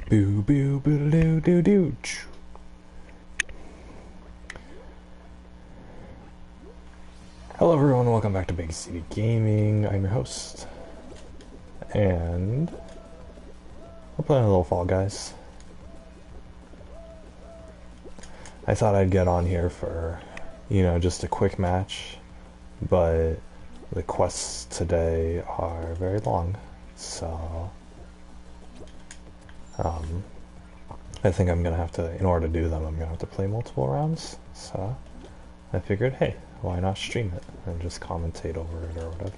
Boo boo boo doo doo doo. Hello everyone, welcome back to Big Ziti Gaming. I'm your host. And we're playing a little Fall Guys. I thought I'd get on here for, just a quick match, but the quests today are very long, so I think I'm gonna have to, in order to do them, I'm gonna have to play multiple rounds, so I figured, hey, why not stream it and just commentate over it or whatever.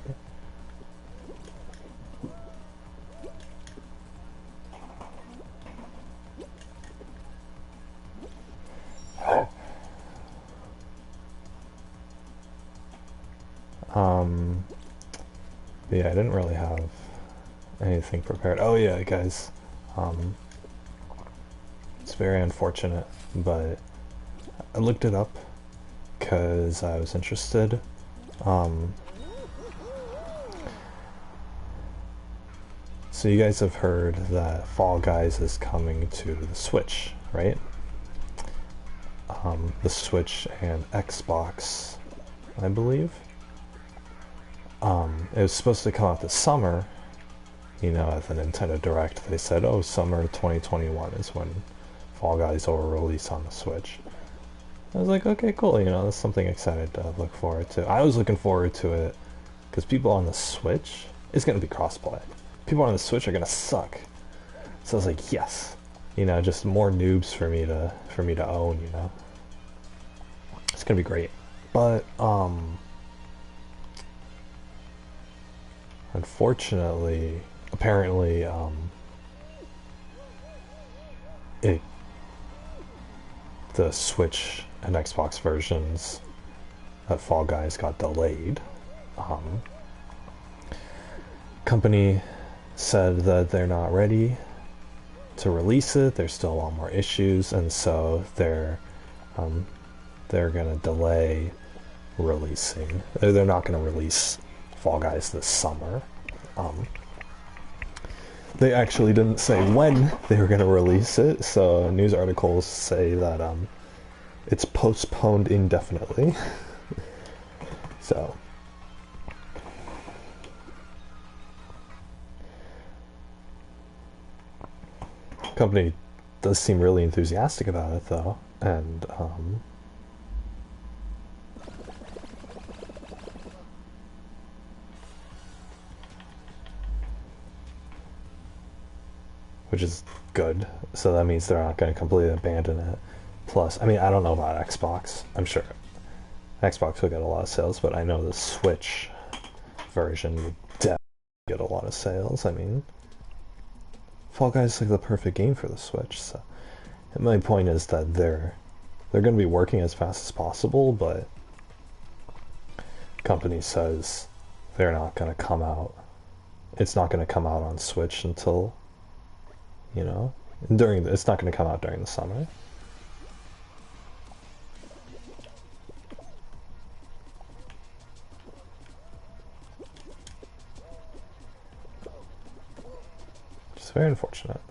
Yeah, I didn't really have anything prepared. Oh yeah, guys, it's very unfortunate, but I looked it up because I was interested. So you guys have heard that Fall Guys is coming to the Switch, right? The Switch and Xbox, I believe. It was supposed to come out this summer, at the Nintendo Direct. They said, oh, summer 2021 is when Fall Guys will release on the Switch. I was like, okay, cool, that's something excited to look forward to. I was looking forward to it because people on the Switch, it's going to be crossplay. People on the Switch are going to suck. So I was like, yes, just more noobs for me to own, It's going to be great. But, unfortunately, apparently, the Switch and Xbox versions of Fall Guys got delayed. Company said that they're not ready to release it. There's still a lot more issues, and so they're gonna delay releasing. They're not gonna release Fall Guys this summer. They actually didn't say when they were gonna release it, so news articles say that it's postponed indefinitely. So company does seem really enthusiastic about it though, and which is good. So that means they're not going to completely abandon it. Plus, I mean, I don't know about Xbox. I'm sure Xbox will get a lot of sales, but I know the Switch version would definitely get a lot of sales. I mean, Fall Guys is like the perfect game for the Switch. So, and my point is that they're going to be working as fast as possible, but the company says they're not going to come out. It's not going to come out on Switch until, it's not going to come out during the summer. It's very unfortunate.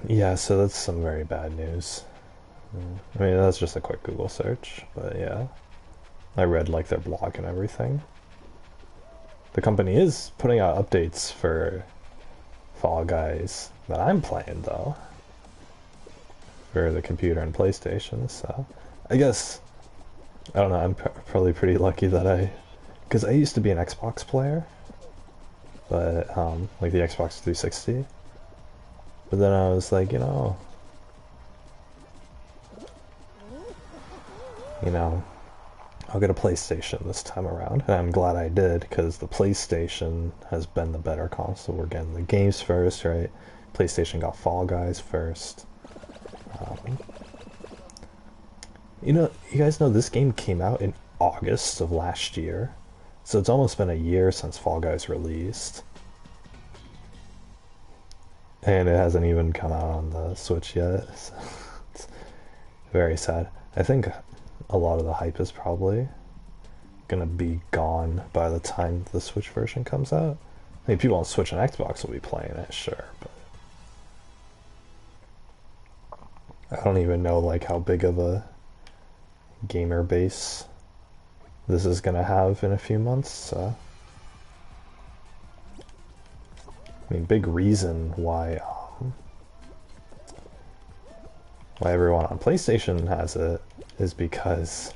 Yeah, so that's some very bad news. I mean, that's just a quick Google search, but yeah. I read, their blog and everything. The company is putting out updates for Fall Guys that I'm playing, though. For the computer and PlayStation, so... I guess... I don't know, I'm probably pretty lucky that because I used to be an Xbox player. But, like the Xbox 360. But then I was like, I'll get a PlayStation this time around. And I'm glad I did, because the PlayStation has been the better console. We're getting the games first, right? PlayStation got Fall Guys first. You guys know this game came out in August of last year. So it's almost been a year since Fall Guys released. And it hasn't even come out on the Switch yet. So it's very sad. I think a lot of the hype is probably gonna be gone by the time the Switch version comes out. I mean, people on Switch and Xbox will be playing it, sure, but I don't even know like how big of a gamer base this is gonna have in a few months. So, I mean, big reason why everyone on PlayStation has it is because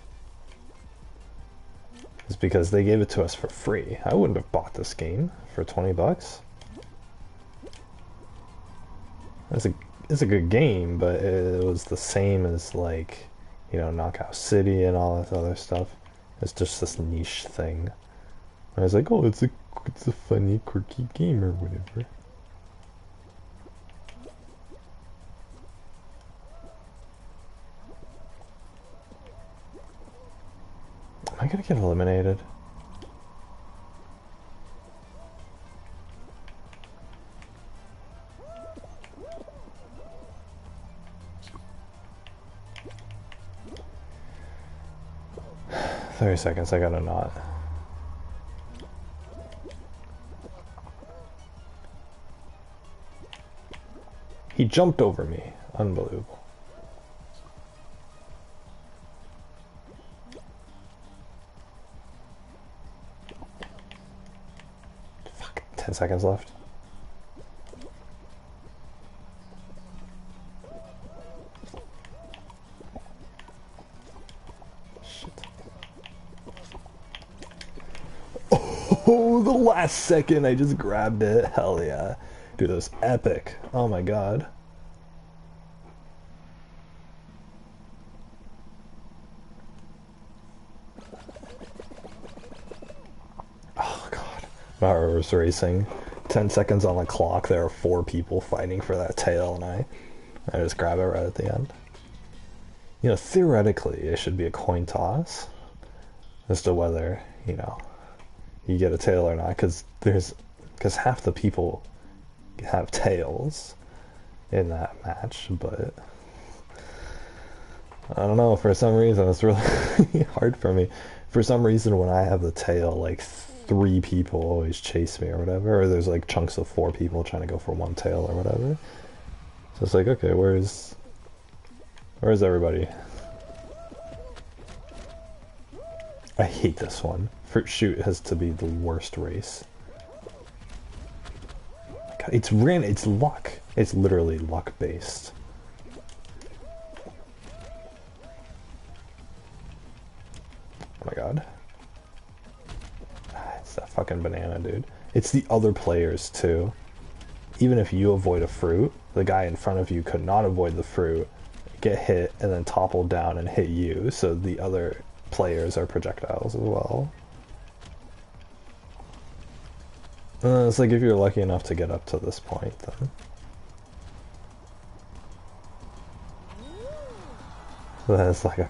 they gave it to us for free. I wouldn't have bought this game for $20. It's a good game, but it was the same as like, you know, Knockout City and all this other stuff. It's just this niche thing. I was like, oh, it's a funny, quirky game or whatever. Am I gonna get eliminated? $30, I gotta not. He jumped over me. Unbelievable. Fuck, 10 seconds left. Oh, the last second I just grabbed it. Hell yeah. Dude, that was epic. Oh my god. Oh god. Mario was racing. 10 seconds on the clock, there are 4 people fighting for that tail, and I just grab it right at the end. You know, theoretically, it should be a coin toss as to whether, you know, you get a tail or not, because half the people have tails in that match, but I don't know, for some reason it's really hard for me. For some reason when I have the tail, like 3 people always chase me or whatever, or there's like chunks of 4 people trying to go for one tail or whatever. So it's like, okay, where's everybody? I hate this one. Fruit Shoot has to be the worst race. God, it's luck. It's literally luck based. Oh my god. It's that fucking banana, dude. It's the other players too. Even if you avoid a fruit, the guy in front of you could not avoid the fruit, get hit, and then topple down and hit you, so the other players are projectiles as well. It's like if you're lucky enough to get up to this point, then. So then it's like a...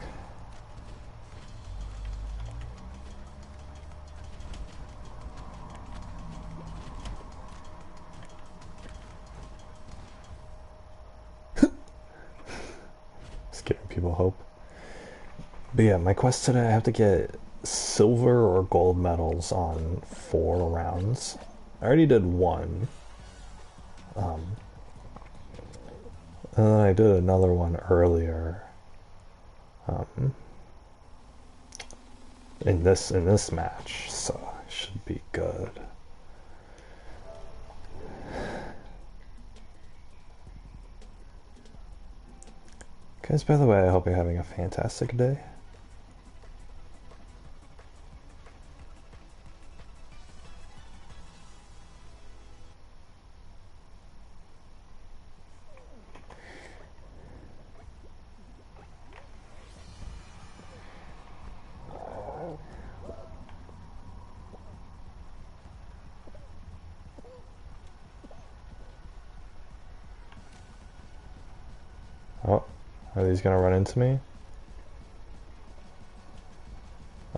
Just giving people hope. But yeah, my quest today, I have to get silver or gold medals on 4 rounds. I already did 1. And then I did another one earlier. In this match, so it should be good. Guys, by the way, I hope you're having a fantastic day. Oh, are these gonna run into me?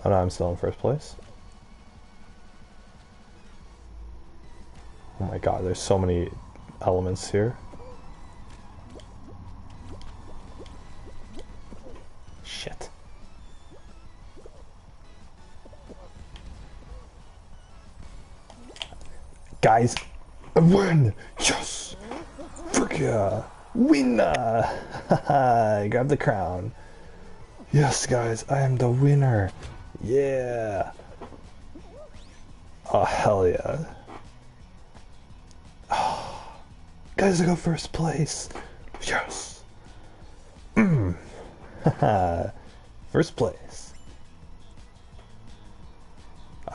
Oh no, I'm still in first place. Oh my god, there's so many elements here. Shit. Guys, I win! Yes! Frick yeah! Winner! Haha, grab the crown. Yes, guys, I am the winner. Yeah! Oh, hell yeah. Oh, guys, I got first place. Yes! Haha, first place.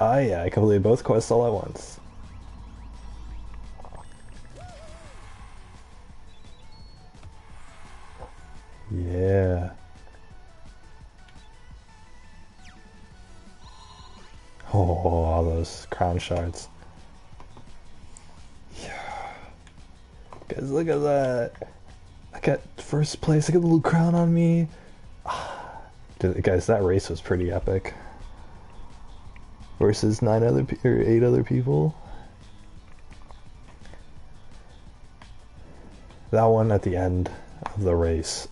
Ah, yeah, I completed both quests all at once. Yeah. Oh, all those crown shards. Yeah. Guys, look at that. I got first place. I got a little crown on me. Guys, that race was pretty epic. Versus 8 other people. That one at the end of the race,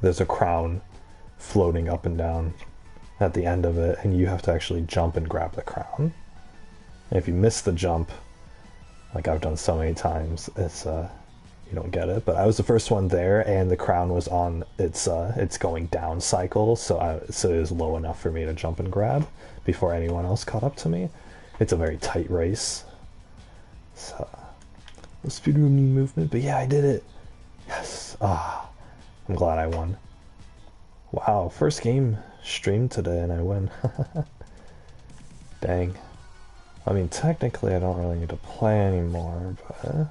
there's a crown floating up and down at the end of it, and you have to actually jump and grab the crown. And if you miss the jump, like I've done so many times, it's you don't get it. But I was the first one there, and the crown was on its going down cycle, so it was low enough for me to jump and grab before anyone else caught up to me. It's a very tight race, so the speedrunning movement. But yeah, I did it. Yes. I'm glad I won. Wow, first game streamed today and I win. Dang. I mean, technically I don't really need to play anymore, but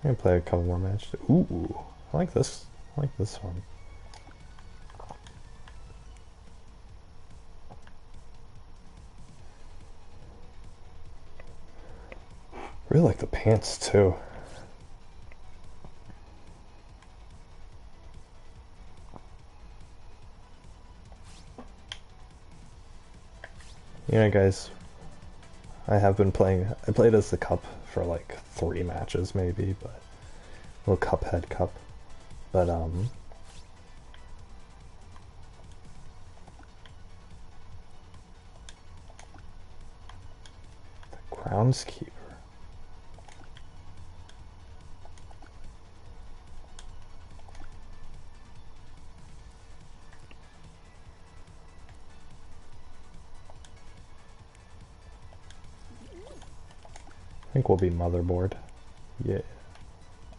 I can play a couple more matches. Ooh, I like this. I like this one. Really like the pants too. You know, guys, I have been playing. I played as the cup for like 3 matches, maybe, but little Cuphead cup. But the groundskeeper. I think we'll be motherboard. Yeah.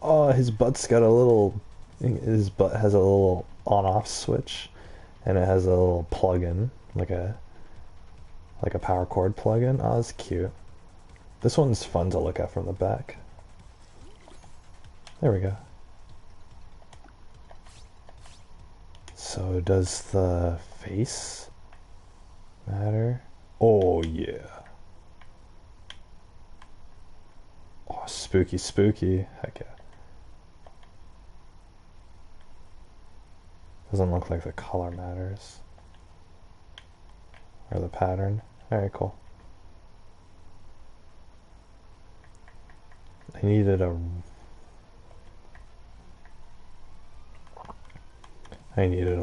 Oh, his butt's got a little... His butt has a little on-off switch. And it has a little plug-in. Like a power cord plug-in. Oh, that's cute. This one's fun to look at from the back. There we go. So does the face matter? Oh, yeah. Oh, spooky, spooky. Heck yeah. Doesn't look like the color matters. Or the pattern. Alright, cool. I needed a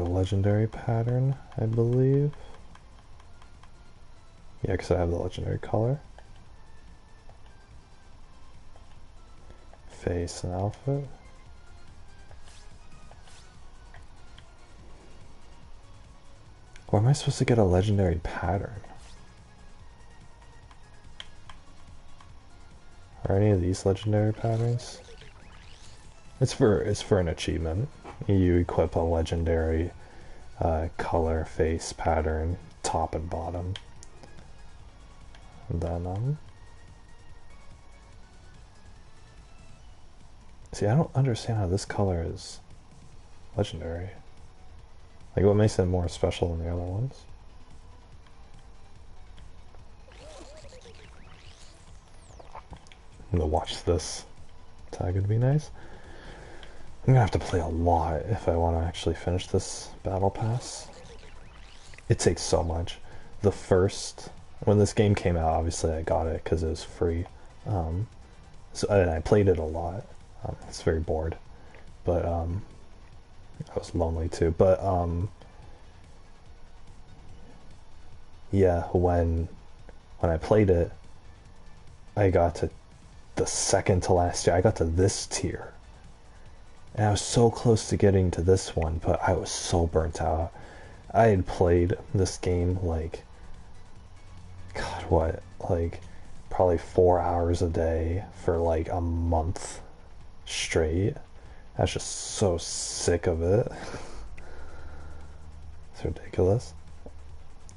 legendary pattern, I believe. Yeah, because I have the legendary color. Face and outfit. Or am I supposed to get a legendary pattern? Are any of these legendary patterns? It's for an achievement. You equip a legendary color, face, pattern, top and bottom. And then see, I don't understand how this color is legendary. Like, what makes it more special than the other ones? I'm gonna watch this tag, would be nice. I'm gonna have to play a lot if I want to actually finish this battle pass. It takes so much. When this game came out, obviously I got it because it was free. So and I played it a lot. It's very bored, but I was lonely too. But yeah, when I played it, I got to the second to last tier. I got to this tier, and I was so close to getting to this one, but I was so burnt out. I had played this game like, God, what, like probably 4 hours a day for like a month straight. I was just so sick of it. It's ridiculous.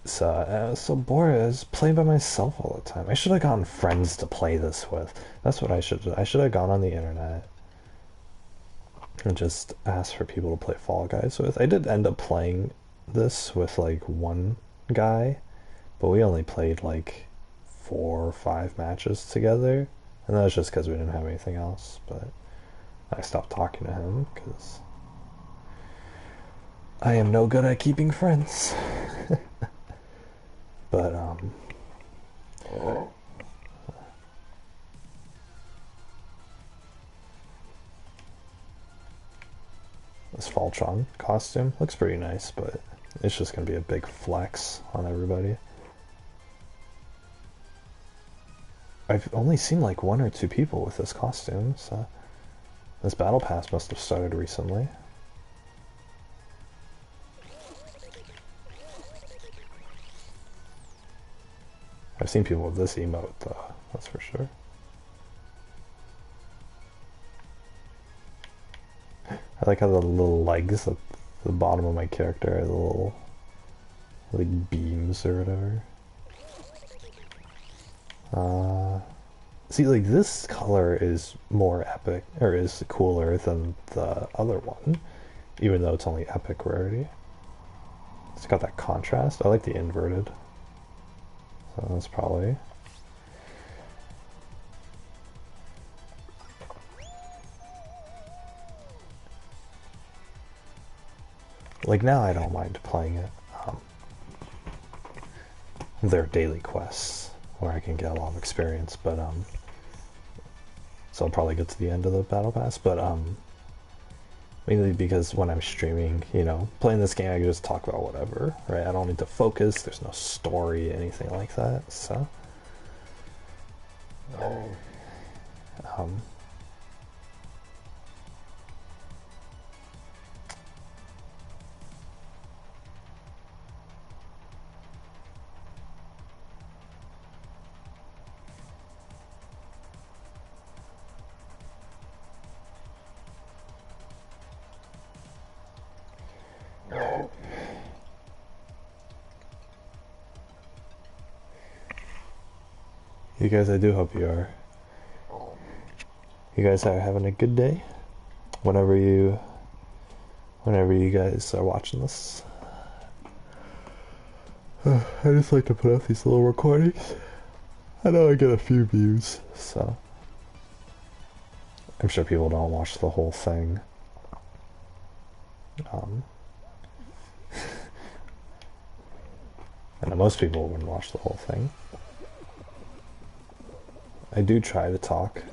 So I was so bored. I was playing by myself all the time. I should have gotten friends to play this with. That's what I should do. I should have gone on the internet and just asked for people to play Fall Guys with. I did end up playing this with like one guy, but we only played like 4 or 5 matches together, and that was just because we didn't have anything else. But I stopped talking to him because I am no good at keeping friends. But this Faltron costume looks pretty nice, but it's just gonna be a big flex on everybody. I've only seen like 1 or 2 people with this costume, so this battle pass must have started recently. I've seen people with this emote though, that's for sure. I like how the little legs at the bottom of my character are the little like beams or whatever. See, like this color is more epic, or is cooler than the other one, even though it's only epic rarity. It's got that contrast. I like the inverted. So that's probably... Like now I don't mind playing it. They're daily quests where I can get a lot of experience, but so I'll probably get to the end of the battle pass, but mainly because when I'm streaming, you know, playing this game I can just talk about whatever, right? I don't need to focus, there's no story, anything like that, so you guys, I do hope you are. You guys are having a good day whenever you guys are watching this. I just like to put out these little recordings. I know I get a few views, so I'm sure people don't watch the whole thing. And most people wouldn't watch the whole thing. I do try to talk,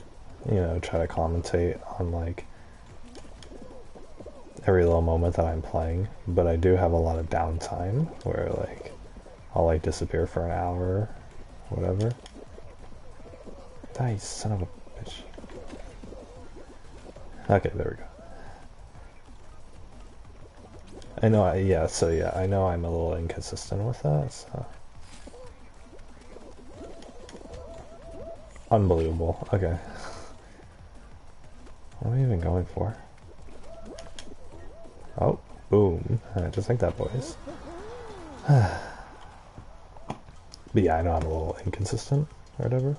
you know, try to commentate on like every little moment that I'm playing, but I do have a lot of downtime where like I'll like disappear for an hour, whatever. Die, son of a bitch. Okay, there we go. I know, I know I'm a little inconsistent with that, so. Unbelievable, okay. What am I even going for? Oh, boom. Just like that, boys. But yeah, I know I'm a little inconsistent, or whatever,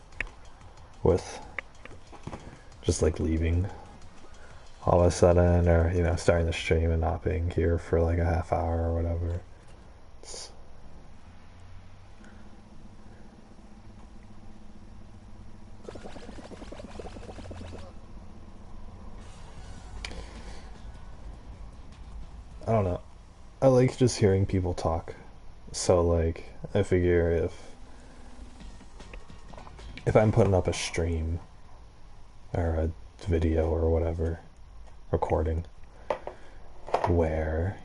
with just like leaving all of a sudden, or, you know, starting the stream and not being here for like a half hour or whatever. It's... I don't know. I like just hearing people talk. So like, I figure if if I'm putting up a stream or a video or whatever, recording, where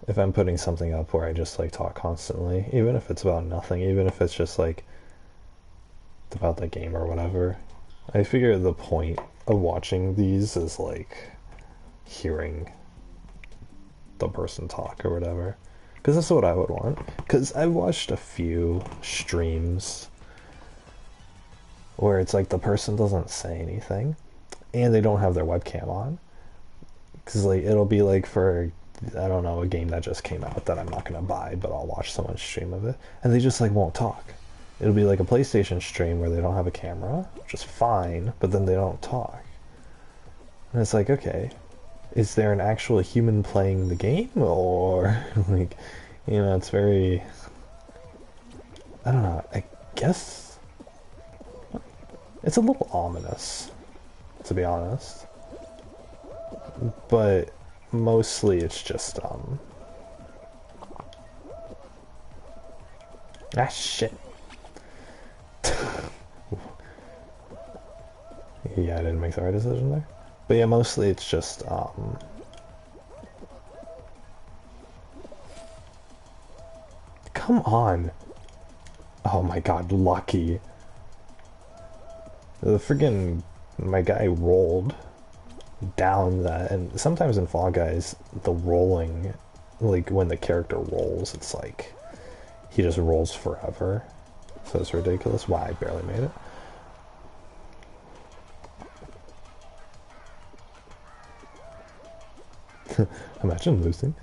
if I'm putting something up where I just like talk constantly, even if it's about nothing, even if it's just like about the game or whatever, I figure the point of watching these is like hearing the person talk or whatever, because that's what I would want. Because I've watched a few streams where it's like the person doesn't say anything and they don't have their webcam on, because like it'll be like for, I don't know, a game that just came out that I'm not gonna buy, but I'll watch someone stream of it, and they just like won't talk. It'll be like a PlayStation stream where they don't have a camera, which is fine, but then they don't talk. And it's like, okay, is there an actual human playing the game? Or, like, you know, it's very, I don't know, I guess it's a little ominous, to be honest. But mostly it's just, ah, shit. Yeah, I didn't make the right decision there. But yeah, mostly it's just, come on. Oh my god, lucky. The friggin', my guy rolled down that, and sometimes in Fall Guys, the rolling, like when the character rolls, it's like, he just rolls forever. So it's ridiculous. Wow, I barely made it. Imagine losing.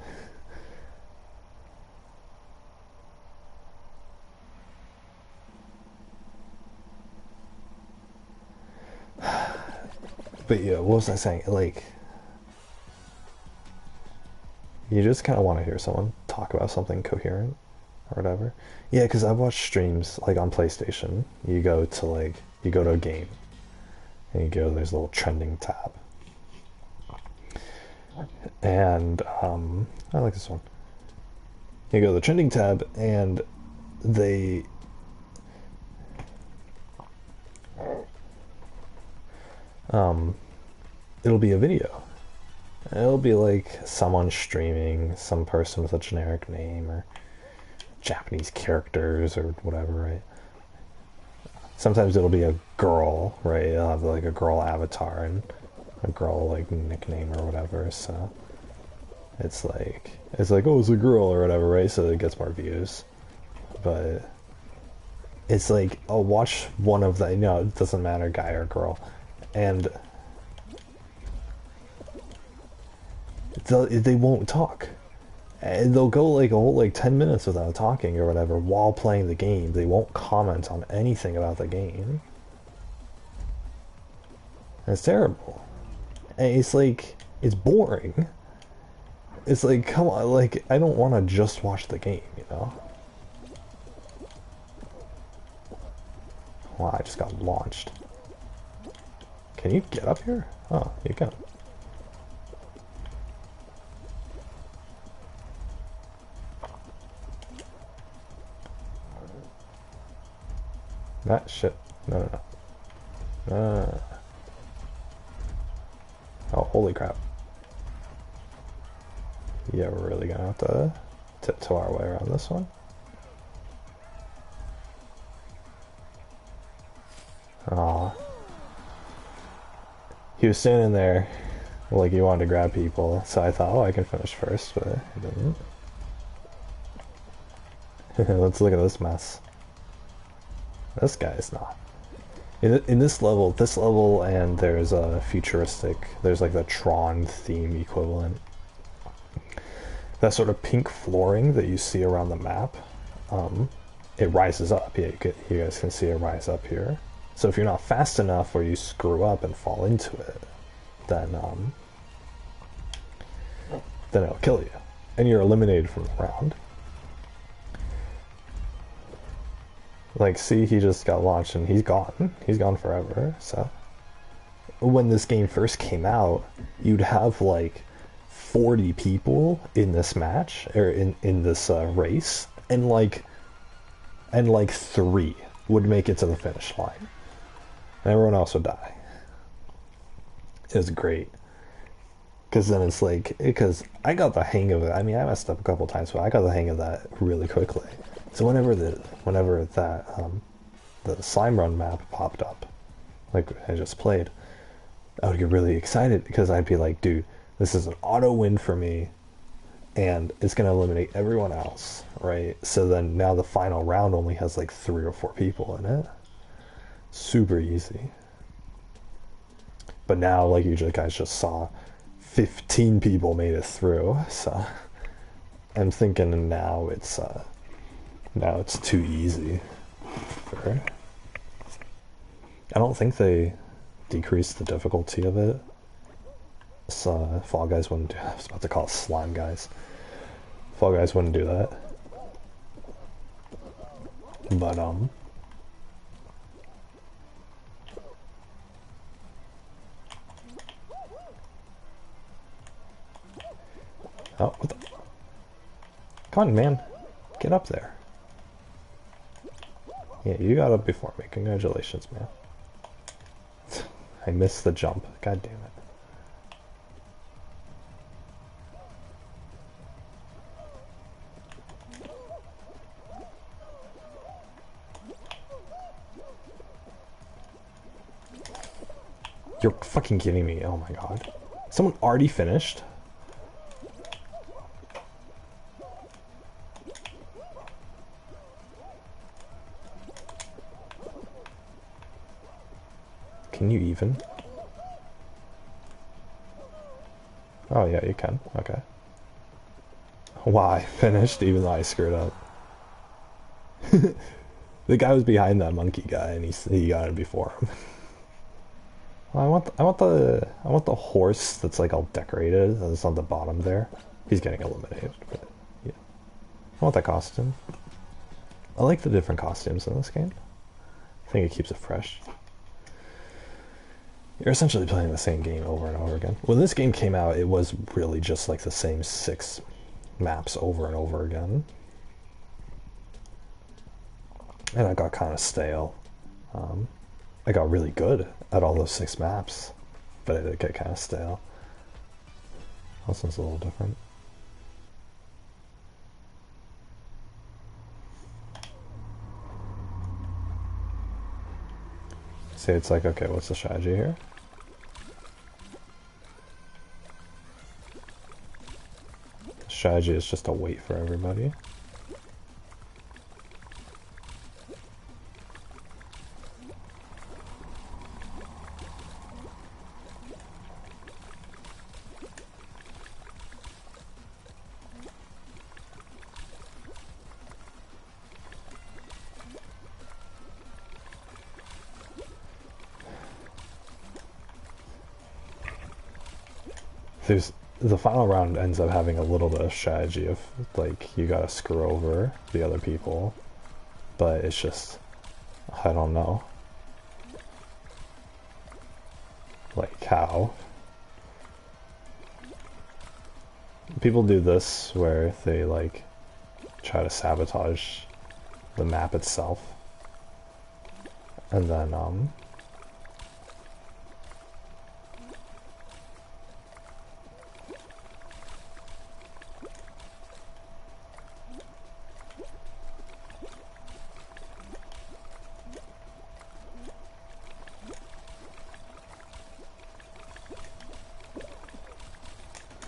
But yeah, what was I saying? Like, you just kind of want to hear someone talk about something coherent or whatever. Yeah, because I've watched streams like on PlayStation. You go to a game, and you go, there's a little trending tab. And I like this one. You go to the trending tab, and they it'll be a video. It'll be like someone streaming, some person with a generic name or Japanese characters or whatever, right? Sometimes it'll be a girl, right? It'll have like a girl avatar and a girl like nickname or whatever, so it's like oh, it's a girl or whatever, right? So it gets more views. But it's like, I'll watch one of the, you know, it doesn't matter, guy or girl, and they won't talk. And they'll go like a whole like 10 minutes without talking or whatever while playing the game. They won't comment on anything about the game. And it's terrible. And it's like, it's boring. It's like, come on, like, I don't want to just watch the game, you know? Wow, I just got launched. Can you get up here? Oh, you can. That shit. No. Oh, holy crap. Yeah, we're really gonna have to tiptoe our way around this one. Aw. He was standing there like he wanted to grab people, so I thought, oh, I can finish first, but I didn't. Let's look at this mess. This guy's not. In this level, and there's a futuristic, there's like the Tron theme equivalent. That sort of pink flooring that you see around the map, it rises up. Yeah, you guys can see it rise up here. So if you're not fast enough or you screw up and fall into it, then it'll kill you. And you're eliminated from the round. Like, see, he just got launched and he's gone. He's gone forever, so. When this game first came out, you'd have like 40 people in this match, or in this race, and like and like 3 would make it to the finish line, and everyone else would die. It was great. Because then it's like, because I got the hang of it. I mean, I messed up a couple times, but I got the hang of that really quickly. So whenever the slime run map popped up, like I just played, I would get really excited because I'd be like, dude, this is an auto win for me, and it's gonna eliminate everyone else, right? So then now the final round only has like 3 or 4 people in it. Super easy. But now, like you guys just saw, 15 people made it through, so I'm thinking now it's too easy. I don't think they decreased the difficulty of it. So Fall Guys wouldn't do. I was about to call it Slime Guys. Fall Guys wouldn't do that. But oh, what the? Come on, man. Get up there. Yeah, you got up before me. Congratulations, man. I missed the jump. God damn it. You're fucking kidding me. Oh my god. Someone already finished? Can you even? Oh yeah, you can. Okay. Why? Finished even though I screwed up. The guy was behind that monkey guy and he got it before him. Well, I want the horse that's like all decorated that's on the bottom there. He's getting eliminated, but yeah. I want that costume. I like the different costumes in this game. I think it keeps it fresh. You're essentially playing the same game over and over again. When this game came out, it was really just like the same 6 maps over and over again. And I got kind of stale. I got really good at all those 6 maps, but it did get kind of stale. This one's a little different. See, it's like, okay, what's the strategy here? The strategy is just to wait for everybody. The final round ends up having a little bit of strategy of like you gotta screw over the other people, but it's just, I don't know, like how people do this where they like try to sabotage the map itself, and then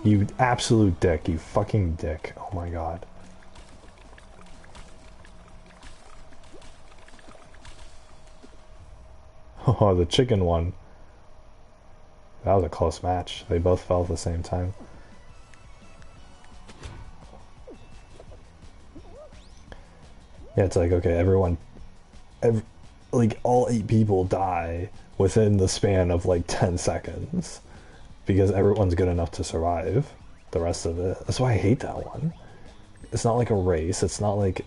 you absolute dick, you fucking dick. Oh my god. Oh, the chicken one. That was a close match. They both fell at the same time. Yeah, it's like, okay, like all 8 people die within the span of like 10 seconds. Because everyone's good enough to survive the rest of it. That's why I hate that one. It's not like a race. It's not like...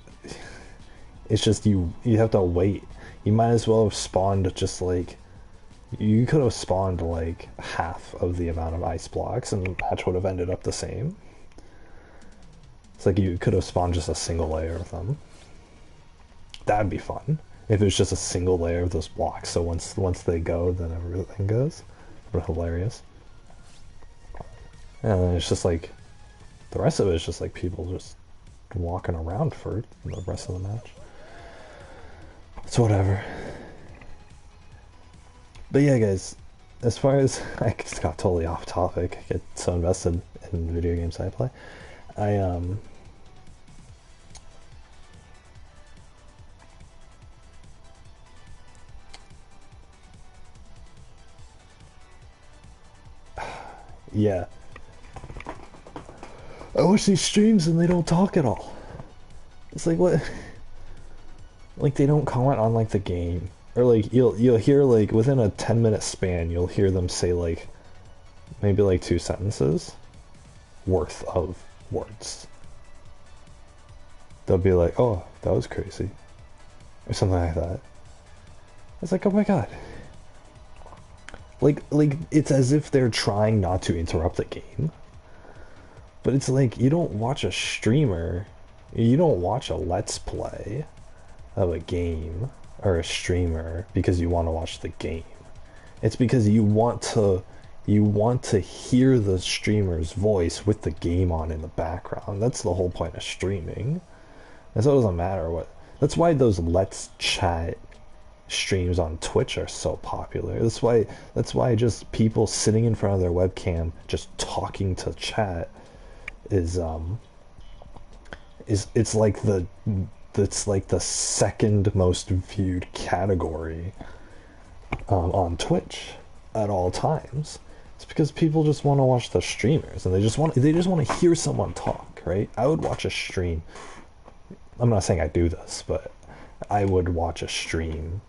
It's just you have to wait. You might as well have spawned just like... You could have spawned like half of the amount of ice blocks and the match would have ended up the same. It's like you could have spawned just a single layer of them. That'd be fun. If it was just a single layer of those blocks, so once they go, then everything goes. But hilarious. And it's just like the rest of it is just like people just walking around for the rest of the match. It's whatever. But yeah, guys, as far as I just got totally off topic, I get so invested in video games I play. I yeah. I watch these streams and they don't talk at all. It's like what? Like they don't comment on like the game, or like you'll hear like within a 10-minute span you'll hear them say like maybe like 2 sentences worth of words. They'll be like, "Oh, that was crazy," or something like that. It's like, oh my god. Like it's as if they're trying not to interrupt the game. But it's like you don't watch a streamer, you don't watch a let's play of a game or a streamer because you want to watch the game. It's because you want to hear the streamer's voice with the game on in the background. That's the whole point of streaming. And so it doesn't matter what. That's why those let's chat streams on Twitch are so popular. That's why just people sitting in front of their webcam just talking to chat is it's like the second most viewed category on Twitch at all times. It's because people just want to watch the streamers and they just want to hear someone talk, right? I would watch a stream. I'm not saying I do this, but I would watch a stream.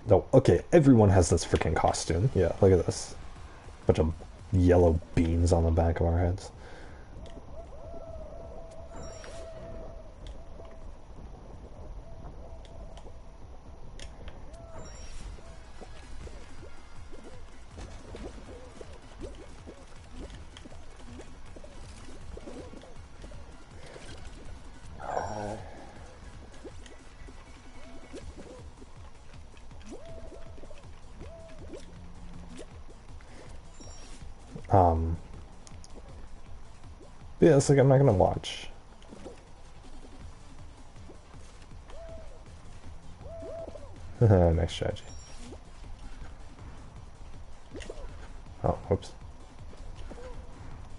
No, okay, everyone has this freaking costume. Yeah, look at this. Bunch of yellow beans on the back of our heads. Yeah, it's like I'm not gonna watch. Nice strategy. Oh, whoops.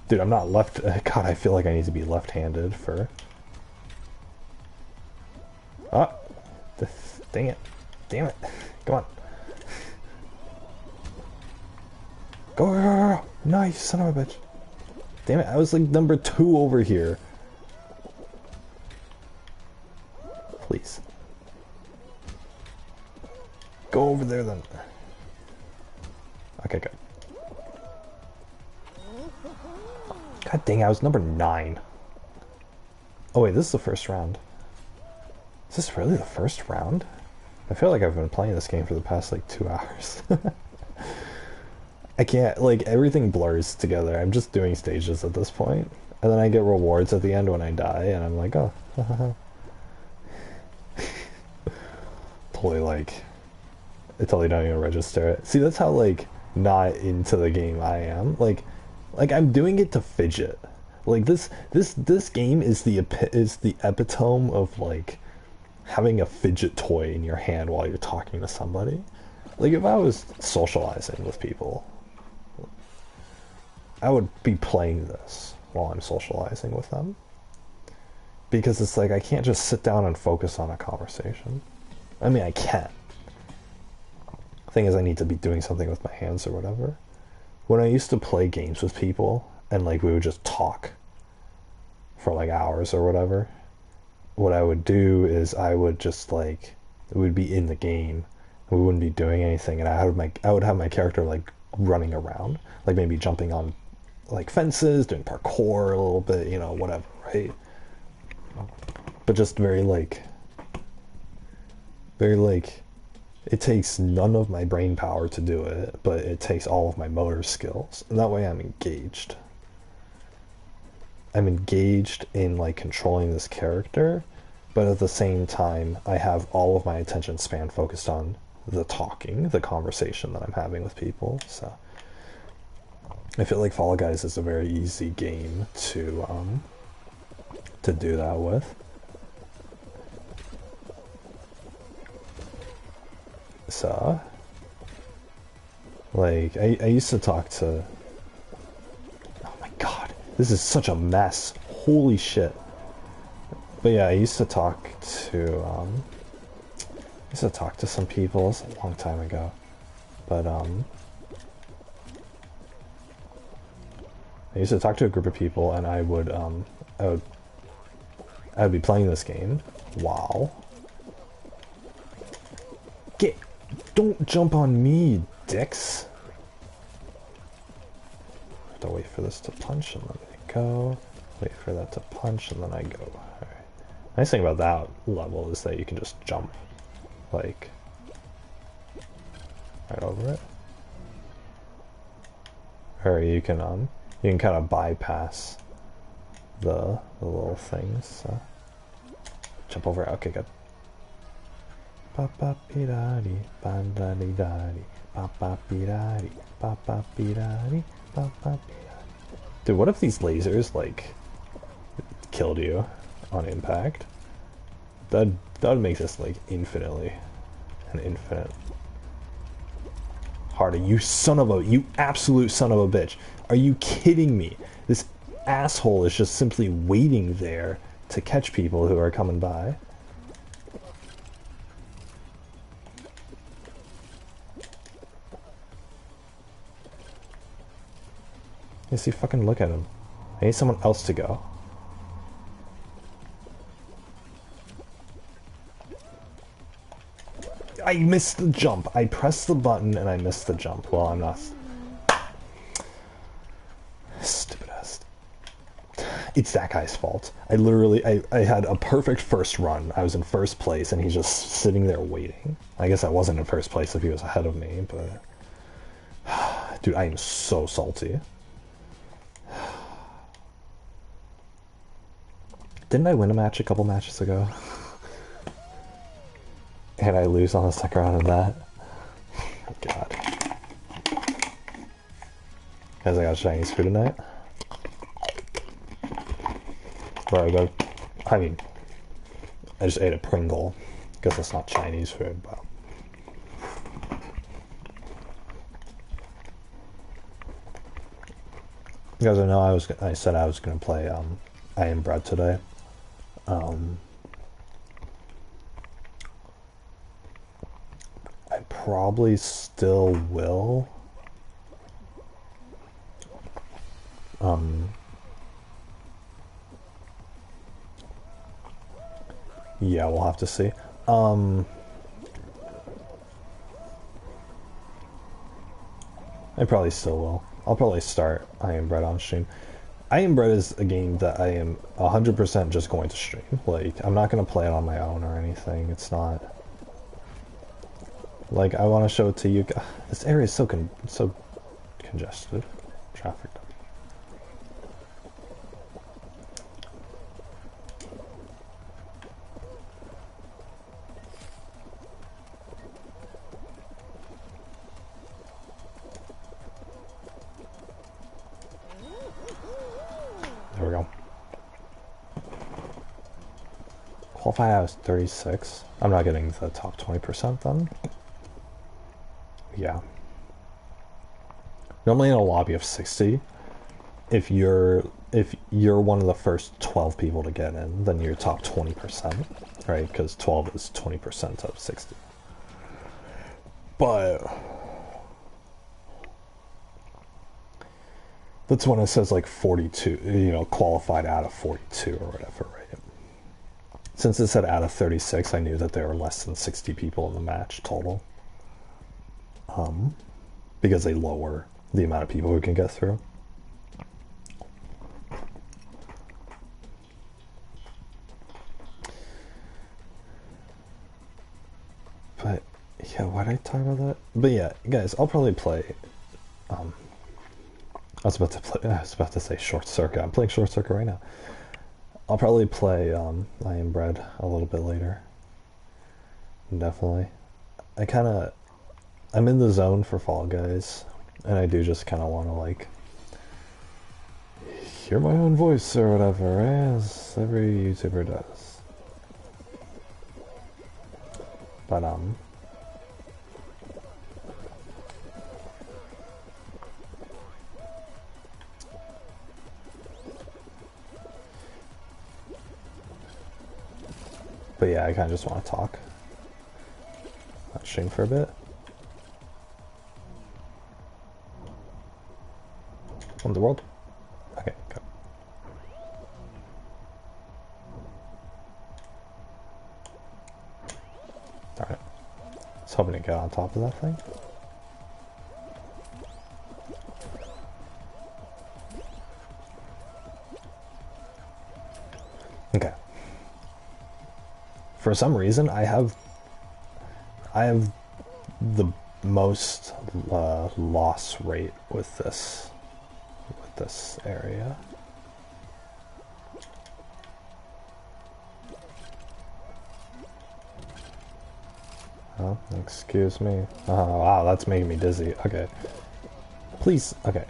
Dude, I'm not left. God, I feel like I need to be left-handed for. Ah, dang it, damn it! Come on. Go! Nice, son of a bitch. Damn it, I was like number 2 over here. Please. Go over there then. Okay, good. God dang, I was number 9. Oh wait, this is the first round. Is this really the first round? I feel like I've been playing this game for the past like 2 hours. I can't, like, everything blurs together. I'm just doing stages at this point. And then I get rewards at the end when I die, and I'm like, oh. Totally, like, I totally don't even register it. See, that's how, like, not into the game I am. Like I'm doing it to fidget. Like, this game is the epitome of, like, having a fidget toy in your hand while you're talking to somebody. Like, if I was socializing with people, I would be playing this while I'm socializing with them. Because it's like, I can't just sit down and focus on a conversation. I mean, I can. The thing is, I need to be doing something with my hands or whatever. When I used to play games with people, and like we would just talk for like hours or whatever, what I would do is I would just like, we would be in the game, we wouldn't be doing anything, and I would have my character like running around, like maybe jumping on like fences, doing parkour a little bit, you know, whatever, right? But just very like it takes none of my brain power to do it, but it takes all of my motor skills, and that way I'm engaged in like controlling this character but at the same time, I have all of my attention span focused on the talking, the conversation that I'm having with people. So I feel like Fall Guys is a very easy game to do that with. So, like, I used to talk to... Oh my god, this is such a mess. Holy shit. But yeah, I used to talk to some people. It's a long time ago. But, I used to talk to a group of people, and I would be playing this game. Wow. Don't jump on me, dicks. I have to wait for this to punch, and then I go. Wait for that to punch, and then I go. Alright. Nice thing about that level is that you can just jump, like, right over it. Or you can kind of bypass the little things. So. Jump over it. Okay, good. Papa pirari, bandani dari, papa pirari, papa pirari, papa pirari. Dude, what if these lasers, like, killed you on impact? That would make this, like, infinite harder. You absolute son of a bitch. Are you kidding me? This asshole is just simply waiting there to catch people who are coming by. You see, fucking look at him. I need someone else to go. I missed the jump. I pressed the button and I missed the jump. Well, I'm not... Stupid ass. It's that guy's fault. I literally... I had a perfect first run. I was in first place and he's just sitting there waiting. I guess I wasn't in first place if he was ahead of me, but... Dude, I am so salty. Didn't I win a match a couple matches ago? And I lose on the second round of that? Oh god. Guys, I got Chinese food tonight. Bro, I mean, I just ate a Pringle. Guess that's not Chinese food, but... You guys know I said I was gonna play I Am Bread today. I probably still will. Yeah, we'll have to see. I probably still will. I'll probably start I Am Bread on stream. I Am Bread is a game that I am 100% just going to stream. Like, I'm not going to play it on my own or anything. It's not... Like, I want to show it to you. This area is so congested. Traffic. There we go. Qualified I was 36. I'm not getting the top 20% then. Yeah. Normally in a lobby of 60, if you're one of the first 12 people to get in, then you're top 20%, right? Because 12 is 20% of 60. But that's when it says like 42, you know, qualified out of 42 or whatever, right? Since it said out of 36, I knew that there were less than 60 people in the match total. Because they lower the amount of people who can get through. But yeah, why did I talk about that? But yeah, guys, I'll probably play. I was about to say Short Circuit. I'm playing Short Circuit right now. I'll probably play I Am Bread a little bit later. Definitely. I'm in the zone for Fall Guys, and I do just kind of want to like hear my own voice or whatever, as every YouTuber does. But yeah, I kind of just want to talk. Not stream for a bit. On the world? Okay, go. Alright. I was hoping to get on top of that thing. Okay. For some reason, I have the most loss rate with this area. Oh, excuse me. Oh, wow, that's making me dizzy. Okay. Please, okay.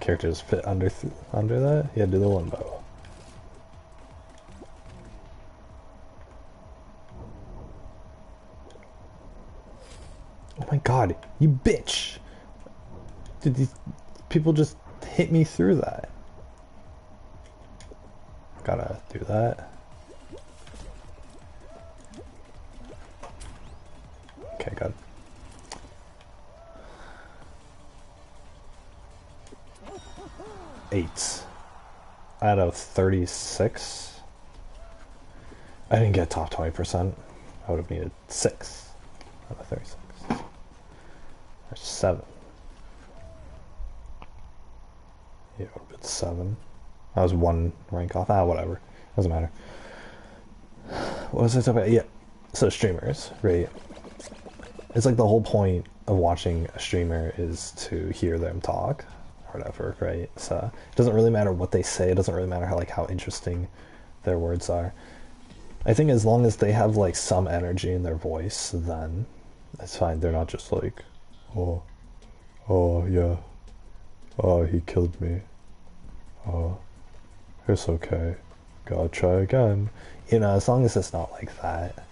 Characters fit under that? Yeah, do the limbo. Oh my god, you bitch! Did these people just hit me through that? Gotta do that. Okay, good. Eight out of 36. I didn't get top 20%. I would have needed 6 out of 36. Or 7. Yeah, it would have been 7. I was 1 rank off. Whatever. Doesn't matter. What was I talking about? Yeah. So streamers, right? It's like the whole point of watching a streamer is to hear them talk or whatever, right? So it doesn't really matter what they say. It doesn't really matter how interesting their words are. I think as long as they have like some energy in their voice, then it's fine. They're not just like, oh yeah, oh he killed me, oh it's okay, gotta try again. You know, as long as it's not like that.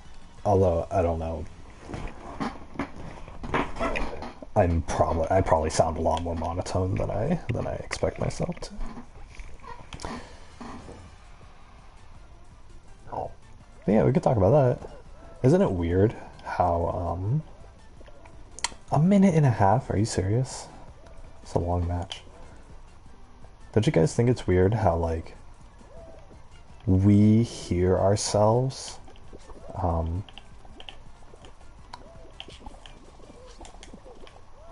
Although I don't know. I probably sound a lot more monotone than I expect myself to. Oh, yeah, we could talk about that. Isn't it weird how a minute and a half? Are you serious? It's a long match. Don't you guys think it's weird how like we hear ourselves?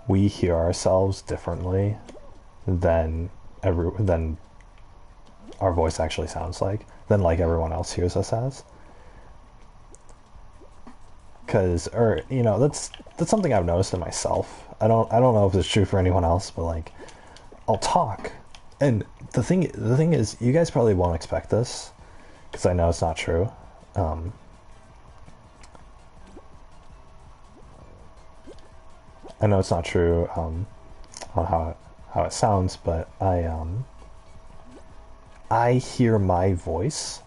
We hear ourselves differently than our voice actually sounds like, than like everyone else hears us as. Cause, or you know, that's something I've noticed in myself. I don't know if it's true for anyone else, but like, I'll talk, and the thing is, you guys probably won't expect this, because I know it's not true. I know it's not true on how it sounds, but I hear my voice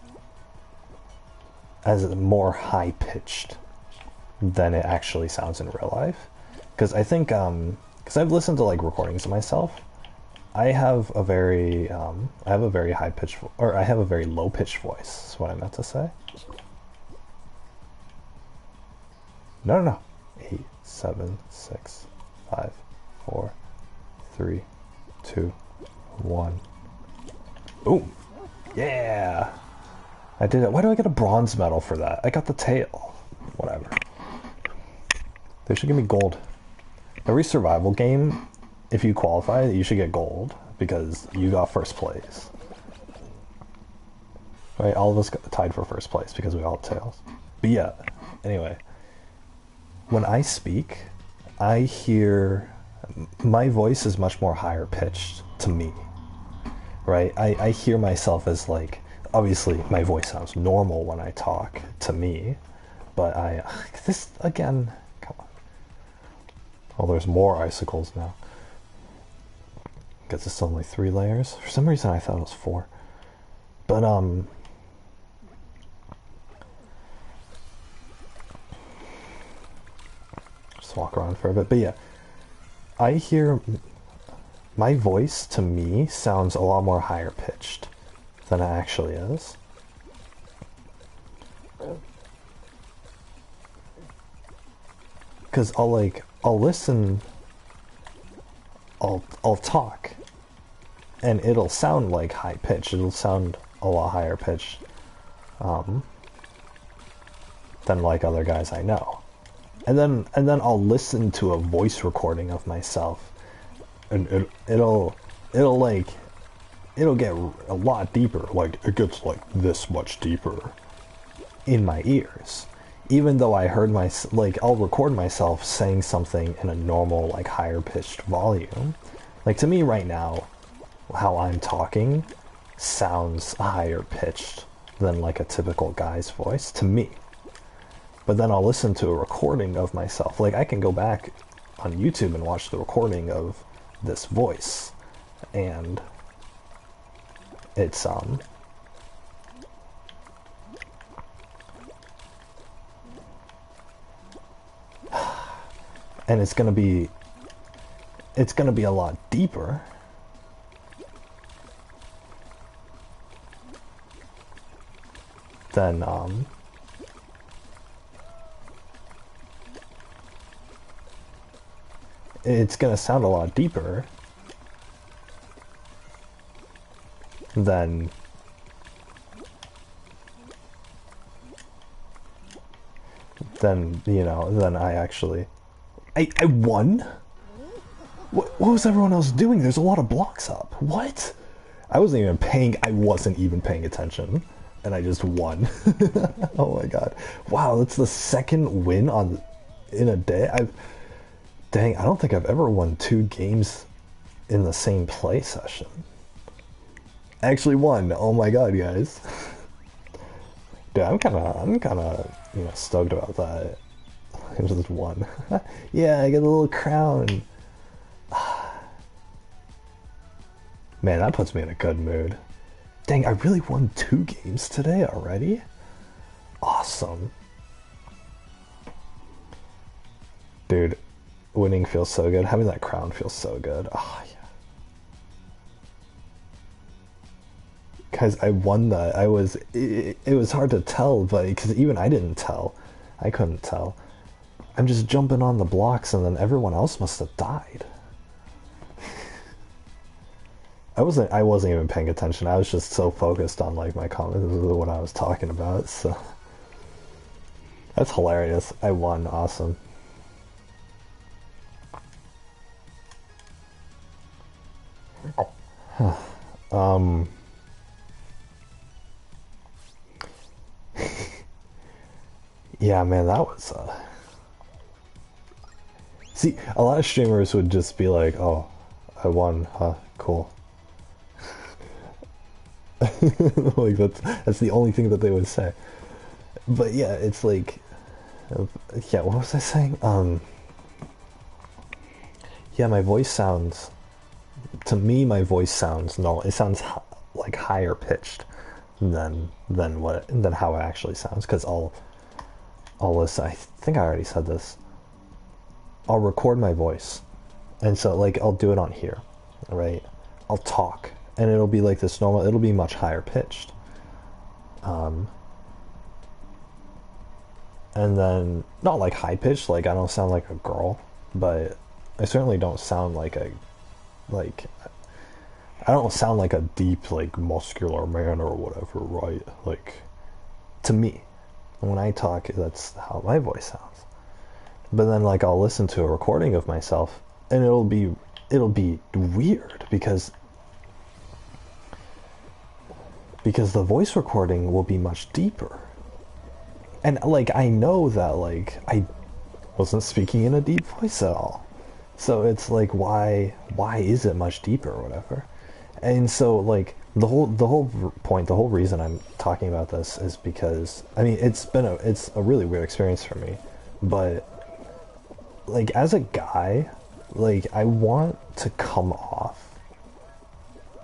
as more high pitched than it actually sounds in real life. Because I think because I've listened to like recordings of myself, I have a very high pitched or I have a very low pitched voice. Is what I meant to say. No. 8, 7, 6, 5, 4, 3, 2, 1. Boom! Yeah! I did it. Why do I get a bronze medal for that? I got the tail. Whatever. They should give me gold. Every survival game, if you qualify, you should get gold because you got first place. Right? All of us got tied for first place because we all have tails. But yeah, anyway. When I speak, I hear my voice is much more higher pitched to me, right? I hear myself as like, obviously my voice sounds normal when I talk to me, but this again, come on. Oh, there's more icicles now. Guess it's only 3 layers. For some reason I thought it was 4. But just walk around for a bit. But yeah, I hear my voice to me sounds a lot more higher pitched than it actually is. Because I'll listen, I'll talk, and it'll sound like high pitched. It'll sound a lot higher pitched than like other guys I know. And then I'll listen to a voice recording of myself, and it'll get a lot deeper. Like it gets like this much deeper in my ears. Even though I heard I'll record myself saying something in a normal, like, higher-pitched volume. Like, to me right now, how I'm talking sounds higher-pitched than, like, a typical guy's voice, to me. But then I'll listen to a recording of myself. Like, I can go back on YouTube and watch the recording of this voice. And it's, and it's gonna be a lot deeper than it's gonna sound a lot deeper than than I actually I won? What was everyone else doing? There's a lot of blocks up. What? I wasn't even paying attention. And I just won. Oh my god. Wow, that's the second win in a day. Dang, I don't think I've ever won 2 games in the same play session. I actually won. Oh my god, guys. Dude, I'm kinda stoked about that. I just won. Yeah, I get a little crown. Man, that puts me in a good mood. Dang, I really won 2 games today already? Awesome. Dude, winning feels so good. Having that crown feels so good. Oh, yeah. Guys, I won that. It was hard to tell, but because even I didn't tell. I couldn't tell. I'm just jumping on the blocks and then everyone else must have died. I wasn't even paying attention. I was just so focused on like my comments, what I was talking about, so that's hilarious. I won. Awesome. Yeah, man, that was see, a lot of streamers would just be like, oh, I won, huh, cool. Like that's the only thing that they would say. But yeah, it's like, yeah, what was I saying? Yeah, my voice sounds, to me my voice sounds, no, it sounds like higher pitched than how it actually sounds, because I'll listen. I think I already said this. I'll record my voice, and so like I'll do it on here, right? I'll talk, and it'll be like this normal. It'll be much higher pitched, and then not like high pitched. Like I don't sound like a girl, but I certainly don't sound like I don't sound like a deep, like muscular man or whatever, right? Like to me, when I talk, that's how my voice sounds. But then like I'll listen to a recording of myself and it'll be weird because the voice recording will be much deeper. And like I know that like I wasn't speaking in a deep voice at all. So it's like why is it much deeper or whatever? And so like the whole reason I'm talking about this is because I mean it's a really weird experience for me, but like as a guy, like I want to come off.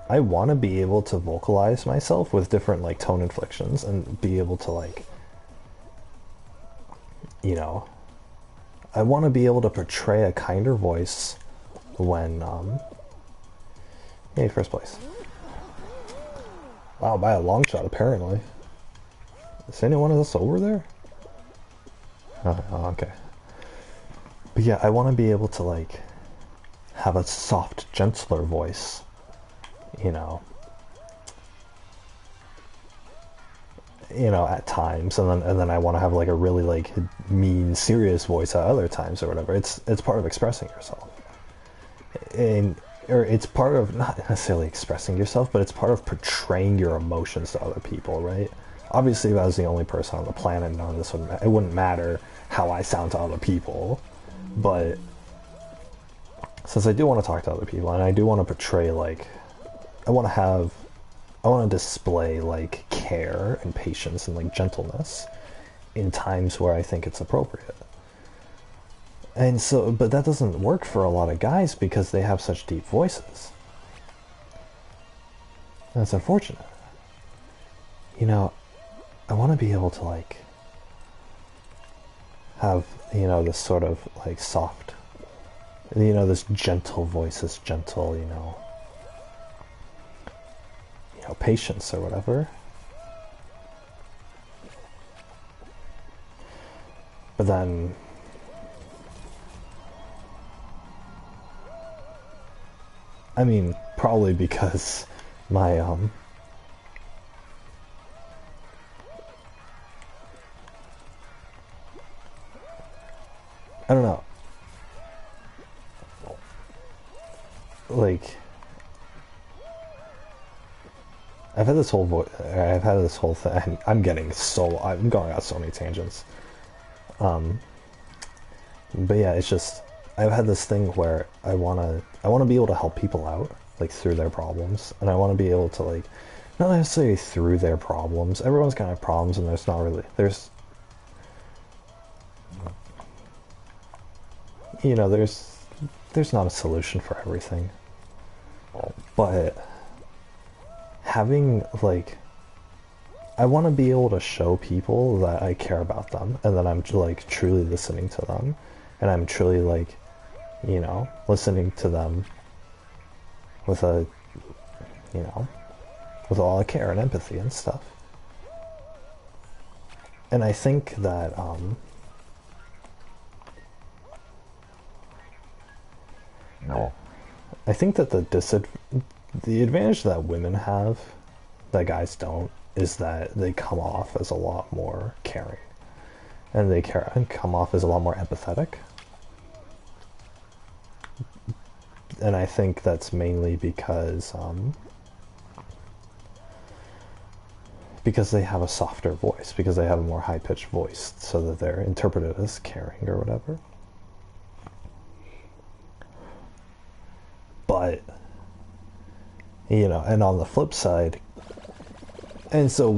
I want to be able to vocalize myself with different like tone inflections and be able to like, you know, I want to be able to portray a kinder voice when hey, first place. Wow, by a long shot apparently. Is anyone else over there? Oh, okay. But yeah, I want to be able to like have a soft, gentler voice, you know, at times, and then I want to have like a really like mean, serious voice at other times or whatever. It's part of expressing yourself, and or it's part of not necessarily expressing yourself, but it's part of portraying your emotions to other people, right? Obviously, if I was the only person on the planet, none of this would it wouldn't matter how I sound to other people, but since I do want to talk to other people and I do want to portray like I want to display like care and patience and like gentleness in times where I think it's appropriate. And so, but that doesn't work for a lot of guys because they have such deep voices. That's unfortunate. You know, I want to be able to like have, this sort of like soft, this gentle voice, this gentle, patience or whatever. But then I mean, probably because my I don't know. Like I've had this whole thing. I'm going out so many tangents. But yeah, it's just I've had this thing where I wanna be able to help people out, like through their problems, and I want to be able to like not necessarily through their problems. Everyone's gonna have problems, and there's not not a solution for everything, but having like I want to be able to show people that I care about them and that I'm like truly listening to them and I'm truly like listening to them with with all the care and empathy and stuff. And I think that I think that the advantage that women have that guys don't is that they come off as a lot more caring and they come off as a lot more empathetic. And I think that's mainly because they have a softer voice, because they have a more high-pitched voice, so that they're interpreted as caring or whatever. But and on the flip side, and so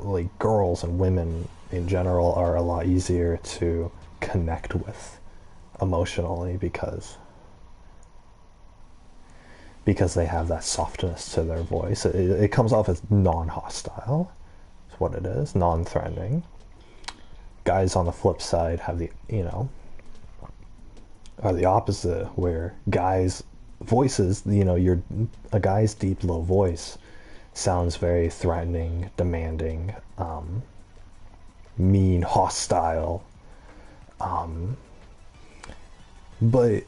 like girls and women in general are a lot easier to connect with emotionally because they have that softness to their voice. It comes off as non-hostile, is what it is, non-threatening. Guys on the flip side have are the opposite, where guys' voices, a guy's deep low voice sounds very threatening, demanding, mean, hostile, but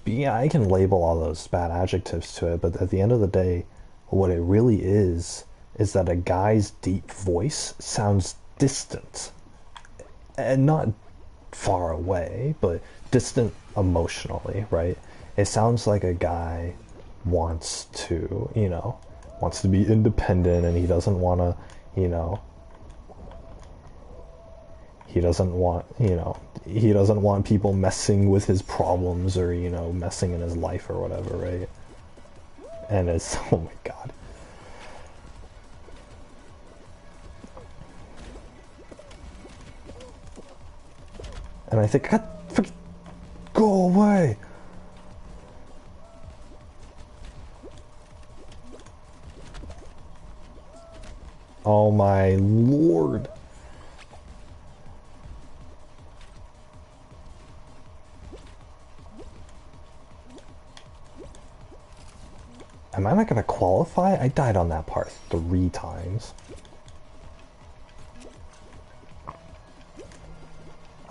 yeah, I can label all those bad adjectives to it, but at the end of the day, what it really is that a guy's deep voice sounds distant. And not far away, but distant emotionally, right? It sounds like a guy wants to be independent, and he doesn't want to, he doesn't want people messing with his problems or, messing in his life or whatever, right? And it's, oh my god. And I think, God, go away! Oh my lord! Am I not gonna qualify? I died on that part 3 times.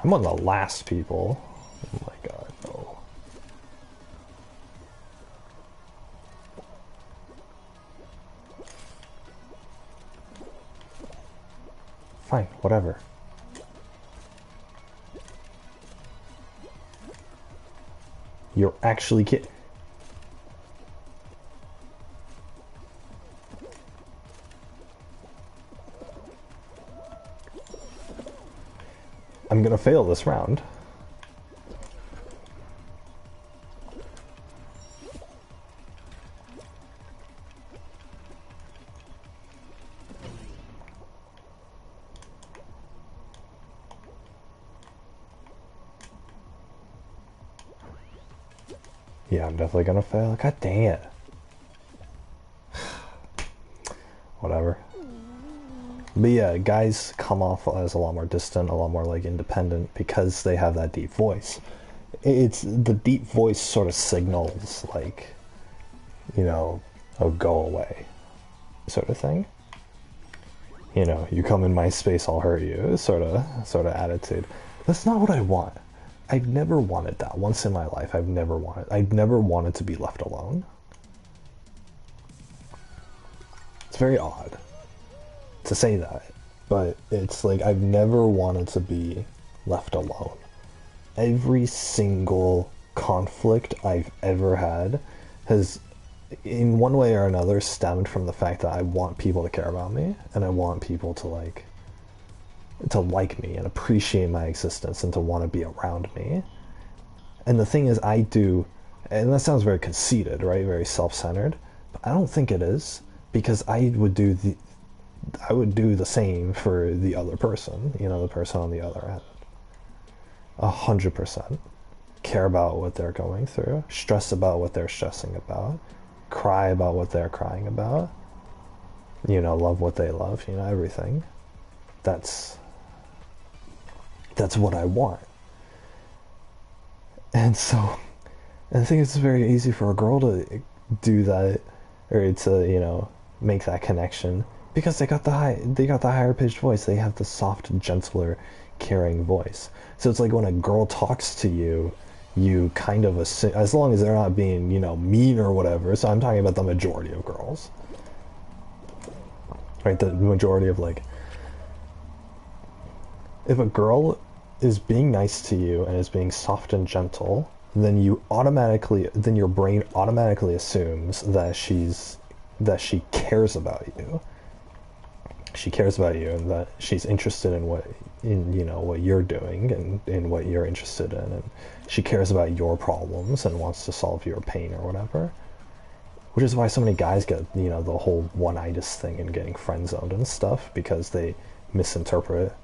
I'm one of the last people. Oh my god, no. Fine, whatever. You're actually kidding. I'm gonna fail this round. Yeah, I'm definitely gonna fail. God dang it. Whatever. But yeah, guys come off as a lot more distant, a lot more like independent because they have that deep voice. It's the deep voice sort of signals like, you know, oh, go away sort of thing. You know, you come in my space, I'll hurt you sort of attitude. That's not what I want. I've never wanted that. Once in my life, I've never wanted to be left alone. It's very odd to say that, but it's like I've never wanted to be left alone. Every single conflict I've ever had has, in one way or another, stemmed from the fact that I want people to care about me, and I want people to like me and appreciate my existence and to want to be around me. And the thing is, I do, and that sounds very conceited, right? Very self-centered, but I don't think it is, because I would do the same for the other person, you know, the person on the other end. 100%. Care about what they're going through, stress about what they're stressing about, cry about what they're crying about, you know, love what they love, you know, everything. That's what I want. And so, I think it's very easy for a girl to do that, or to, you know, make that connection, because they got the higher pitched voice. They have the soft, gentler, caring voice. So it's like when a girl talks to you, you kind of assume, as long as they're not being, you know, mean or whatever. So I'm talking about the majority of girls, right? The majority of, like, if a girl is being nice to you and is being soft and gentle, then your brain automatically assumes that she cares about you. She cares about you, and that she's interested in what you're doing, and in what you're interested in, and she cares about your problems and wants to solve your pain or whatever. Which is why so many guys get, you know, the whole one-itis thing and getting friend zoned and stuff, because they misinterpret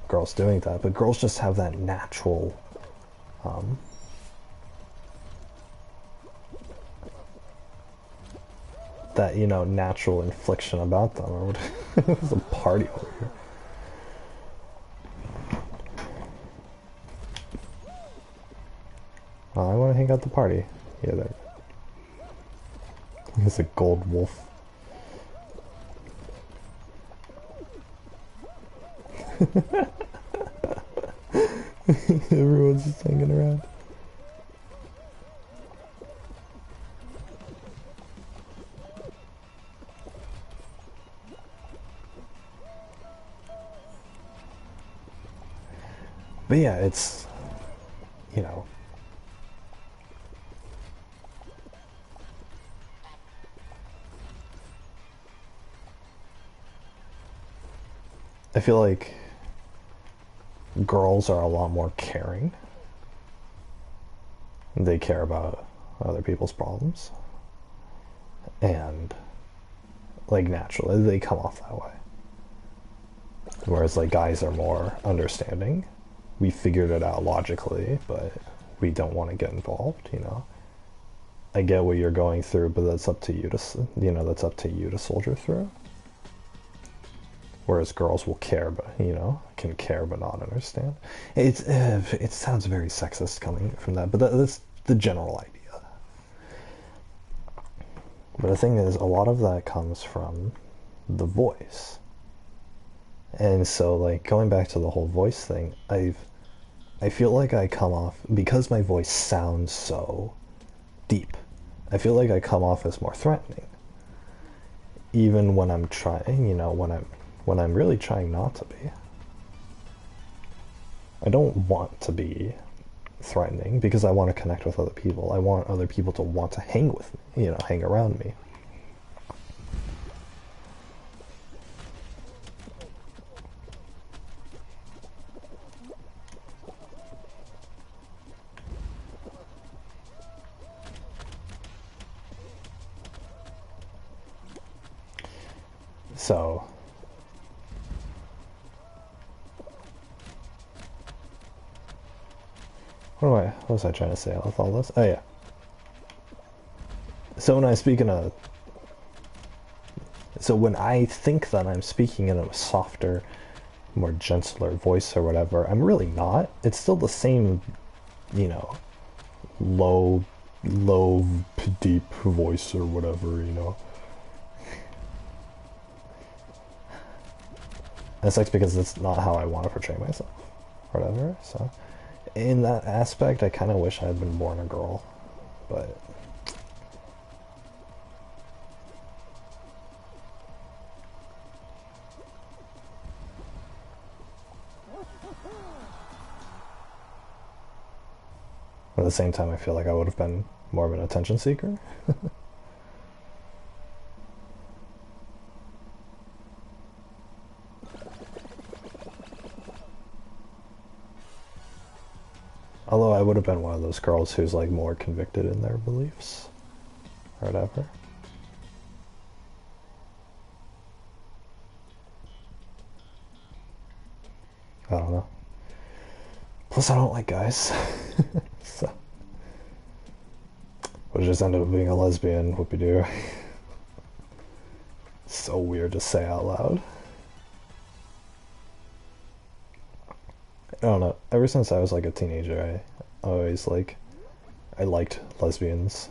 girls doing that. But girls just have that natural that, you know, natural infliction about them. Or there's a party over here. Oh, I want to hang out the party. Yeah, there. There's a gold wolf. Everyone's just hanging around. But yeah, it's, you know, I feel like girls are a lot more caring. They care about other people's problems. And, like, naturally, they come off that way. Whereas, like, guys are more understanding. we figured it out logically, but we don't want to get involved, you know. I get what you're going through, but that's up to you to, that's up to you to soldier through. Whereas girls will care, but, can care but not understand. It sounds very sexist coming from that, but that's the general idea. But the thing is, a lot of that comes from the voice. And so, like, going back to the whole voice thing, I feel like I come off, because my voice sounds so deep, I feel like I come off as more threatening. Even when I'm trying, when I'm really trying not to be. I don't want to be threatening because I want to connect with other people. I want other people to want to hang with me, hang around me. So, what was I trying to say with all this? Oh yeah. So when I think that I'm speaking in a softer, more gentler voice or whatever, I'm really not. It's still the same, low, deep voice or whatever. And it's because it's not how I want to portray myself, or whatever. So, in that aspect, I kind of wish I had been born a girl, but at the same time, I feel like I would have been more of an attention seeker. Although I would have been one of those girls who's like more convicted in their beliefs or whatever. I don't know. Plus, I don't like guys. So, would just end up being a lesbian, whoopie-doo. So weird to say out loud. I don't know. Ever since I was like a teenager, I always I liked lesbians.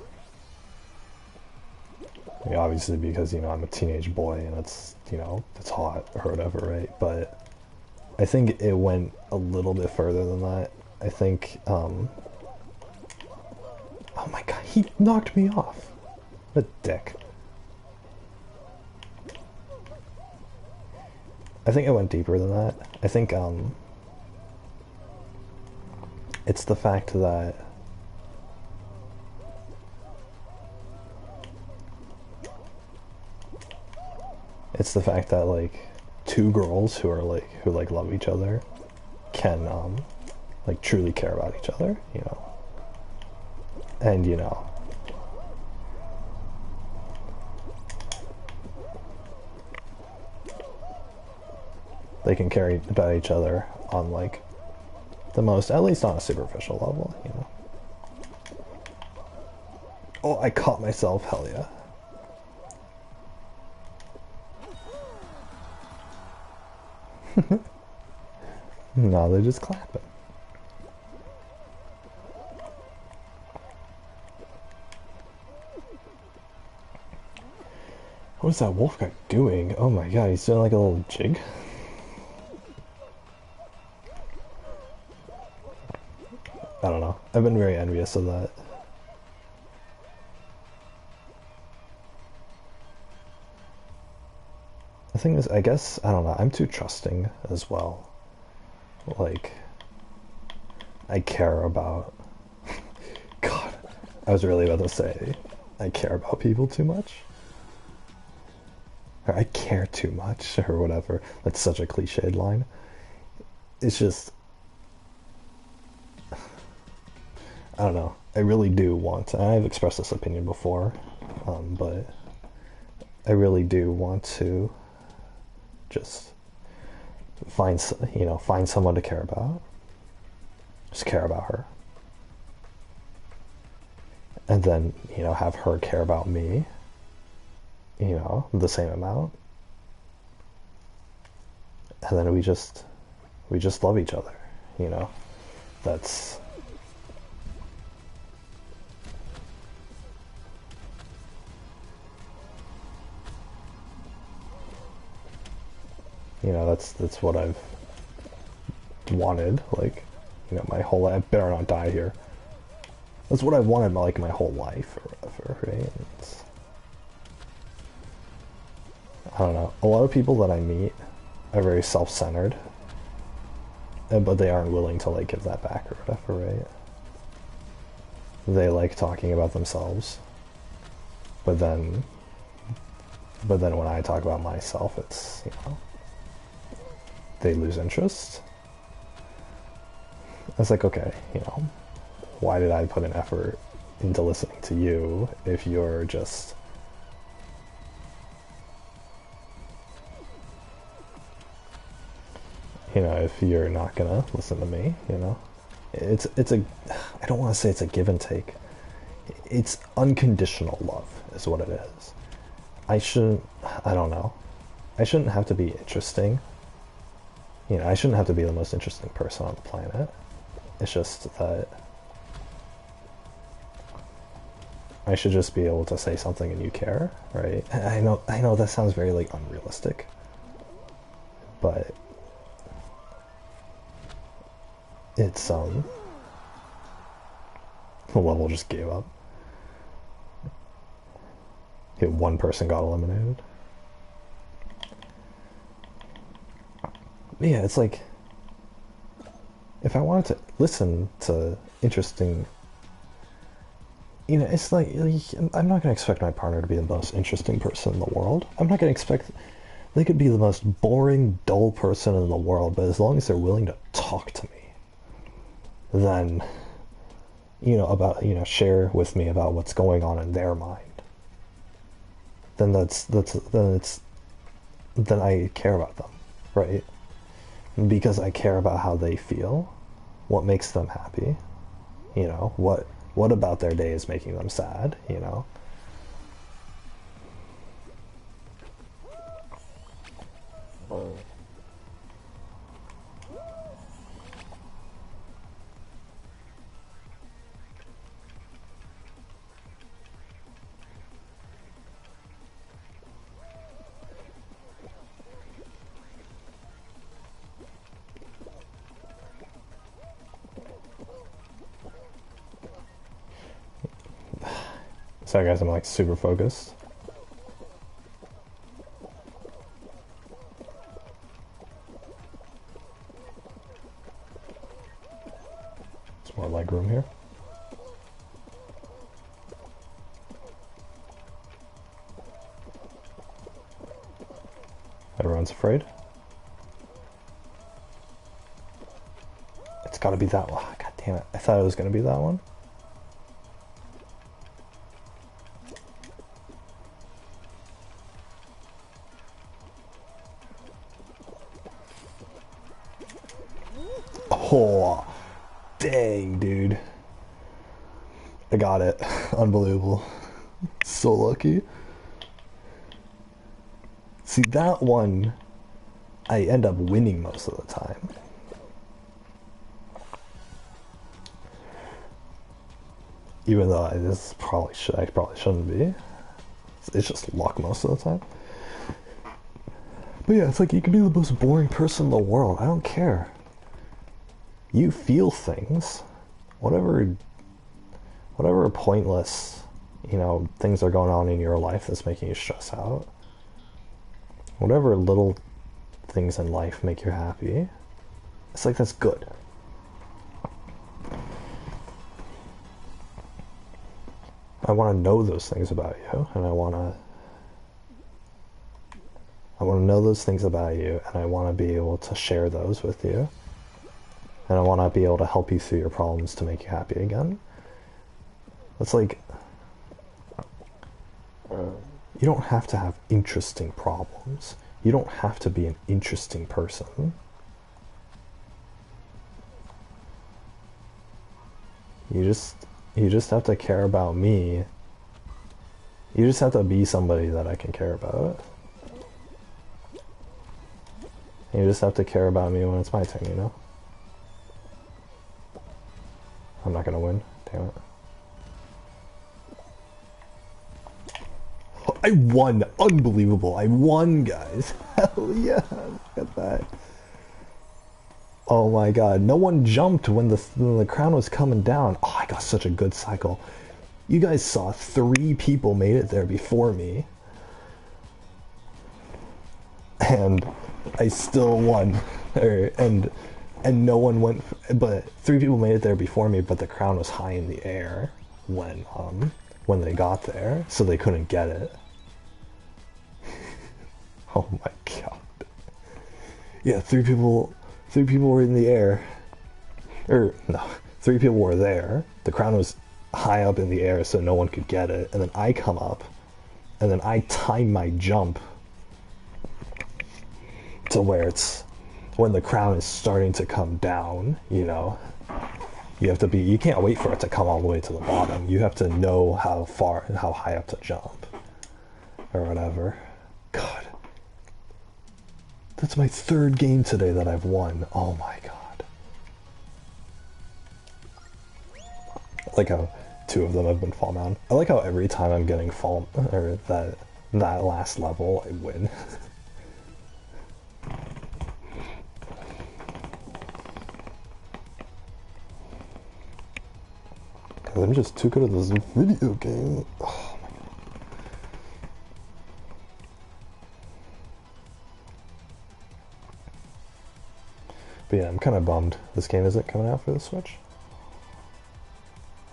I mean, obviously because, I'm a teenage boy and it's hot or whatever, right? But I think it went a little bit further than that. I think, oh my god, he knocked me off. What a dick. I think it went deeper than that. I think, it's the fact that two girls who love each other can truly care about each other, and they can care about each other on the most, at least on a superficial level, Oh, I caught myself, hell yeah. No, they just clapping. What is that wolf guy doing? Oh my god, he's doing like a little jig. I don't know. I've been very envious of that. The thing is, I guess, I don't know, I'm too trusting as well. I care about... God, I was really about to say, I care about people too much. Or I care too much, or whatever. That's such a cliched line. It's just... I don't know. I really do want, and I've expressed this opinion before, but I really do want to just find someone to care about, Just care about her. And then, have her care about me, the same amount. And then we just love each other, That's that's what I've wanted, like, my whole life. I better not die here. That's what I wanted, like, my whole life or whatever, right? I don't know. A lot of people that I meet are very self-centered, but they aren't willing to, like, give that back or whatever, right? They like talking about themselves, but then when I talk about myself, it's, they lose interest. It's like, okay, why did I put an effort into listening to you if you're just if you're not gonna listen to me, it's a, I don't want to say it's a give and take. It's unconditional love is what it is. I don't know. I shouldn't have to be interesting. I shouldn't have to be the most interesting person on the planet. It's just that I should just be able to say something and you care, right? I know that sounds very, like, unrealistic, but it's the level just gave up. One person got eliminated. Yeah, it's like, if I wanted to listen to interesting, it's like, I'm not going to expect my partner to be the most interesting person in the world. I'm not going to expect, they could be the most boring, dull person in the world, but as long as they're willing to talk to me, then, about, share with me about what's going on in their mind, then then I care about them, right? Because I care about how they feel, what makes them happy, what about their day is making them sad, Sorry guys, I'm, like, super focused. There's more leg room here. Everyone's afraid. It's gotta be that one. Oh, God damn it. I thought it was gonna be that one. Oh, dang, dude. I got it. Unbelievable. So lucky. See, that one, I end up winning most of the time. Even though I probably shouldn't be. It's just luck most of the time. But yeah, it's like, you can be the most boring person in the world. I don't care. You feel things, whatever pointless, things are going on in your life that's making you stress out. Whatever little things in life make you happy, it's like, that's good. I want to know those things about you, and I want to know those things about you, and I want to be able to share those with you. And I want to be able to help you through your problems to make you happy again. It's like, you don't have to have interesting problems. You don't have to be an interesting person. You just you just have to care about me. You just have to be somebody that I can care about. You just have to care about me when it's my turn, you know? I'm not gonna win. Damn it. I won! Unbelievable! I won, guys! Hell yeah! Look at that. Oh my god, no one jumped when the crown was coming down. Oh, I got such a good cycle. You guys saw 3 people made it there before me. And I still won. And no one went, but 3 people made it there before me, but the crown was high in the air when they got there, so they couldn't get it. Oh my god. Yeah, 3 people were in the air. Or no, 3 people were there. The crown was high up in the air so no one could get it, and then I come up and then I time my jump to where it's when the crown is starting to come down, you know. You can't wait for it to come all the way to the bottom. You have to know how high up to jump or whatever. God, that's my 3rd game today that I've won. Oh my god. I like how 2 of them have been fall down. I like how every time I'm getting fall, or that last level, I win. Cause I'm just too good at this video game. Oh my god. But yeah, I'm kind of bummed this game isn't coming out for the Switch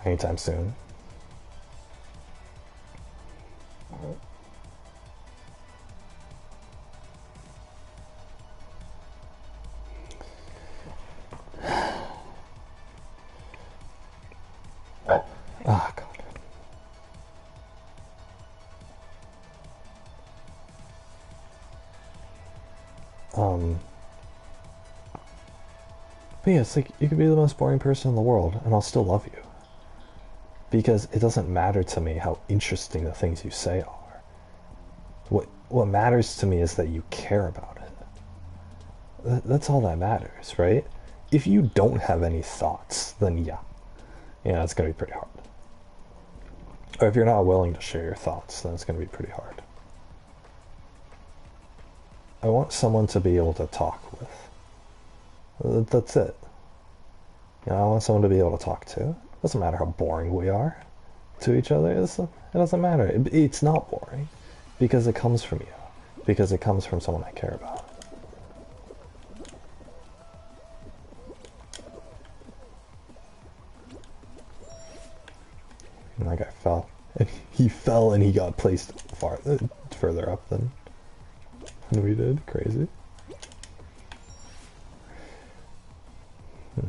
anytime soon. Ah, God. But yeah, it's like you could be the most boring person in the world and I'll still love you. Because it doesn't matter to me how interesting the things you say are. What matters to me is that you care about it. That's all that matters, right? If you don't have any thoughts, then yeah, it's gonna be pretty hard. Or if you're not willing to share your thoughts, then it's gonna be pretty hard. I want someone to be able to talk with. That's it. I want someone to be able to talk to. Doesn't matter how boring we are to each other. It doesn't matter. It's not boring because it comes from you. Because it comes from someone I care about. And that guy fell. And he fell and he got placed further up than we did. Crazy.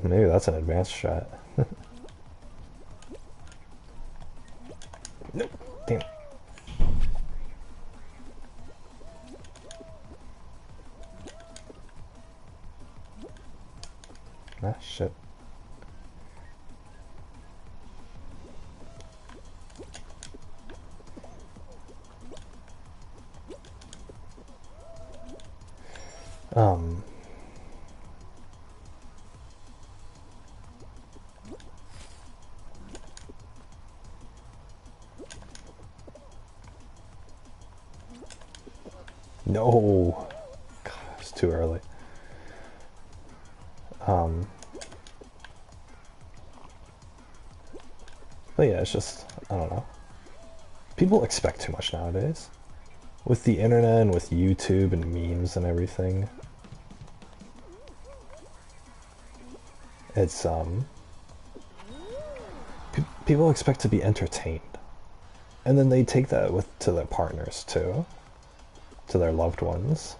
Maybe that's an advanced shot. Nope. Damn. Ah, shit. No. God, it's too early. But yeah, it's just, I don't know. People expect too much nowadays. With the internet and with YouTube and memes and everything. It's, people expect to be entertained. And then they take that to their partners too. To their loved ones.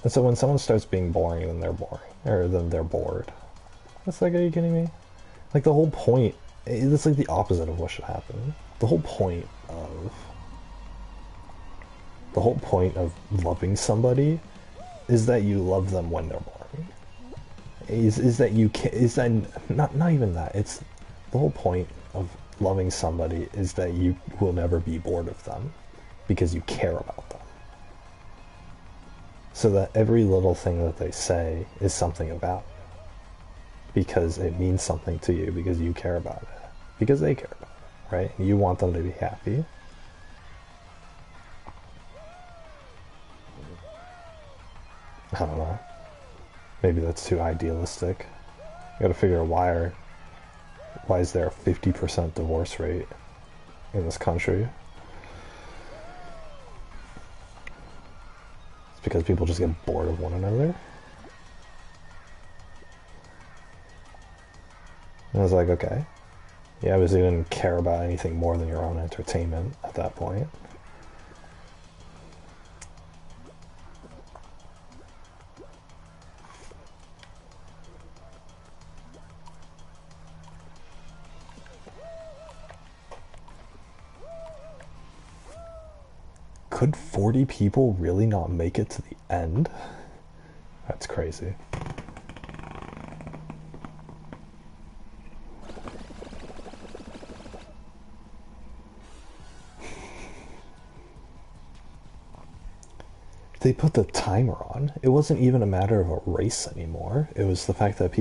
And so when someone starts being boring, then they're boring. Or then they're bored. It's like, are you kidding me? Like the whole point, it's like the opposite of what should happen. The whole point of loving somebody is that you love them when they're boring. is that is that not even that. It's the whole point of loving somebody is that you will never be bored of them because you care about them. So that every little thing that they say is something about you because it means something to you because you care about it because they care about it, right? You want them to be happy. I don't know. Maybe that's too idealistic. You gotta figure out why is there a 50% divorce rate in this country? It's because people just get bored of one another. And I was like, okay. You obviously didn't care about anything more than your own entertainment at that point. Could 40 people really not make it to the end? That's crazy. They put the timer on. It wasn't even a matter of a race anymore. It was the fact that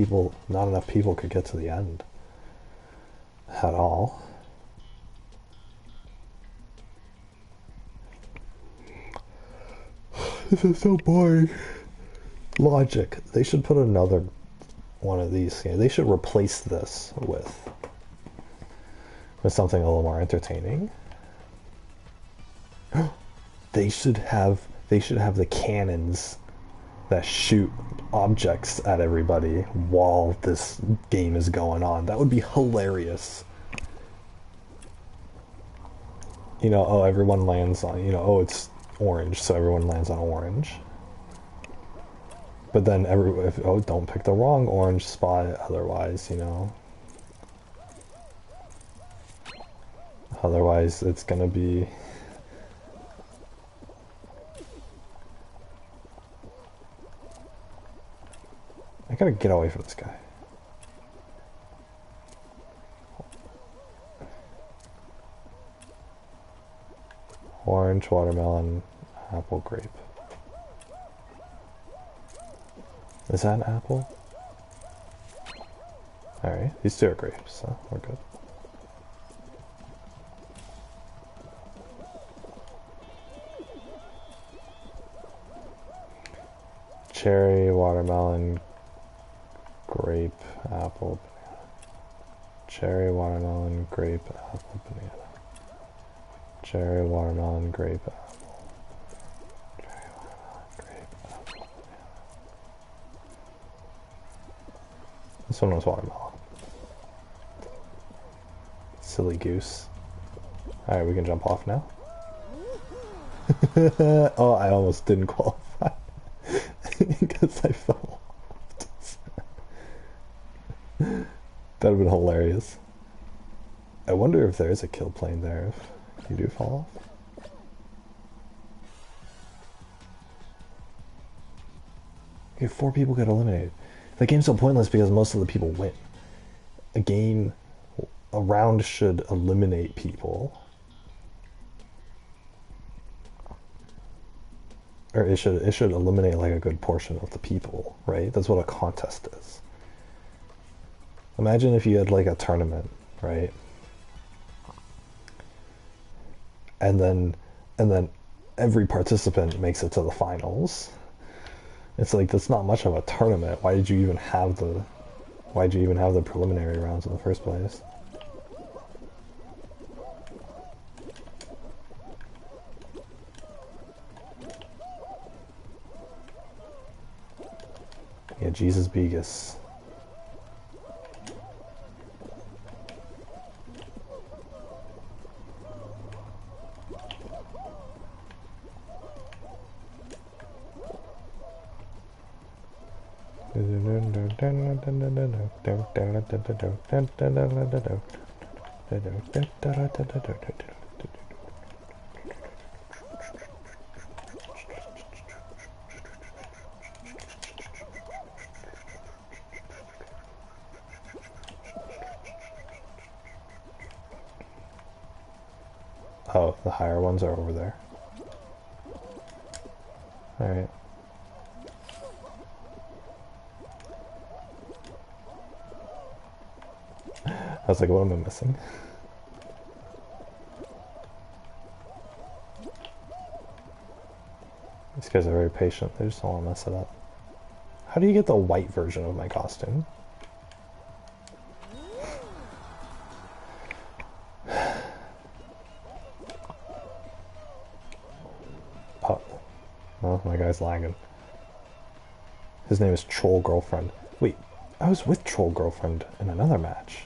not enough people could get to the end at all. This is so boring. Logic. They should put another one of these. They should replace this with something a little more entertaining. They should have the cannons that shoot objects at everybody while this game is going on. That would be hilarious. Oh, everyone lands on, oh, it's orange, so everyone lands on orange. But then don't pick the wrong orange spot, otherwise, otherwise it's gonna be... I gotta get away from this guy. Orange, watermelon, apple, grape. Is that an apple? Alright, these two are grapes, so we're good. Cherry, watermelon, grape, apple, banana. Cherry, watermelon, grape, apple, banana. Cherry, watermelon, grape, apple. Cherry, watermelon, grape, apple, banana. This one was watermelon. Silly goose. Alright, we can jump off now. Oh, I almost didn't qualify. Because I fell off. That would have been hilarious. I wonder if there is a kill plane there if you do fall off. Okay, 4 people get eliminated. The game's so pointless because most of the people win. A round should eliminate people. Or it should eliminate like a good portion of the people, right? That's what a contest is. Imagine if you had like a tournament, right? And then every participant makes it to the finals. It's like that's not much of a tournament. Why did you even have the preliminary rounds in the first place? Yeah, Jesus Begus. Oh, the higher ones are over there. Alright. I was like, what am I missing? These guys are very patient. They just don't want to mess it up. How do you get the white version of my costume? Oh. Oh, my guy's lagging. His name is Troll Girlfriend. Wait, I was with Troll Girlfriend in another match.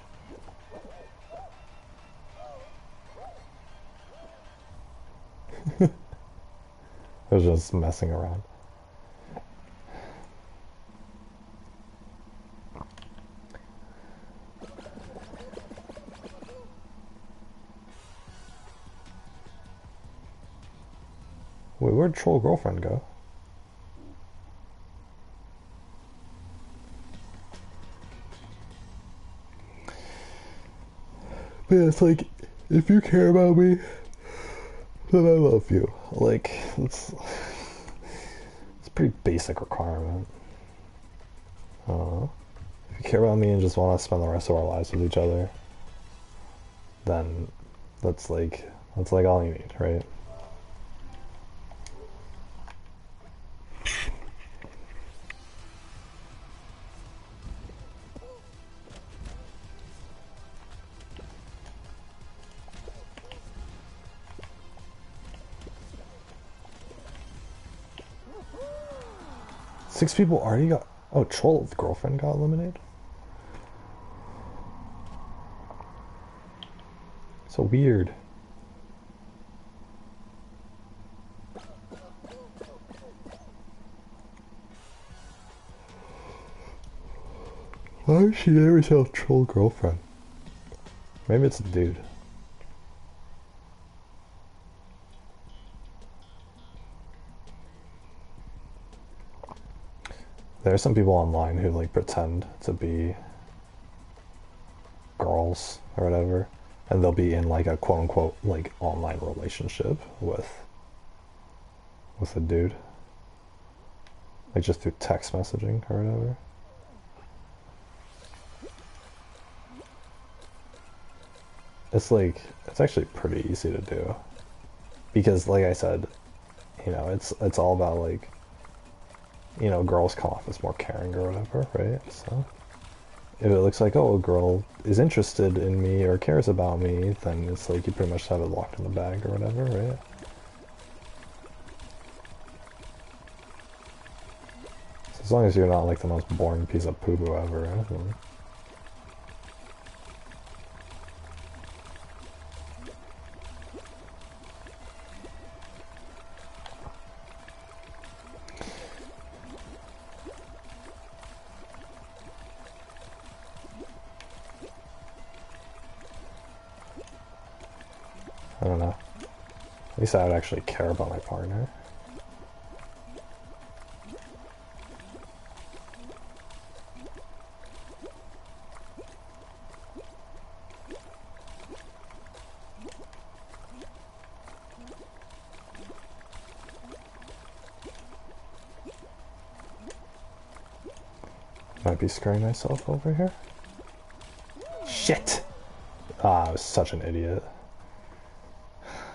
I was just messing around. Wait, where'd Troll Girlfriend go? But yeah, it's like, if you care about me, then I love you. Like, it's a pretty basic requirement. If you care about me and just want to spend the rest of our lives with each other, then that's like all you need, right? 6 people already got... Oh, Troll's girlfriend got eliminated? So weird. Why is she name herself Troll Girlfriend? Maybe it's a dude. There are some people online who like pretend to be girls or whatever, and they'll be in like a quote unquote like online relationship with a dude. Like just through text messaging or whatever. It's like, it's actually pretty easy to do. Because like I said, you know, it's all about like, you know, girls come off as more caring or whatever, right? So if it looks like, oh, a girl is interested in me or cares about me, then it's like you pretty much have it locked in the bag or whatever, right? So as long as you're not like the most boring piece of poo-poo ever, right? Then I don't know. At least I would actually care about my partner. Might be screwing myself over here. Shit! Ah, I was such an idiot.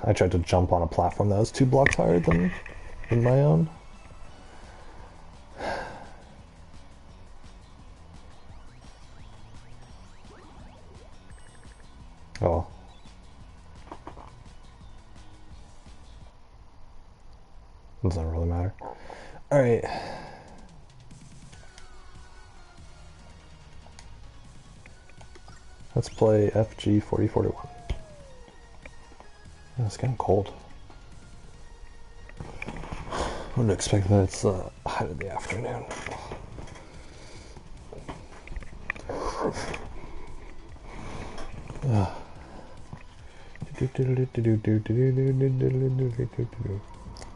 I tried to jump on a platform that was 2 blocks higher than my own. Oh. Doesn't really matter. Alright. Let's play FG 4041. Oh, it's getting cold. I wouldn't expect that it's hot in the afternoon.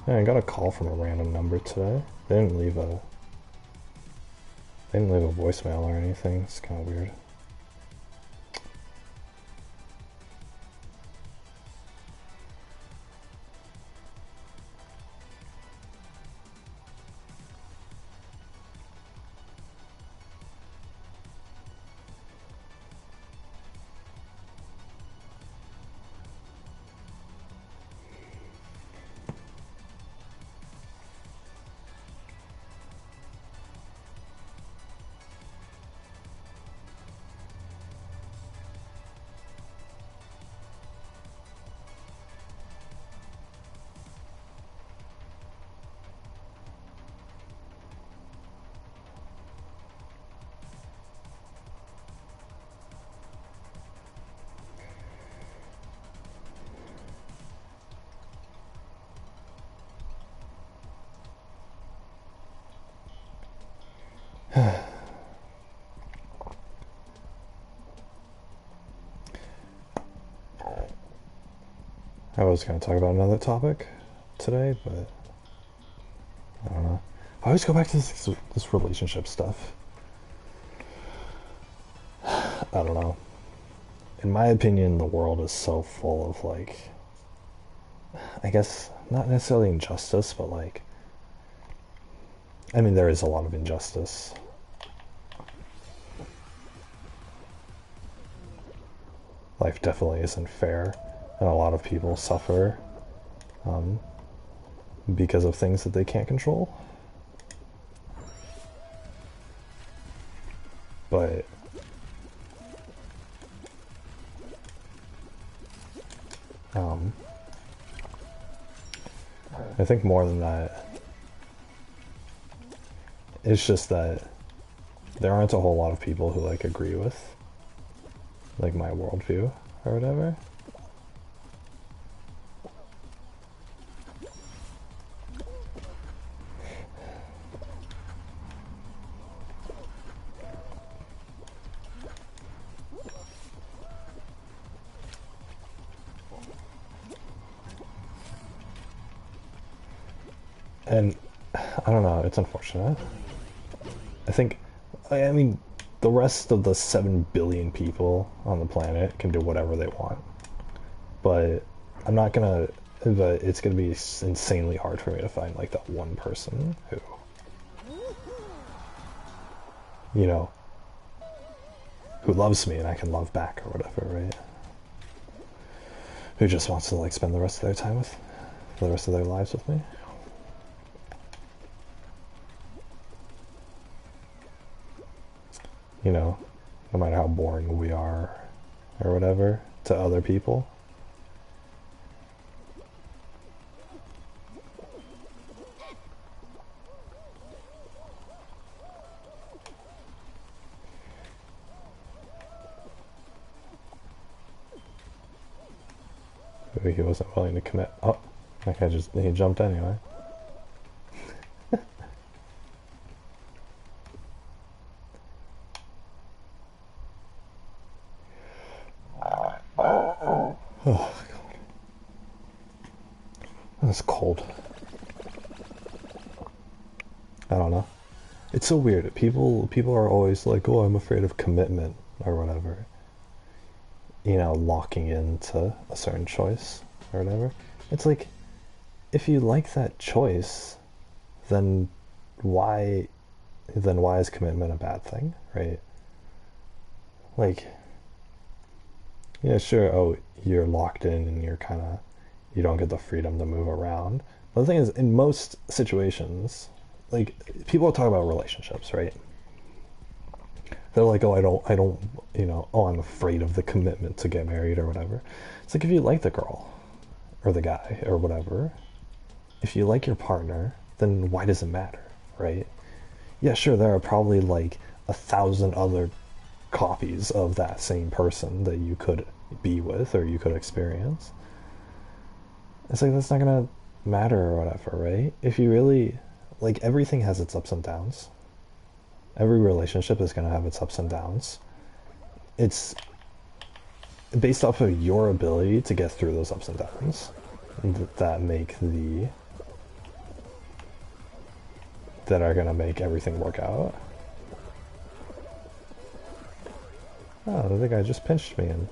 I got a call from a random number today. They didn't leave a voicemail or anything. It's kind of weird. I was going to talk about another topic today, but I don't know. I always go back to this relationship stuff. I don't know. In my opinion, the world is so full of, like, I guess not necessarily injustice, but like, I mean, there is a lot of injustice. Life definitely isn't fair, and a lot of people suffer because of things that they can't control. But I think more than that, it's just that there aren't a whole lot of people who like agree with like my worldview or whatever. And I don't know, it's unfortunate. I think, I mean, the rest of the 7 billion people on the planet can do whatever they want. But I'm not gonna, but it's gonna be insanely hard for me to find like that one person who, you know, who loves me and I can love back or whatever, right? Who just wants to like spend the rest of their time with, the rest of their lives with me. You know, no matter how boring we are or whatever to other people. Maybe he wasn't willing to commit. Oh, that guy he jumped anyway. Oh, God. That's cold. I don't know. It's so weird. People are always like, oh, I'm afraid of commitment or whatever. You know, locking into a certain choice or whatever. It's like, if you like that choice, then why is commitment a bad thing, right? Like, yeah, sure, oh, you're locked in and you're kind of, you don't get the freedom to move around. But the thing is, in most situations, like, people talk about relationships, right? They're like, oh, I don't, you know, oh, I'm afraid of the commitment to get married or whatever. It's like, if you like the girl or the guy or whatever, if you like your partner, then why does it matter, right? Yeah, sure, there are probably like 1,000 other copies of that same person that you could be with or you could experience. It's like, that's not gonna matter or whatever, right? If you really, like, everything has its ups and downs. Every relationship is gonna have its ups and downs. It's based off of your ability to get through those ups and downs that are gonna make everything work out. Oh, the guy just pinched me in.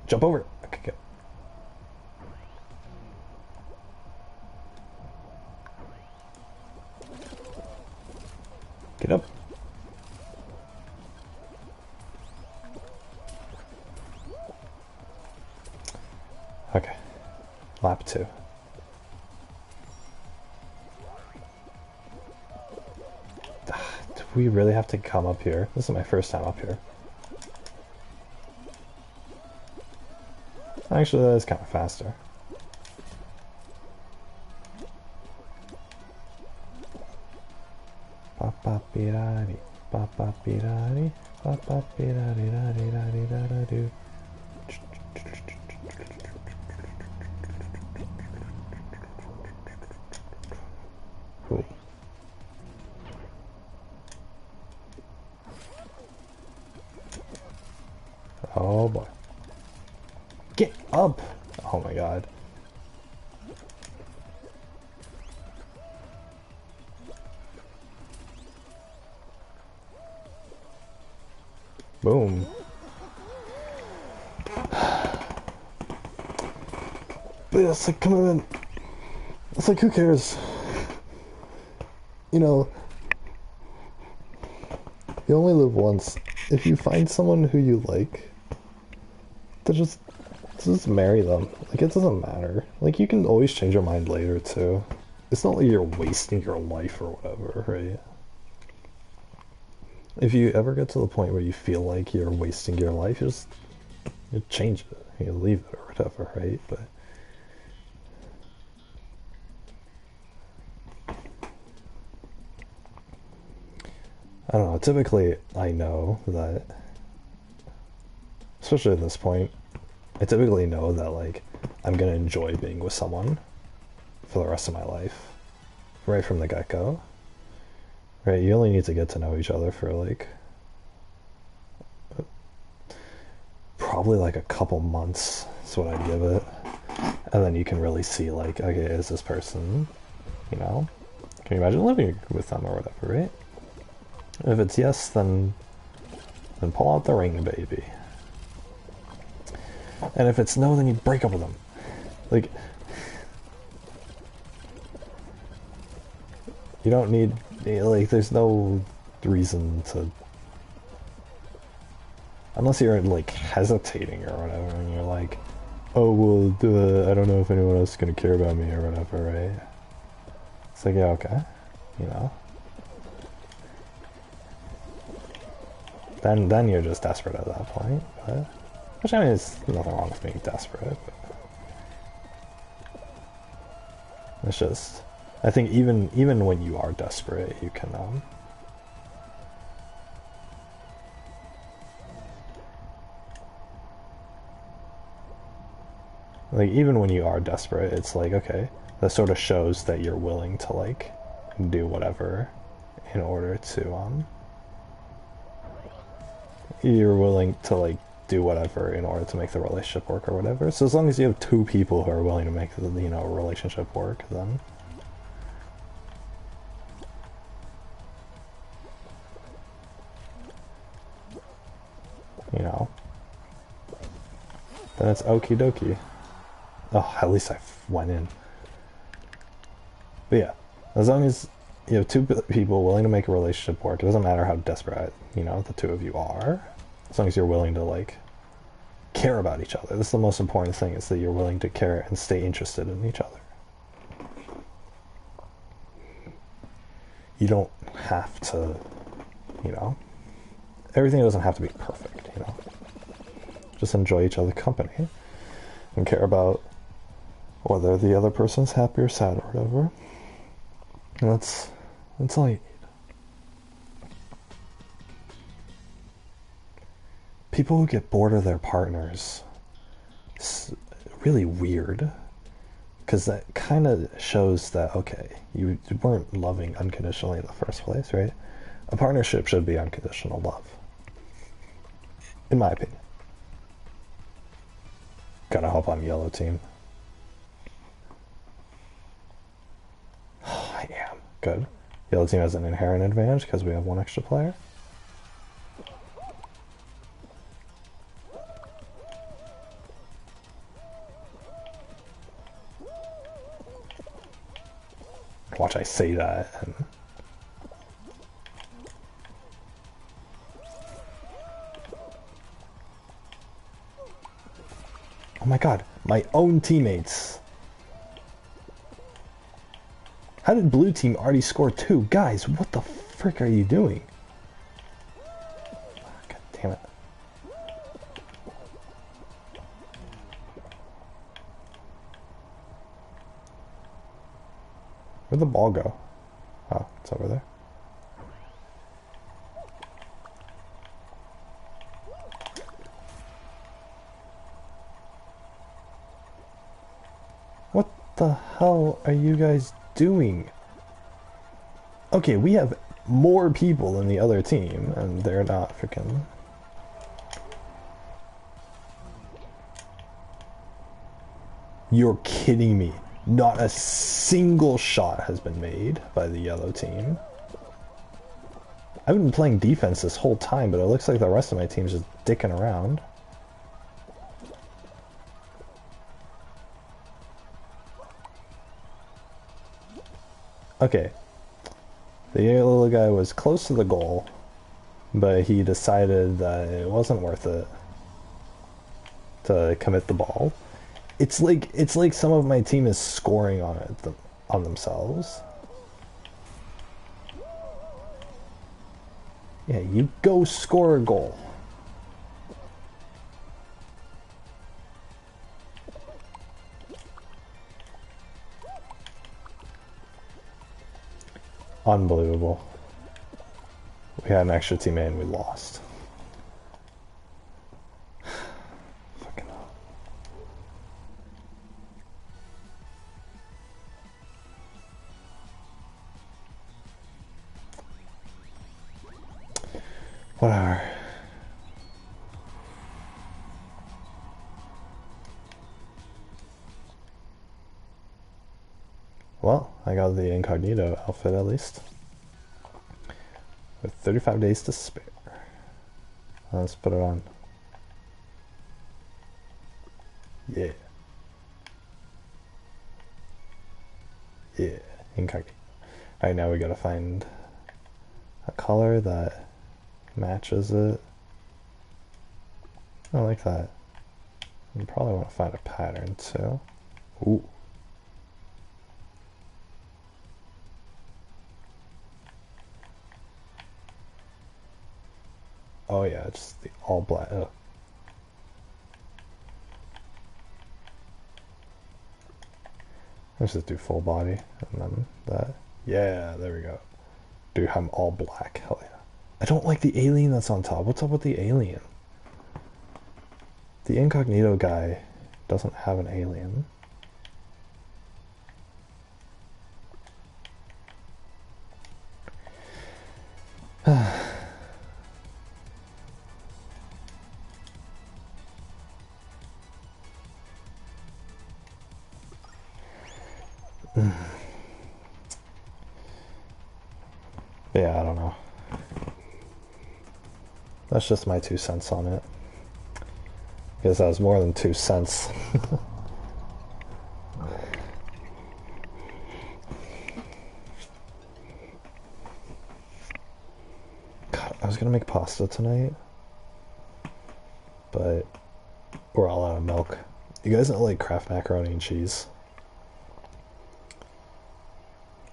Jump over. Okay, good. Get up. Okay. Lap 2. Do we really have to come up here? This is my first time up here. Actually, that is kind of faster. Ba ba be da dee. Ba ba be da dee. Ba ba be da dee da dee da dee da da do. Cool. Oh boy. Get up! Oh my god. Boom. But yeah, it's like, come on. It's like, who cares? You know, you only live once. If you find someone who you like, to just marry them. Like, it doesn't matter. Like, you can always change your mind later, too. It's not like you're wasting your life or whatever, right? If you ever get to the point where you feel like you're wasting your life, you change it. You leave it or whatever, right? But I don't know. Typically, I know that, especially at this point, I typically know that, like, I'm gonna enjoy being with someone for the rest of my life, right from the get-go. Right? You only need to get to know each other for, like, probably like a couple months is what I'd give it. And then you can really see, like, okay, is this person, you know? Can you imagine living with them or whatever, right? If it's yes, then pull out the ring, baby. And if it's no, then you break up with them. Like, you don't need, like, there's no reason to, unless you're, like, hesitating or whatever, and you're like, oh, well, I don't know if anyone else is gonna care about me or whatever, right? It's like, yeah, okay, you know? Then you're just desperate at that point, but, which, I mean, there's nothing wrong with being desperate, but it's just, I think even when you are desperate, you can, like, even when you are desperate, it's like, okay, that sort of shows that you're willing to, like, do whatever in order to, you're willing to, like, do whatever in order to make the relationship work or whatever. So as long as you have two people who are willing to make the, you know, relationship work, then you know, then it's okie dokie. Oh, at least I went in. But yeah, as long as you have two people willing to make a relationship work, it doesn't matter how desperate, you know, the two of you are. As long as you're willing to, like, care about each other. That's the most important thing, is that you're willing to care and stay interested in each other. You don't have to, you know, everything doesn't have to be perfect, you know. Just enjoy each other's company and care about whether the other person's happy or sad or whatever. And that's all you need. People who get bored of their partners, it's really weird, because that kind of shows that, okay, you weren't loving unconditionally in the first place, right? A partnership should be unconditional love, in my opinion. Gotta hope I'm yellow team. I am. Good. Yellow team has an inherent advantage because we have one extra player. Watch I say that and oh my god, my own teammates. How did blue team already score 2? Guys, what the frick are you doing? God damn it. Where'd the ball go? Oh, it's over there. the hell are you guys doing? Okay, we have more people than the other team, and they're not freaking... You're kidding me. Not a single shot has been made by the yellow team. I've been playing defense this whole time, but it looks like the rest of my team's just dicking around. Okay. The yellow guy was close to the goal, but he decided that it wasn't worth it to commit the ball. It's like some of my team is scoring on it on themselves. Yeah, you go score a goal. Unbelievable. We had an extra teammate and we lost. Fucking hell. Whatever. Well, I got the incognito outfit at least. With 35 days to spare. Let's put it on. Yeah. Yeah, incognito. Alright, now we gotta find a color that matches it. I like that. You probably want to find a pattern too. Ooh. Oh yeah, it's the all black. Oh. Let's just do full body and then that. Yeah, there we go. Dude, I'm all black. Hell yeah. I don't like the alien that's on top. What's up with the alien? The incognito guy doesn't have an alien. Yeah, I don't know. That's just my 2 cents on it. Because that was more than 2 cents. God, I was gonna make pasta tonight, but we're all out of milk. You guys know like Kraft macaroni and cheese?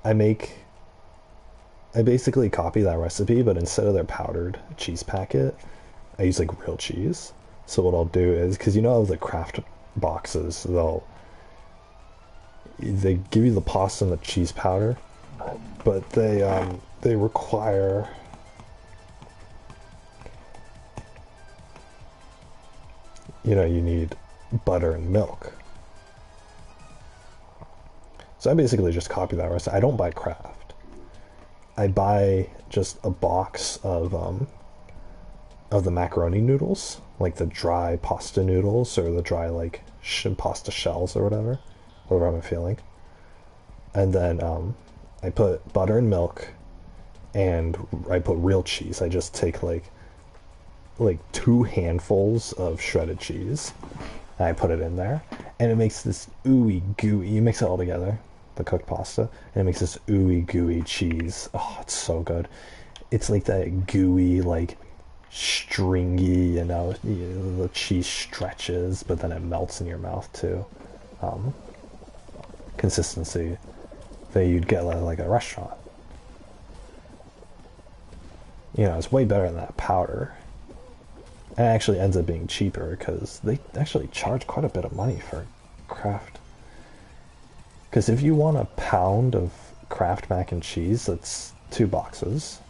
I basically copy that recipe, but instead of their powdered cheese packet, I use like real cheese. So what I'll do is, because you know the Kraft boxes, they give you the pasta and the cheese powder, but they require you need butter and milk. So I basically just copy that recipe. I don't buy Kraft. I buy just a box of the macaroni noodles, like the dry pasta noodles or the dry like pasta shells or whatever I'm feeling. And then I put butter and milk, and I put real cheese. I just take like 2 handfuls of shredded cheese, and I put it in there, and it makes this ooey gooey. You mix it all together, the cooked pasta, and it makes this ooey gooey cheese. Oh, it's so good. It's like that gooey, like stringy, the cheese stretches, but then it melts in your mouth too. Consistency that you'd get at like a restaurant. It's way better than that powder. And it actually ends up being cheaper because they actually charge quite a bit of money for Kraft. Because if you want a pound of Kraft mac and cheese, that's 2 boxes.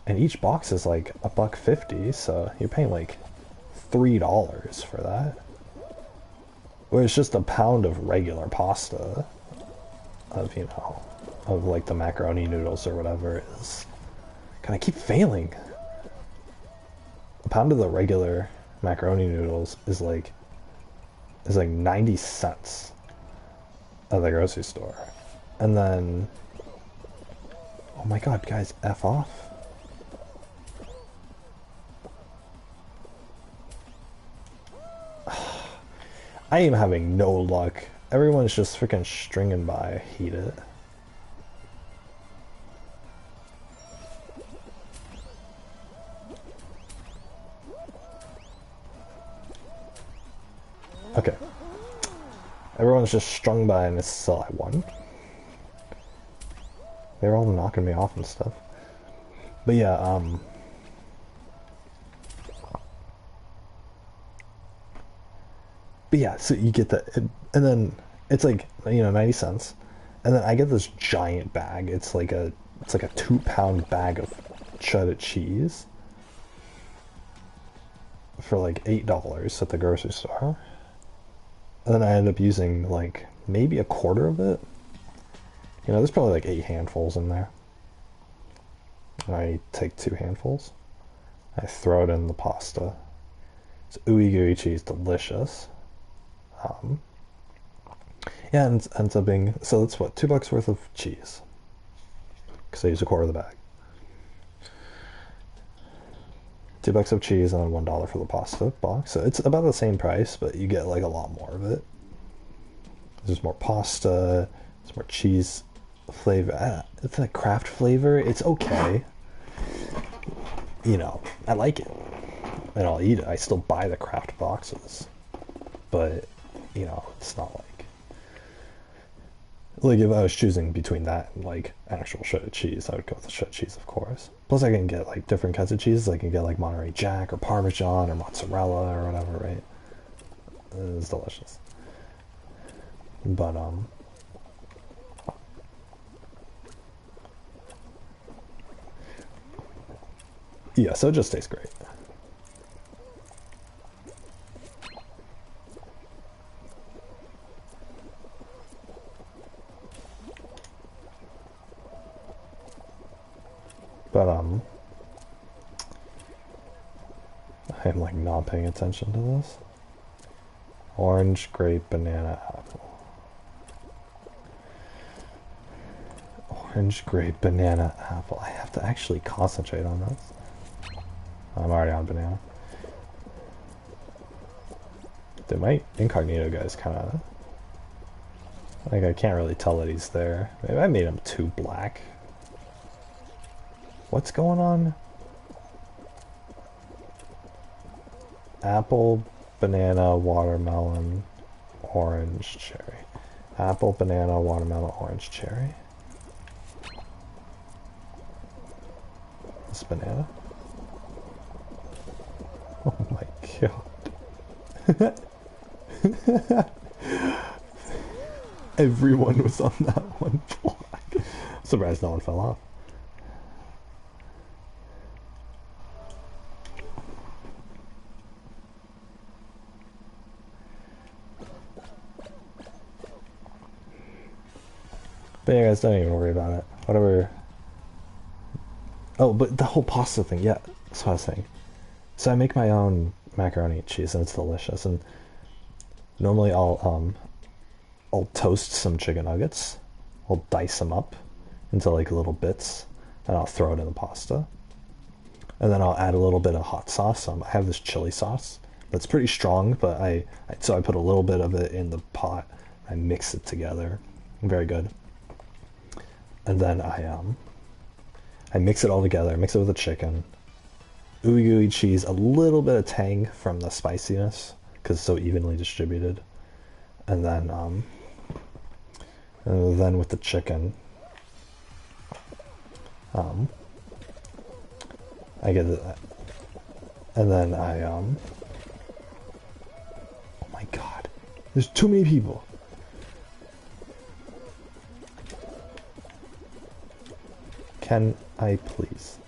And each box is like $1.50, so you're paying like $3 for that. where it's just a pound of regular pasta, of, of like the macaroni noodles or whatever it is. God, I keep failing. A pound of the regular macaroni noodles is like 90 cents at the grocery store. And then, oh my god, guys, F off. I am having no luck. Everyone's just freaking stringing by. I hate it. Okay. Everyone's just strung by and it's still I won. They're all knocking me off and stuff. But yeah, but yeah, so you get that, and then it's like, 90 cents. And then I get this giant bag. It's like a 2-pound bag of cheddar cheese for like $8 at the grocery store. And then I end up using like maybe a quarter of it. There's probably like 8 handfuls in there. I take 2 handfuls. I throw it in the pasta. It's ooey gooey cheese, delicious. Yeah, and it ends up being, so that's what, $2 worth of cheese. Because I use a quarter of the bag. $2 of cheese and then $1 for the pasta box. So it's about the same price, but you get like a lot more of it. There's more pasta, there's more cheese flavor. It's like craft flavor. It's okay. I like it. And I'll eat it. I still buy the craft boxes. But, it's not like if I was choosing between that and like actual shredded cheese, I would go with the shredded cheese, of course. Plus I can get like different kinds of cheeses. I can get like Monterey Jack or Parmesan or mozzarella or whatever, right? It's delicious. But yeah, so it just tastes great. But I'm like not paying attention to this. Orange, grape, banana, apple. Orange, grape, banana, apple. I have to actually concentrate on this. I'm already on banana. Dude, my incognito guy's kind of... like, I can't really tell that he's there. Maybe I made him too black. What's going on? Apple, banana, watermelon, orange, cherry. Apple, banana, watermelon, orange, cherry. This banana? Oh my god. Everyone was on that one block. Surprised no one fell off. But yeah, guys, don't even worry about it. Whatever. Oh, but the whole pasta thing, yeah, that's what I was saying. So I make my own macaroni and cheese, and it's delicious. And normally I'll toast some chicken nuggets. I'll dice them up into like little bits, and I'll throw it in the pasta. And then I'll add a little bit of hot sauce. I have this chili sauce that's pretty strong, but so I put a little bit of it in the pot. I mix it together. Very good. And then I mix it all together. I mix it with the chicken. Ooey gooey cheese, a little bit of tang from the spiciness because it's so evenly distributed. And then with the chicken, I get it. And then oh my god, there's too many people. Can I please?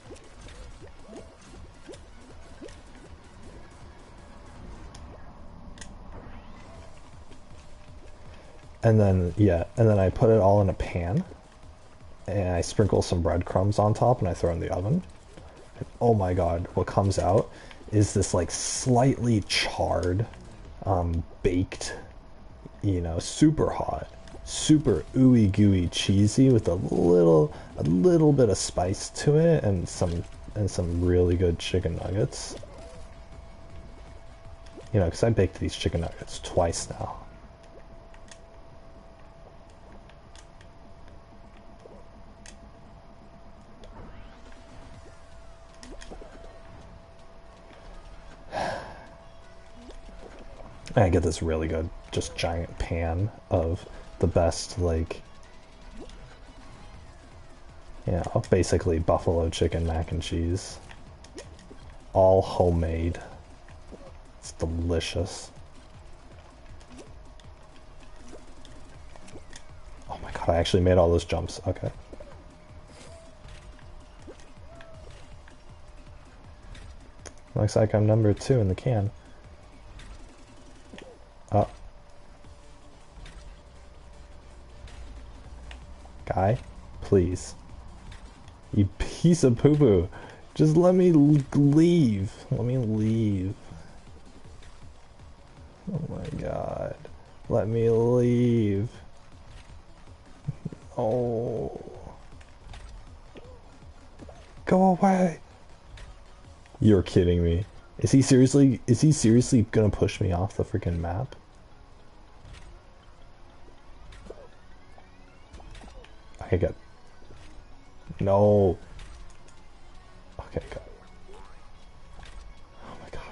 And then, yeah, and then I put it all in a pan, and I sprinkle some breadcrumbs on top, and I throw it in the oven. And oh my god, what comes out is this like slightly charred, baked, super hot, super ooey gooey cheesy with a little bit of spice to it, and some really good chicken nuggets. Because I baked these chicken nuggets twice now. And I get this really good, just giant pan of the best, like, basically buffalo chicken mac and cheese. All homemade. It's delicious. Oh my god, I actually made all those jumps. Okay. Looks like I'm number 2 in the can. Oh. Guy, please. You piece of poo-poo. Just let me leave. Let me leave. Oh my god. Let me leave. Oh. Go away. You're kidding me. Is he seriously gonna push me off the freaking map? Okay, good. No. Okay, good. Oh my god.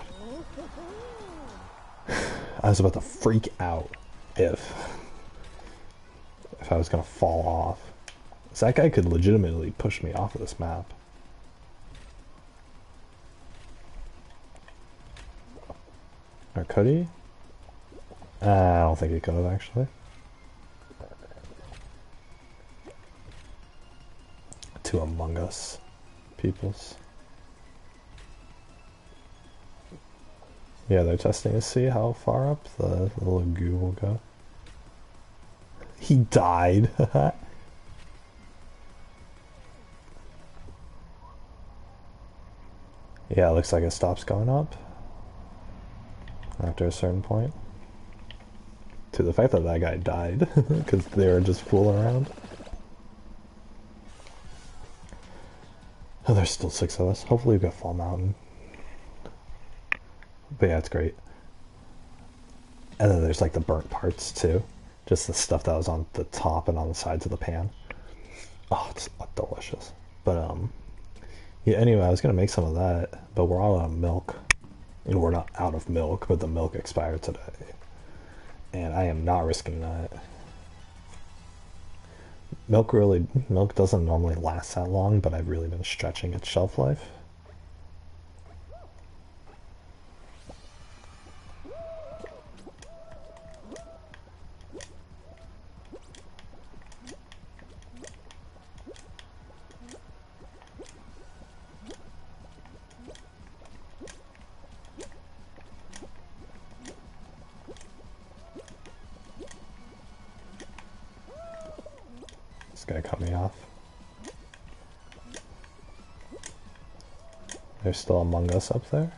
I was about to freak out if I was gonna fall off. So that guy could legitimately push me off of this map. Or could he? I don't think he could have, actually. Two Among Us peoples. Yeah, they're testing to see how far up the little goo will go. He died. Yeah, it looks like it stops going up after a certain point. To the fact that that guy died because they were just fooling around. Oh, there's still 6 of us. Hopefully we get Fall Mountain. But yeah, it's great. And then there's like the burnt parts too. Just the stuff that was on the top and on the sides of the pan. Oh, it's delicious. But yeah, anyway, I was gonna make some of that, but we're all out of milk. And we're not out of milk, but the milk expired today. And I am not risking that. Milk doesn't normally last that long, but I've really been stretching its shelf life. This guy cut me off. There's still Among Us up there.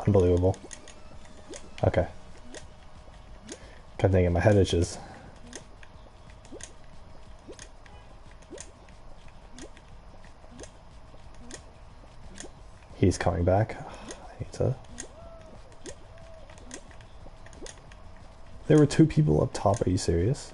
Unbelievable. Okay. God dang it, my head itches. He's coming back. I need to... There were 2 people up top, are you serious?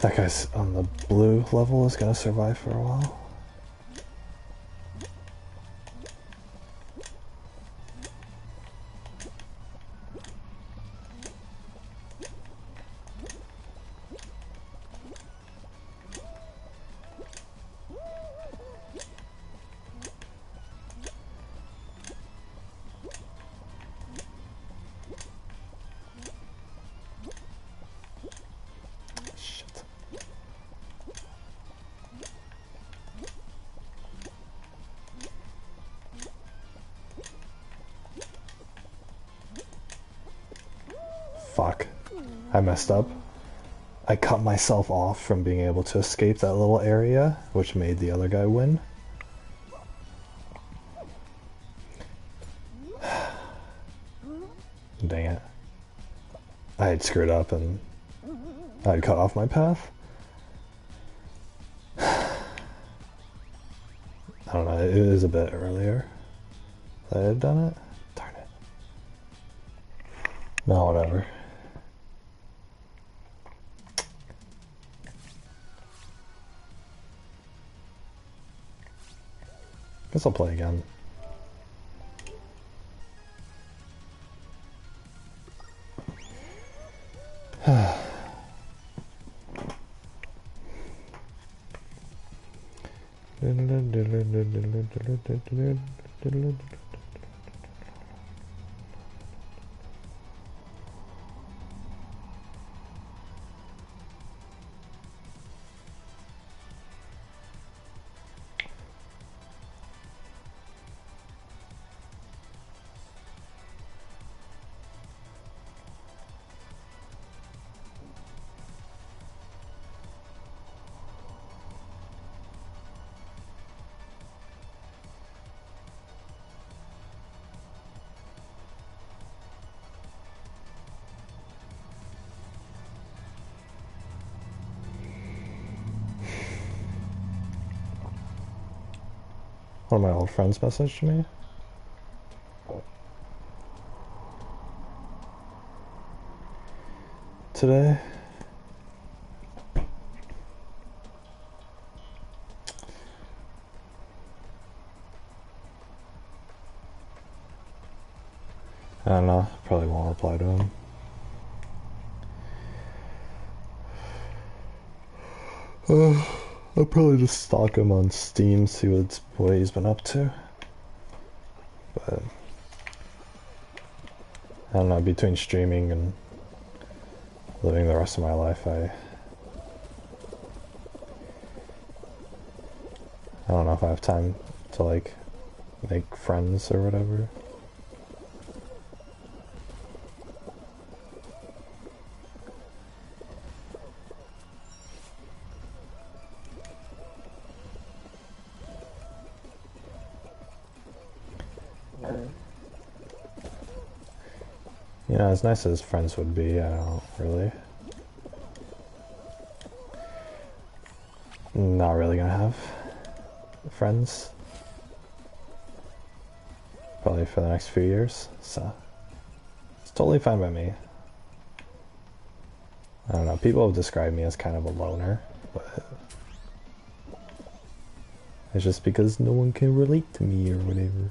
That guy's on the blue level is gonna survive for a while. Fuck. I messed up. I cut myself off from being able to escape that little area, which made the other guy win. Dang it. I had screwed up and I had cut off my path. I don't know, it was a bit earlier that I had done it. Darn it. No, whatever. Guess I'll play again. One of my old friends messaged me. Today. I don't know, probably won't reply to him. I'll probably just stalk him on Steam, see what he's been up to. But I don't know, between streaming and living the rest of my life, I don't know if I have time to like make friends or whatever. You know, as nice as friends would be, I don't really. Not really gonna have friends. Probably for the next few years, so it's totally fine by me. I don't know, people have described me as kind of a loner, but it's just because no one can relate to me or whatever.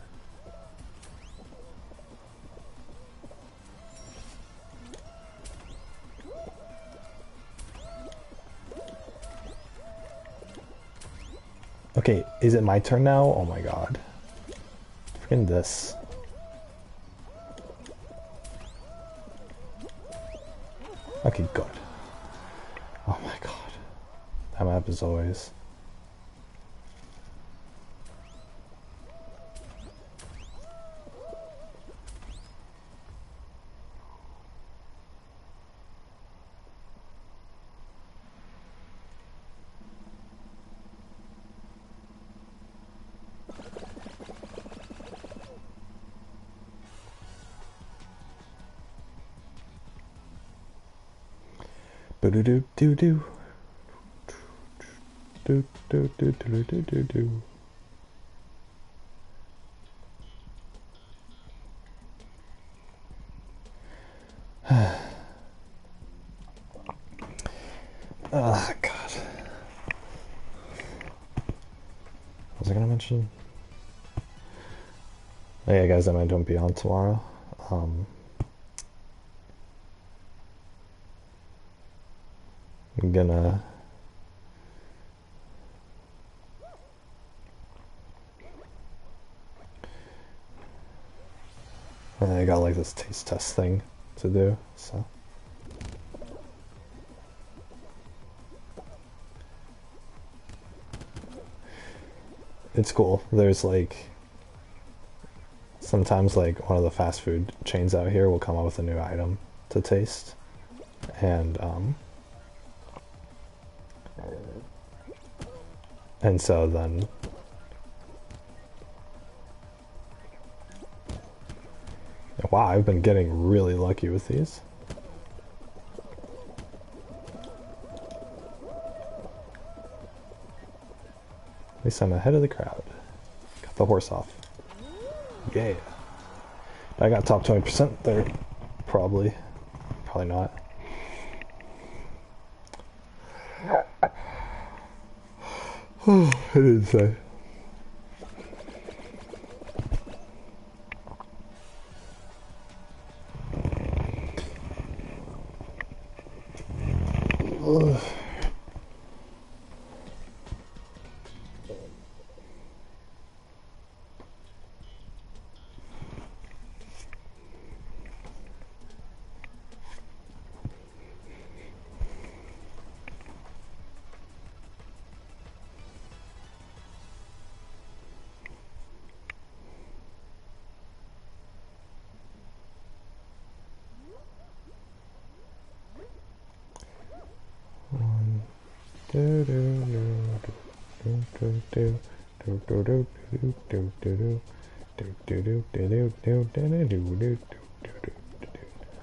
Okay, is it my turn now? Oh my god. Freaking this. Okay, good. Oh my god. That map is always... Do do do do do do do do do do do. Oh god. was I gonna mention? Oh, yeah, guys, I might don't be on tomorrow. I'm gonna I got like this taste test thing to do, so it's cool. There's like sometimes like one of the fast food chains out here will come up with a new item to taste, and so then wow, I've been getting really lucky with these. At least I'm ahead of the crowd. Got the horse off. Yeah. I got top 20% there. Probably. Probably not. I didn't say. Ugh.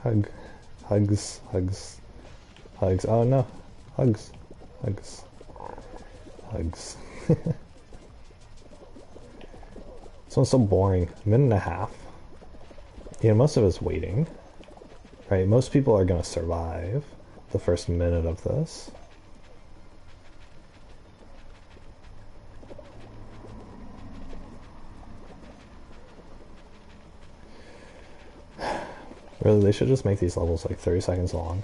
Hug, hugs, hugs, hugs. Oh no, hugs, hugs, hugs. This one's so boring. A minute and a half. You know, most of it's waiting, right? Most people are gonna survive the first minute of this. Really, they should just make these levels like 30 seconds long.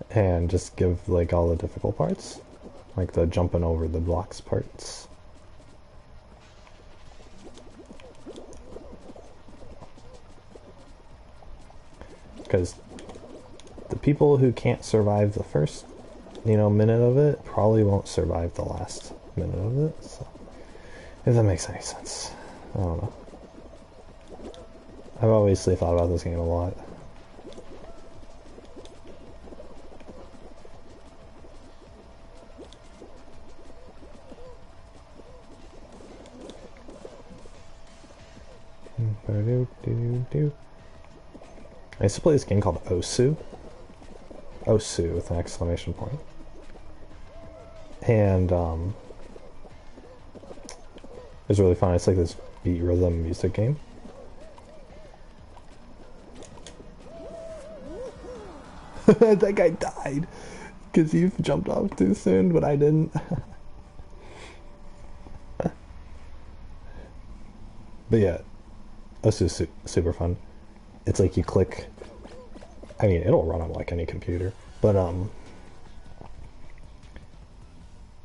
And just give like all the difficult parts. Like the jumping over the blocks parts. Because the people who can't survive the first, minute of it probably won't survive the last minute of it. So, if that makes any sense. I don't know. I've obviously thought about this game a lot. I used to play this game called Osu. Osu with an exclamation point. And it's really fun. It's like this beat rhythm music game. That guy died because he jumped off too soon, but I didn't. But yeah, Osu's super fun. It's like you click. I mean, it'll run on like any computer, but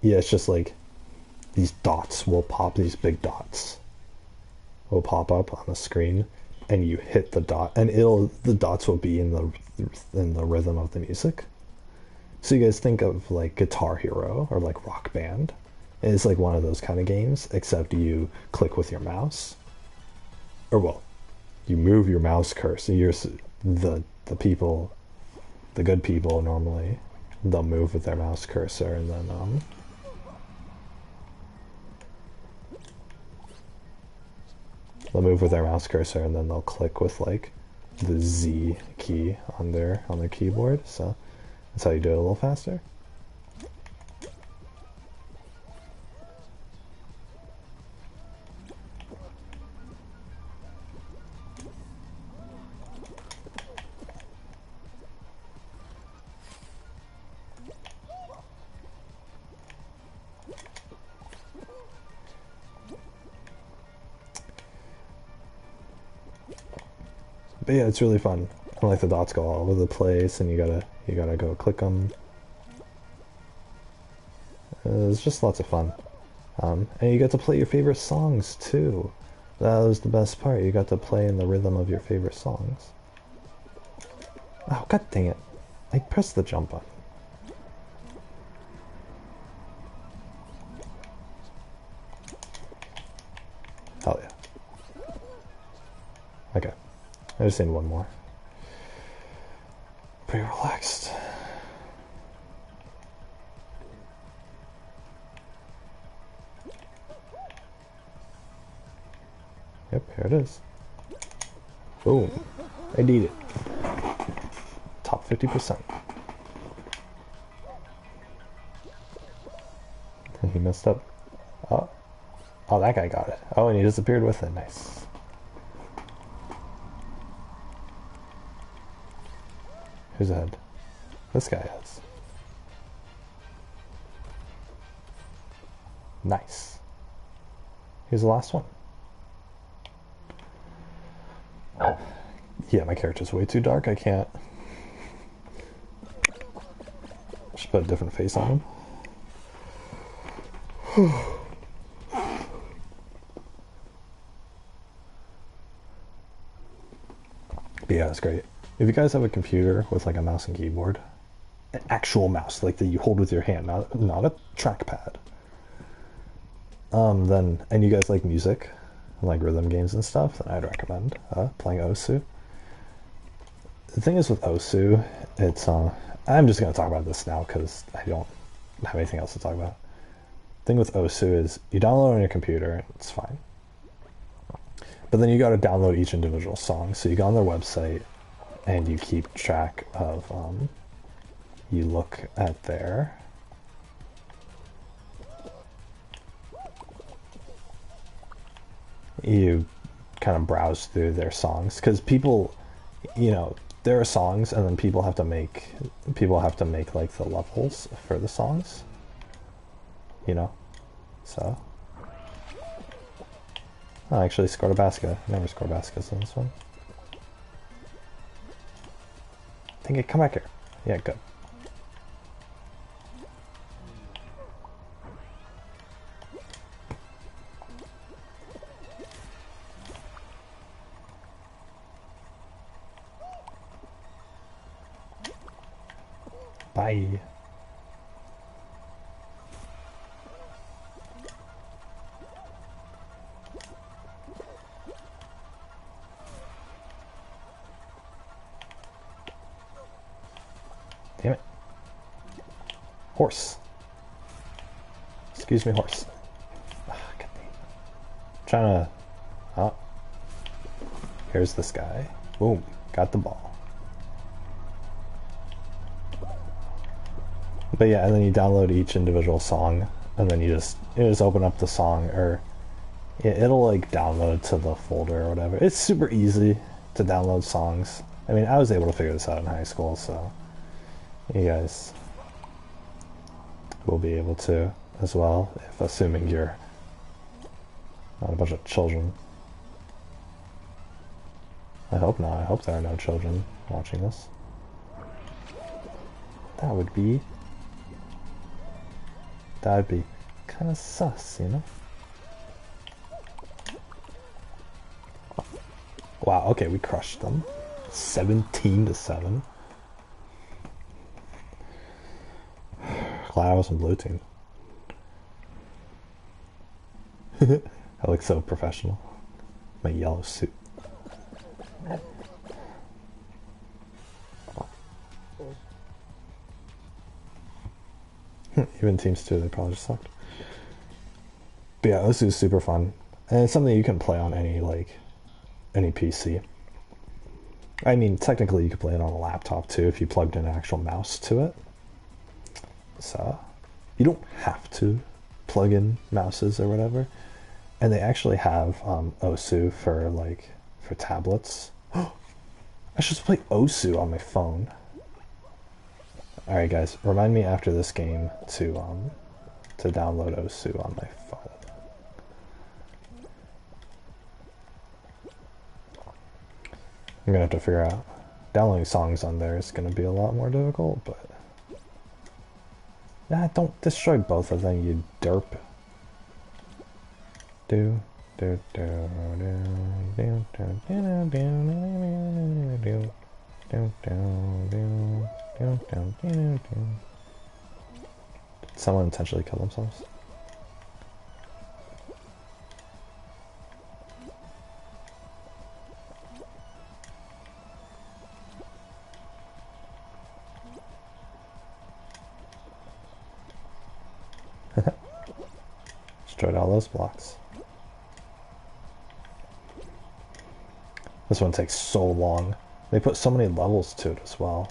yeah, it's just like these dots will pop. These big dots will pop up on the screen, and you hit the dot, and the dots will be in the rhythm of the music. So you guys think of like Guitar Hero or like Rock Band. It's like one of those kind of games, except you click with your mouse, or well, you move your mouse cursor. You're the people, the good people normally, they'll move with their mouse cursor, and then they'll move with their mouse cursor, and then they'll click with like the Z key on their keyboard. So that's how you do it a little faster. But yeah, it's really fun. And like the dots go all over the place, and you gotta go click them. It's just lots of fun. And you get to play your favorite songs too. That was the best part. You got to play in the rhythm of your favorite songs. Oh, god dang it. I pressed the jump button. Hell yeah. Okay. I just need one more. Pretty relaxed. Yep, here it is. Boom. I need it. Top 50%. And he messed up. Oh. Oh, that guy got it. Oh, and he disappeared with it. Nice. Who's ahead? This guy is. Nice. Here's the last one. Yeah, my character's way too dark. I can't. Just put a different face on him. But yeah, it's great. If you guys have a computer with like a mouse and keyboard, an actual mouse, like that you hold with your hand, not a trackpad. Then, and you guys like music, like rhythm games and stuff, then I'd recommend playing Osu. The thing is with Osu, it's I'm just gonna talk about this now because I don't have anything else to talk about. The thing with Osu is you download it on your computer, it's fine. But then you got to download each individual song. So you go on their website and you keep track of, you look at their, you kind of browse through their songs. Because people, you know, there are songs and then people have to make like the levels for the songs. You know? So. Oh, I actually scored a basket. I never score baskets in this one. Dang it, come back here. Yeah, good. Bye. Damn it. Horse. Excuse me, horse. Ah, God damn. Trying to... Oh. Here's this guy. Boom. Got the ball. But yeah, and then you download each individual song, and then you just open up the song, or it'll like download to the folder or whatever. It's super easy to download songs. I mean, I was able to figure this out in high school, so you guys will be able to as well, if assuming you're not a bunch of children. I hope not. I hope there are no children watching this. That would be kind of sus, you know? Wow, okay, we crushed them. 17-7. Glad I wasn't blue team. I look so professional. My yellow suit. Even teams 2, they probably just sucked. But yeah, this is super fun. And it's something you can play on any PC. I mean, technically you could play it on a laptop too if you plugged in an actual mouse to it. So, you don't have to plug in mouses or whatever. And they actually have Osu for tablets. I should play Osu on my phone. Alright guys, remind me after this game to download Osu on my phone. I'm gonna have to figure out. Downloading songs on there is gonna be a lot more difficult, but... Nah, don't destroy both of them, you derp. Do, do, do, do, do, do, do, do, do, do, do, do, do, do. Did someone intentionally kill themselves? Destroyed all those blocks. This one takes so long. They put so many levels to it as well.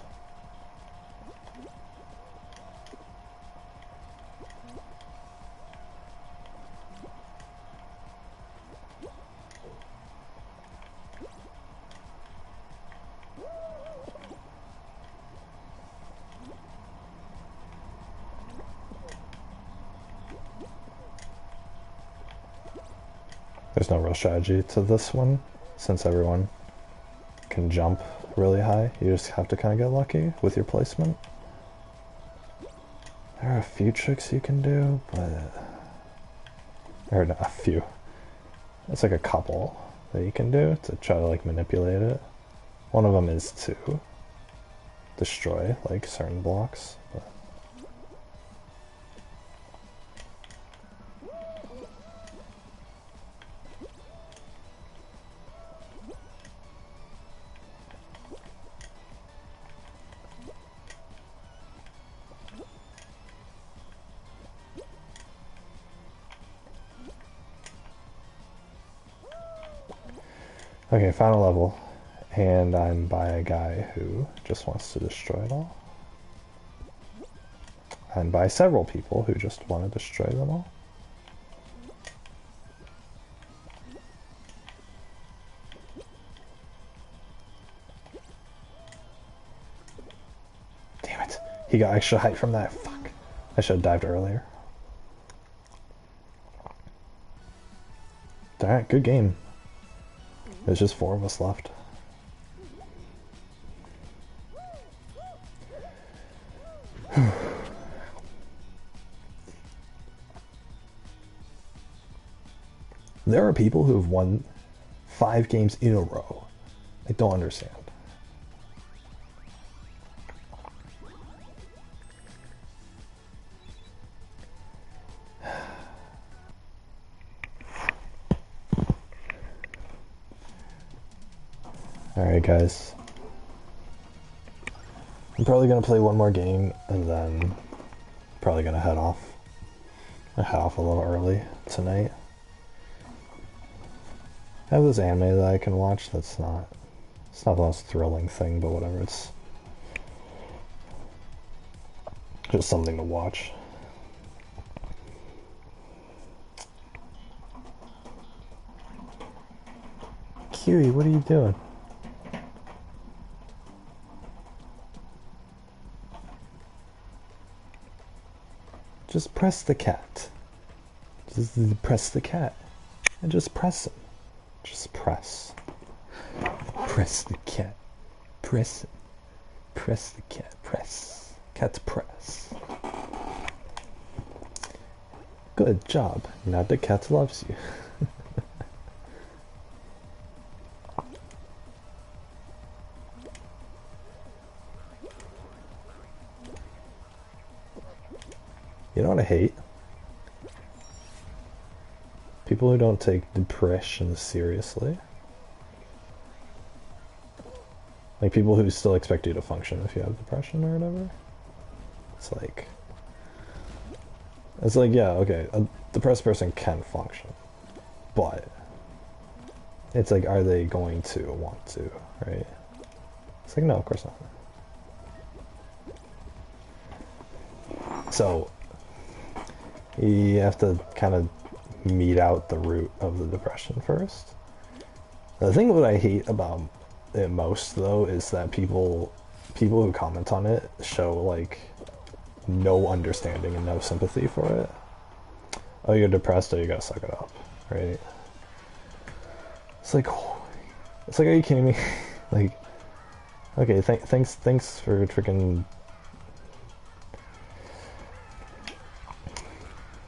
There's no real strategy to this one, since everyone can jump really high. You just have to kind of get lucky with your placement. There are a few tricks you can do, but... Or not a few. It's like a couple that you can do to try to like manipulate it. One of them is to destroy like certain blocks, but... Okay, final level, and I'm by a guy who just wants to destroy it all. And by several people who just want to destroy them all. Damn it, he got extra height from that, fuck. I should have dived earlier. Alright, good game. There's just 4 of us left. There are people who have won 5 games in a row. I don't understand. Alright guys, I'm probably going to play one more game and then probably going to head off. I head off a little early tonight. I have this anime that I can watch that's not, it's not the most thrilling thing, but whatever, it's just something to watch. Kiwi, what are you doing? Just press the cat. Just press the cat. And just press him. Just press. Press the cat. Press it. Press the cat. Press. Cat press. Good job. Now the cat loves you. You know what I hate? People who don't take depression seriously. Like people who still expect you to function if you have depression or whatever. It's like, yeah, okay, a depressed person can function, but it's like, are they going to want to, right? It's like, no, of course not. So you have to kind of meet out the root of the depression first. The thing that I hate about it most, though, is that people who comment on it show, like, no understanding and no sympathy for it. Oh, you're depressed, oh, you gotta suck it up, right? It's like, are you kidding me? Like, okay, thanks for freaking.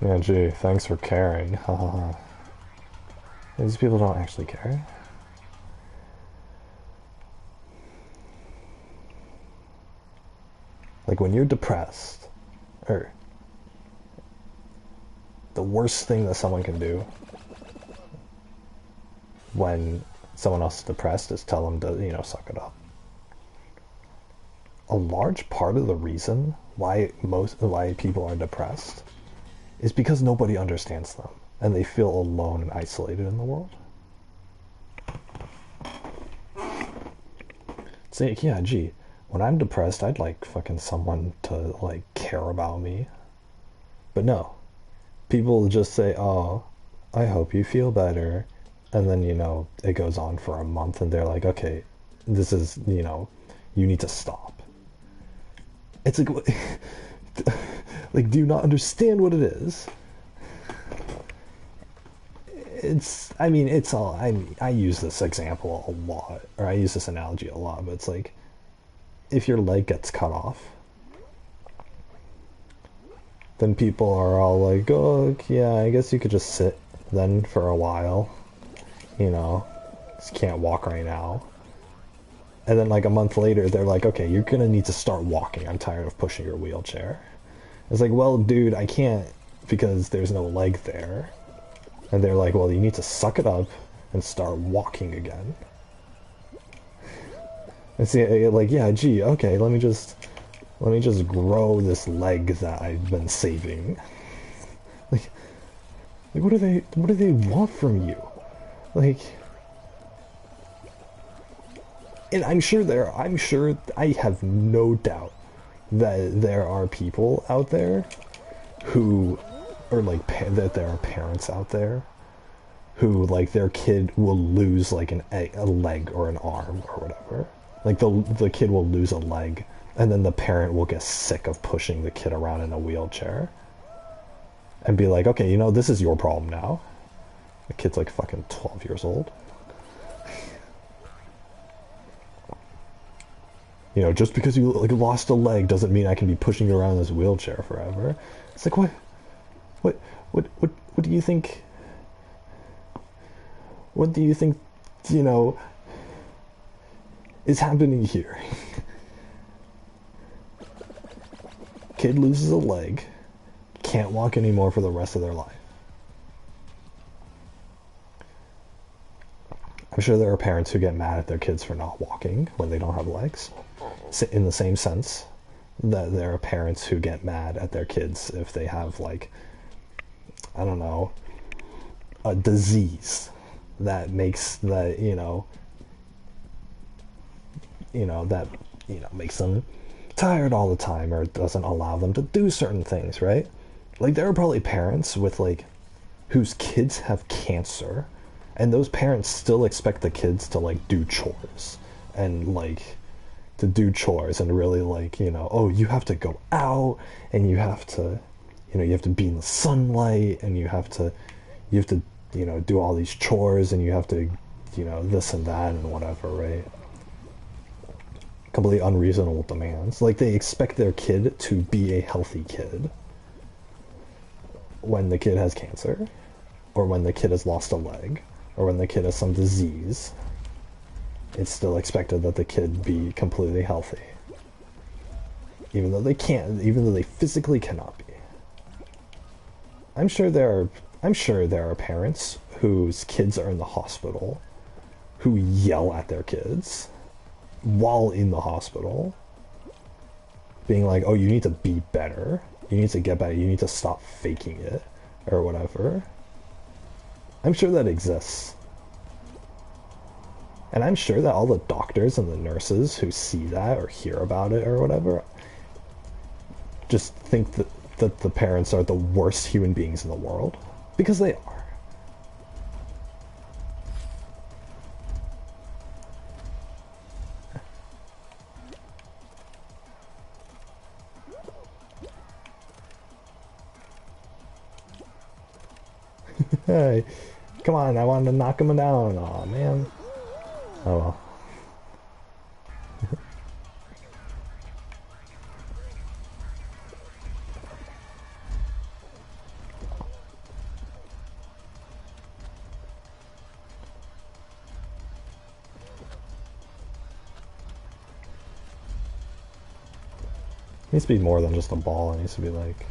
Yeah, gee, thanks for caring. Haha. These people don't actually care. Like when you're depressed, or the worst thing that someone can do when someone else is depressed is tell them to, suck it up. A large part of the reason why people are depressed is because nobody understands them and they feel alone and isolated in the world. It's like, yeah, gee, when I'm depressed, I'd like fucking someone to like care about me. But no, people just say, "Oh, I hope you feel better," and then it goes on for a month, and they're like, "Okay, this is you need to stop." It's like, like, do you not understand what it is? I mean, it's all, I use this example a lot, or I use this analogy a lot, but it's like, if your leg gets cut off, then people are all like, oh, yeah, I guess you could just sit then for a while, just can't walk right now. And then like a month later, they're like, okay, you're gonna need to start walking. I'm tired of pushing your wheelchair. It's like, well, dude, I can't because there's no leg there. And they're like, well, you need to suck it up and start walking again. And see, like, yeah, gee, okay, let me just grow this leg that I've been saving. Like what do they want from you? Like, and I'm sure I have no doubt that there are people out there who, or like that there are parents out there who like their kid will lose like a leg or an arm or whatever. Like the kid will lose a leg, and then the parent will get sick of pushing the kid around in a wheelchair and be like, okay, this is your problem now. The kid's like fucking 12 years old. Just because you like lost a leg doesn't mean I can be pushing you around in this wheelchair forever. It's like, what do you think? What do you think, is happening here? Kid loses a leg, can't walk anymore for the rest of their life. I'm sure there are parents who get mad at their kids for not walking when they don't have legs. In the same sense that there are parents who get mad at their kids if they have, like, I don't know, a disease that makes that, makes them tired all the time or doesn't allow them to do certain things, right? Like, there are probably parents with, like, whose kids have cancer, and those parents still expect the kids to, like, do chores and, like, to do chores and really, like, oh, you have to go out and you have to, you have to be in the sunlight and you have to do all these chores and you have to, this and that and whatever, right? Completely unreasonable demands. Like, they expect their kid to be a healthy kid when the kid has cancer, or when the kid has lost a leg, or when the kid has some disease. It's still expected that the kid be completely healthy, even though they can't, even though they physically cannot be. I'm sure there are parents whose kids are in the hospital who yell at their kids while in the hospital, being like, oh, you need to be better, you need to get better, you need to stop faking it, or whatever. I'm sure that exists. And I'm sure that all the doctors and the nurses who see that or hear about it or whatever just think that the parents are the worst human beings in the world. Because they are. Hey, come on, I wanted to knock him down. Aw, man. Oh well. It needs to be more than just a ball. It needs to be like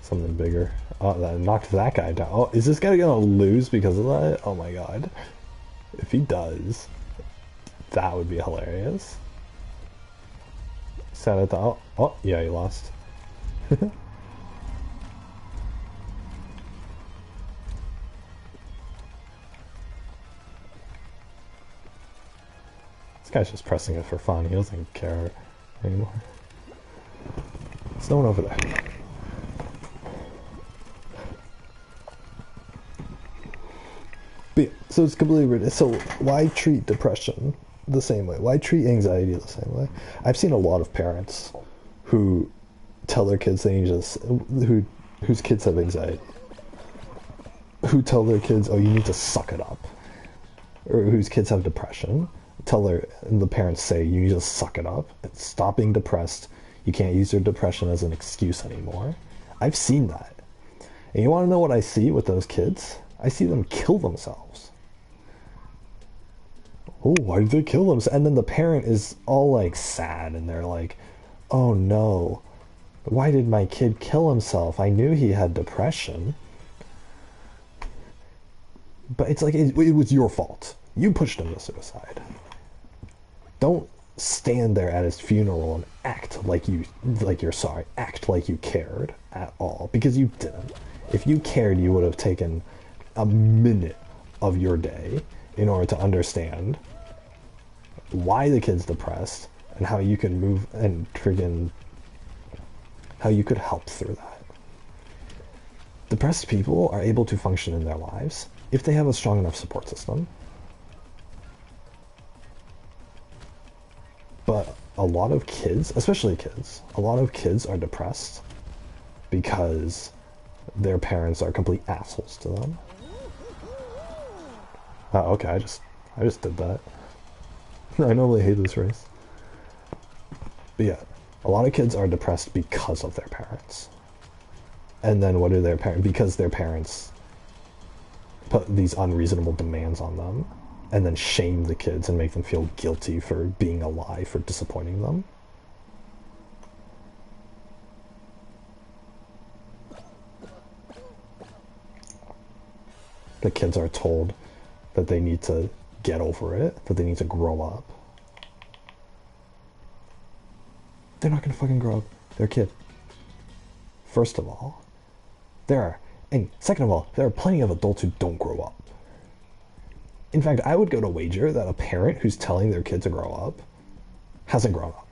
something bigger. Oh, that knocked that guy down. Oh, is this guy gonna lose because of that? Oh my god. If he does, that would be hilarious. Sat at the... Oh, oh yeah, he lost. This guy's just pressing it for fun. He doesn't care anymore. There's no one over there. But yeah, so it's completely ridiculous. So why treat depression the same way? Why treat anxiety the same way? I've seen a lot of parents who tell their kids they need to, whose kids have anxiety, who tell their kids, oh, you need to suck it up, or whose kids have depression, the parents say you need to suck it up, stop being depressed, you can't use your depression as an excuse anymore. I've seen that. And you want to know what I see with those kids? I see them kill themselves. Oh, why did they kill themselves? And then the parent is all like sad and they're like, oh no, why did my kid kill himself? I knew he had depression. But it's like, it was your fault. You pushed him to suicide. Don't stand there at his funeral and act like you're sorry. Act like you cared at all, because you didn't. If you cared, you would have taken a minute of your day in order to understand why the kid's depressed and how you can move and how you could help through that. Depressed people are able to function in their lives if they have a strong enough support system. But a lot of kids, especially kids, a lot of kids are depressed because their parents are complete assholes to them. Oh, okay, I just did that. I normally hate this race. But yeah, a lot of kids are depressed because of their parents. And then what do their parents... Because their parents put these unreasonable demands on them, and then shame the kids and make them feel guilty for being alive, for disappointing them. The kids are told that they need to get over it, that they need to grow up. They're not gonna fucking grow up. They're a kid. First of all, and second of all, there are plenty of adults who don't grow up. In fact, I would go to wager that a parent who's telling their kid to grow up hasn't grown up.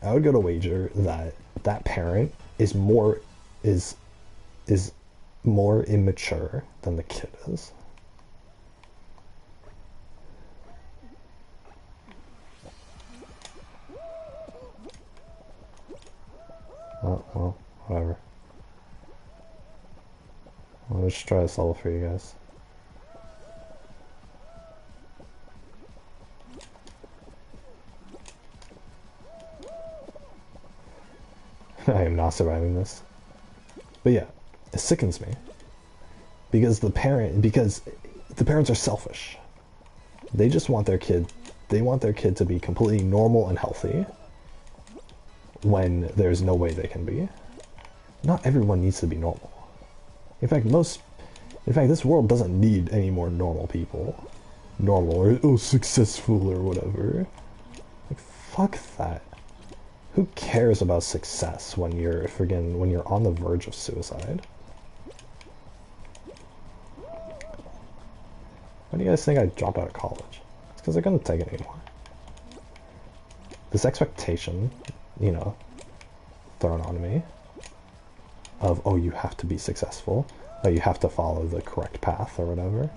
I would go to wager that that parent is more immature than the kid is. Oh, well, whatever. I'll just try this level for you guys. I am not surviving this. But yeah, it sickens me. Because the parents are selfish. They just want their kid to be completely normal and healthy when there's no way they can be. Not everyone needs to be normal. In fact, this world doesn't need any more normal people. Normal or successful or whatever. Like, fuck that. Who cares about success when you're on the verge of suicide? Why do you guys think I dropped out of college? It's because I couldn't take it anymore. This expectation, thrown on me of, oh, you have to be successful, oh, you have to follow the correct path or whatever.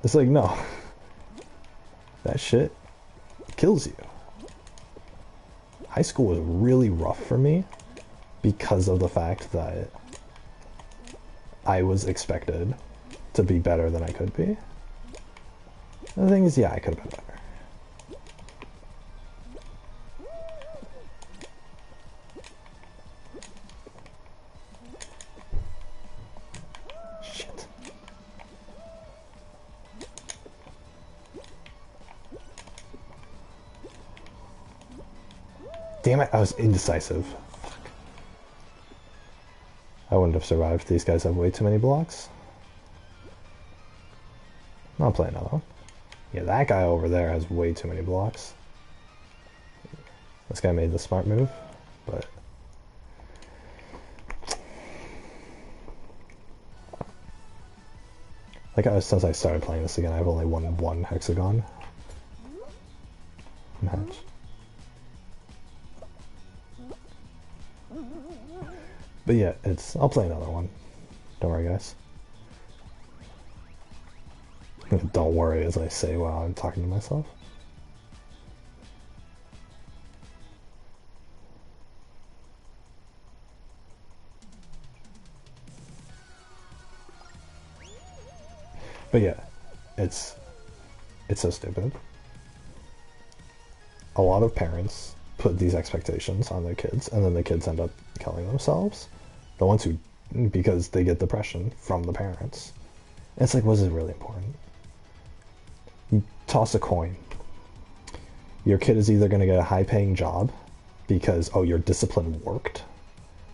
It's like, no. That shit kills you. High school was really rough for me because of the fact that I was expected to be better than I could be. And the thing is, yeah, I could have been better. Damn it, I was indecisive. Fuck. I wouldn't have survived. These guys have way too many blocks. I'll play another one. Yeah, that guy over there has way too many blocks. This guy made the smart move, but... Like, since I started playing this again, I've only won one hexagon match. But yeah, I'll play another one. Don't worry, guys. Don't worry, as I say while I'm talking to myself. But yeah, it's so stupid. A lot of parents put these expectations on their kids, and then the kids end up killing themselves. The ones who, because they get depression from the parents. And it's like, was it really important? You toss a coin. Your kid is either going to get a high-paying job because, oh, your discipline worked,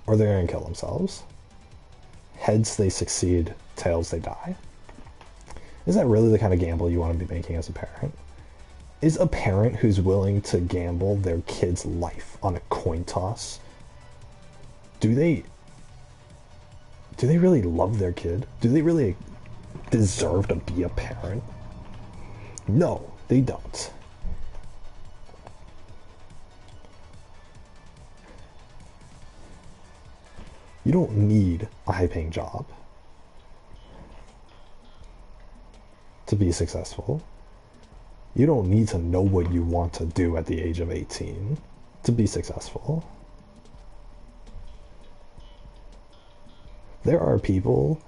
or they're going to kill themselves. Heads, they succeed. Tails, they die. Is that really the kind of gamble you want to be making as a parent? Is a parent who's willing to gamble their kid's life on a coin toss, do they really love their kid? Do they really deserve to be a parent? No, they don't. You don't need a high-paying job to be successful. You don't need to know what you want to do at the age of 18 to be successful. There are people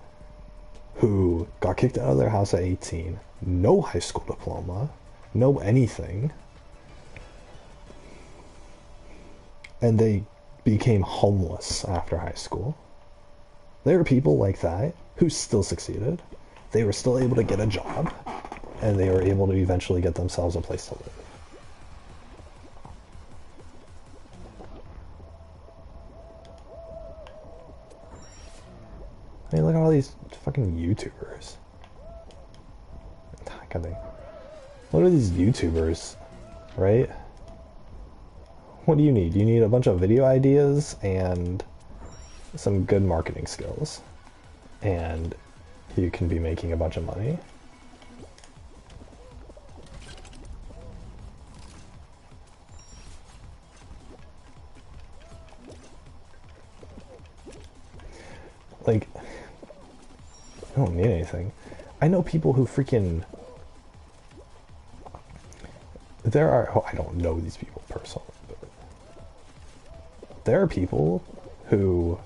who got kicked out of their house at 18, no high school diploma, no anything, and they became homeless after high school. There are people like that who still succeeded. They were still able to get a job, and they were able to eventually get themselves a place to live. I mean, look at all these fucking YouTubers. What are these YouTubers, right? What do you need? You need a bunch of video ideas and some good marketing skills. And you can be making a bunch of money. Like, I don't need anything. I know people who freaking... I don't know these people personally, but there are people who...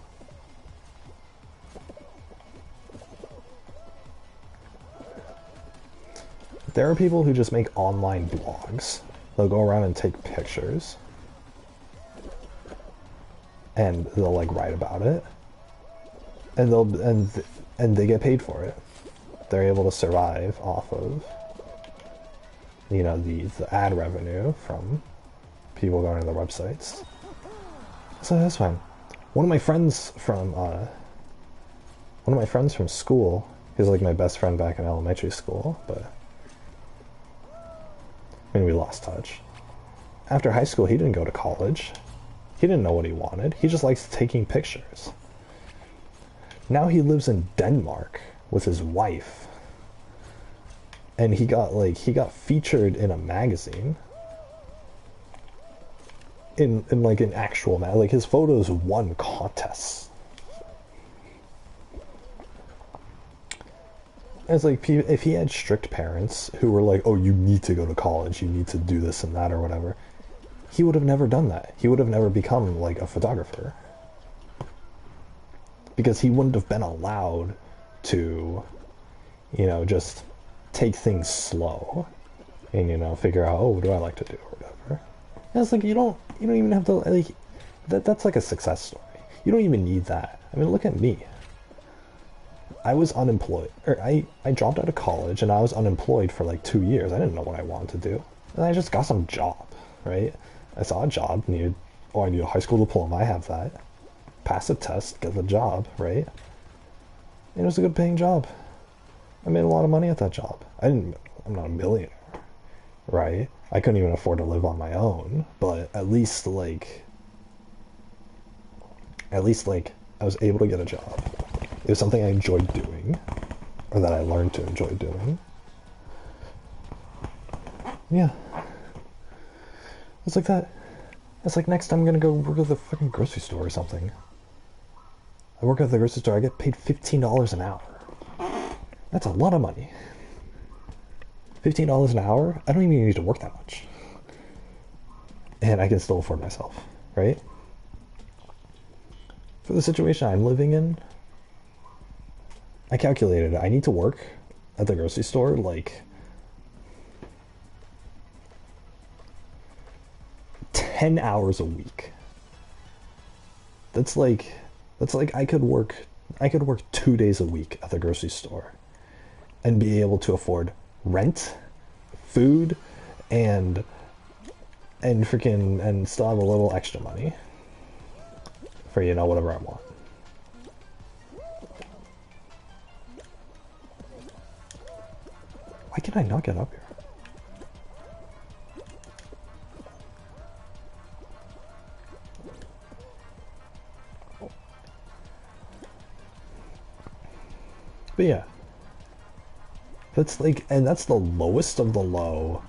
There are people who just make online blogs. They'll go around and take pictures. And they'll, like, write about it. And and they get paid for it. They're able to survive off of, you know, the ad revenue from people going to their websites. So that's fine. One of my friends from school, he's like my best friend back in elementary school, but I mean, we lost touch. After high school, he didn't go to college. He didn't know what he wanted. He just likes taking pictures. Now he lives in Denmark with his wife. And he got featured in a magazine. In like an actual like his photos won contests. It's like, if he had strict parents who were like, oh, you need to go to college, you need to do this and that or whatever, he would have never done that. He would have never become like a photographer. Because he wouldn't have been allowed to, you know, just take things slow and, you know, figure out, oh, what do I like to do or whatever. And it's like, you don't even have to, like, that's like a success story. You don't even need that. I mean, look at me. I was unemployed, or I dropped out of college and I was unemployed for like 2 years. I didn't know what I wanted to do. And I just got some job, right? I saw a job, needed oh, I need a high school diploma. I have that. Pass a test, get the job, right? And it was a good paying job. I made a lot of money at that job. I'm not a millionaire, right? I couldn't even afford to live on my own, but at least like I was able to get a job. It was something I enjoyed doing, or that I learned to enjoy doing. Yeah. It's like that. It's like next I'm gonna go work at the fucking grocery store or something. I work at the grocery store, I get paid $15 an hour. That's a lot of money. $15 an hour? I don't even need to work that much. And I can still afford myself, right? For the situation I'm living in, I calculated I need to work at the grocery store like 10 hours a week. That's like I could work 2 days a week at the grocery store and be able to afford rent, food, and freaking and still have a little extra money for, you know, whatever I want. Why can I not get up here? But yeah, that's like, and that's the lowest of the low.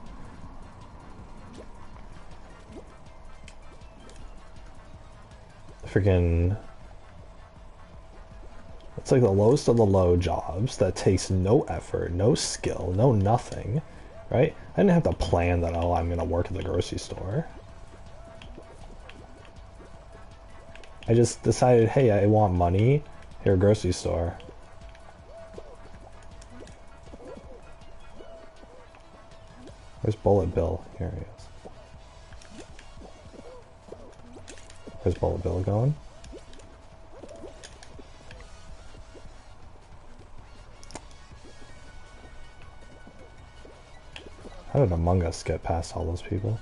Freaking, it's like the lowest of the low jobs that takes no effort, no skill, no nothing, right? I didn't have to plan that, oh, I'm gonna work at the grocery store. I just decided, hey, I want money, here, grocery store. Where's Bullet Bill? Here he is. Where's Bullet Bill going? How did Among Us get past all those people?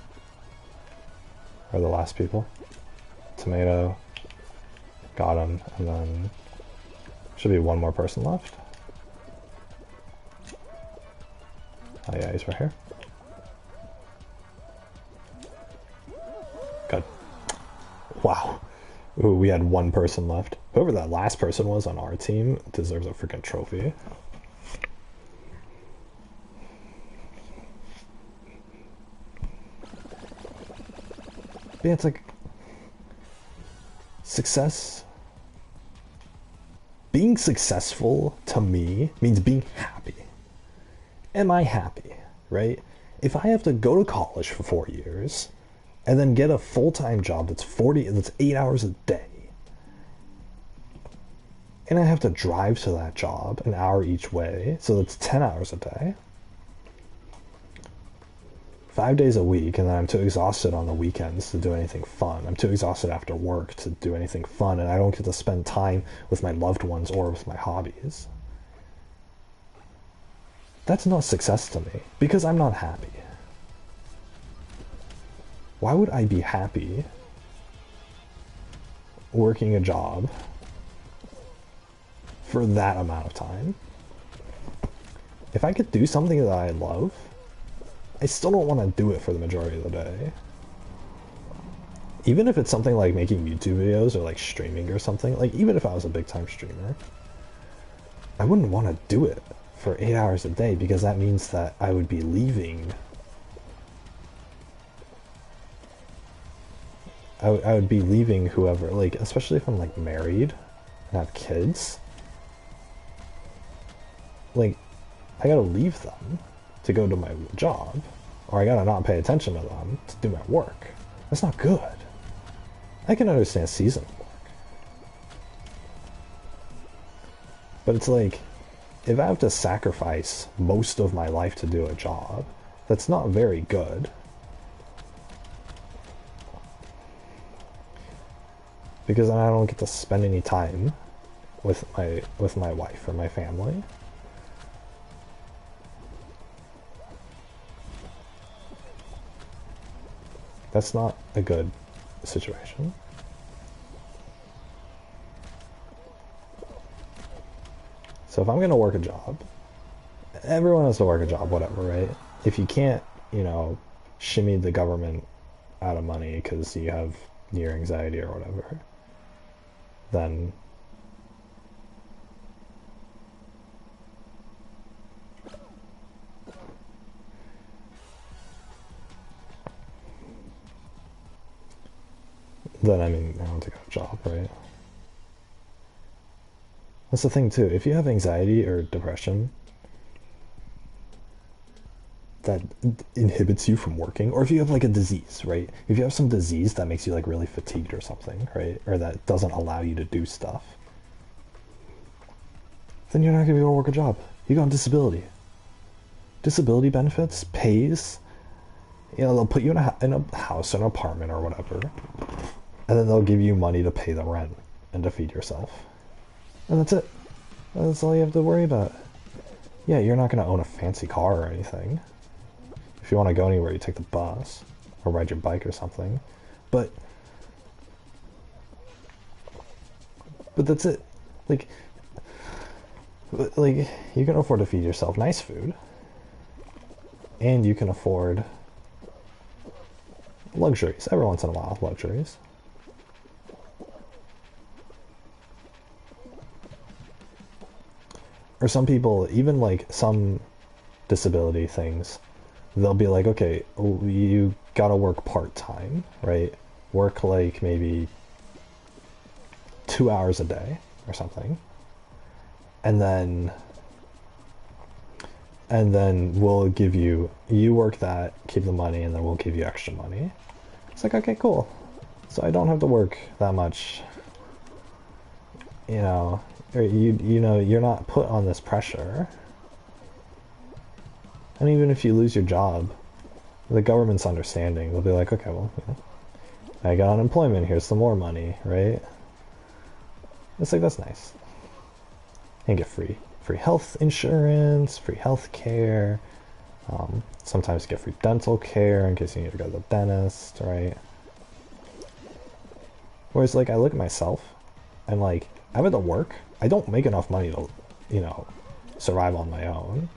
Or the last people? Tomato. Got him. And then should be one more person left. Oh yeah, he's right here. Good. Wow. Ooh, we had one person left. Whoever that last person was on our team deserves a freaking trophy. But yeah, it's like success. Being successful to me means being happy. Am I happy, right? If I have to go to college for 4 years and then get a full-time job that's 8 hours a day, and I have to drive to that job an hour each way, so that's 10 hours a day, 5 days a week, and then I'm too exhausted on the weekends to do anything fun. I'm too exhausted after work to do anything fun, and I don't get to spend time with my loved ones or with my hobbies. That's not success to me, because I'm not happy. Why would I be happy working a job for that amount of time? If I could do something that I love, I still don't want to do it for the majority of the day. Even if it's something like making YouTube videos or like streaming or something, like even if I was a big time streamer, I wouldn't want to do it for 8 hours a day, because that means that I would be leaving. I would be leaving whoever, like, especially if I'm like married and have kids. Like, I gotta leave them to go to my job, or I gotta not pay attention to them to do my work. That's not good. I can understand seasonal work, but it's like, if I have to sacrifice most of my life to do a job, that's not very good. Because then I don't get to spend any time with my wife or my family. That's not a good situation. So if I'm going to work a job, everyone has to work a job, whatever, right? If you can't, shimmy the government out of money because you have near anxiety or whatever, then I mean, I don't take a job, right? That's the thing too. If you have anxiety or depression that inhibits you from working, or if you have like a disease, right? If you have some disease that makes you like really fatigued or something, right? Or that doesn't allow you to do stuff, then you're not gonna be able to work a job. You go on disability. Disability benefits pays. They'll put you in a house, an apartment, or whatever, and then they'll give you money to pay the rent and to feed yourself, and that's it. That's all you have to worry about. Yeah, you're not gonna own a fancy car or anything. If you want to go anywhere, you take the bus or ride your bike or something. But that's it. Like you can afford to feed yourself nice food, and you can afford luxuries every once in a while. Luxuries. Or some people, even like some disability things, they'll be like, okay, you gotta work part-time, right? Work like maybe 2 hours a day or something. And then we'll give you work that, keep the money, and then we'll give you extra money. It's like, okay, cool. So I don't have to work that much, or you're not put on this pressure. And even if you lose your job, the government's understanding. They'll be like, okay, well, I got unemployment, here's some more money, right? It's like, that's nice. And get free health insurance, free health care. Sometimes you get free dental care in case you need to go to the dentist, right? Whereas, like, I look at myself, and, like, I'm at the work. I don't make enough money to, survive on my own.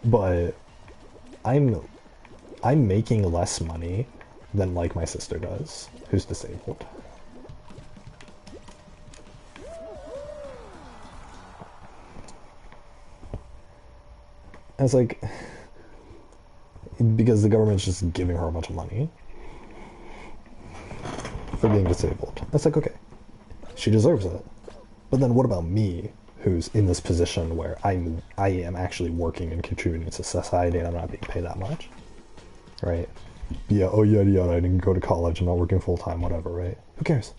But I'm making less money than, like, my sister does, who's disabled. And it's like, because the government's just giving her a bunch of money for being disabled. That's like, okay, she deserves it. But then what about me, who's in this position where I am actually working and contributing to society and I'm not being paid that much, right? Yeah, oh yeah, I didn't go to college, I'm not working full-time, whatever, right? Who cares?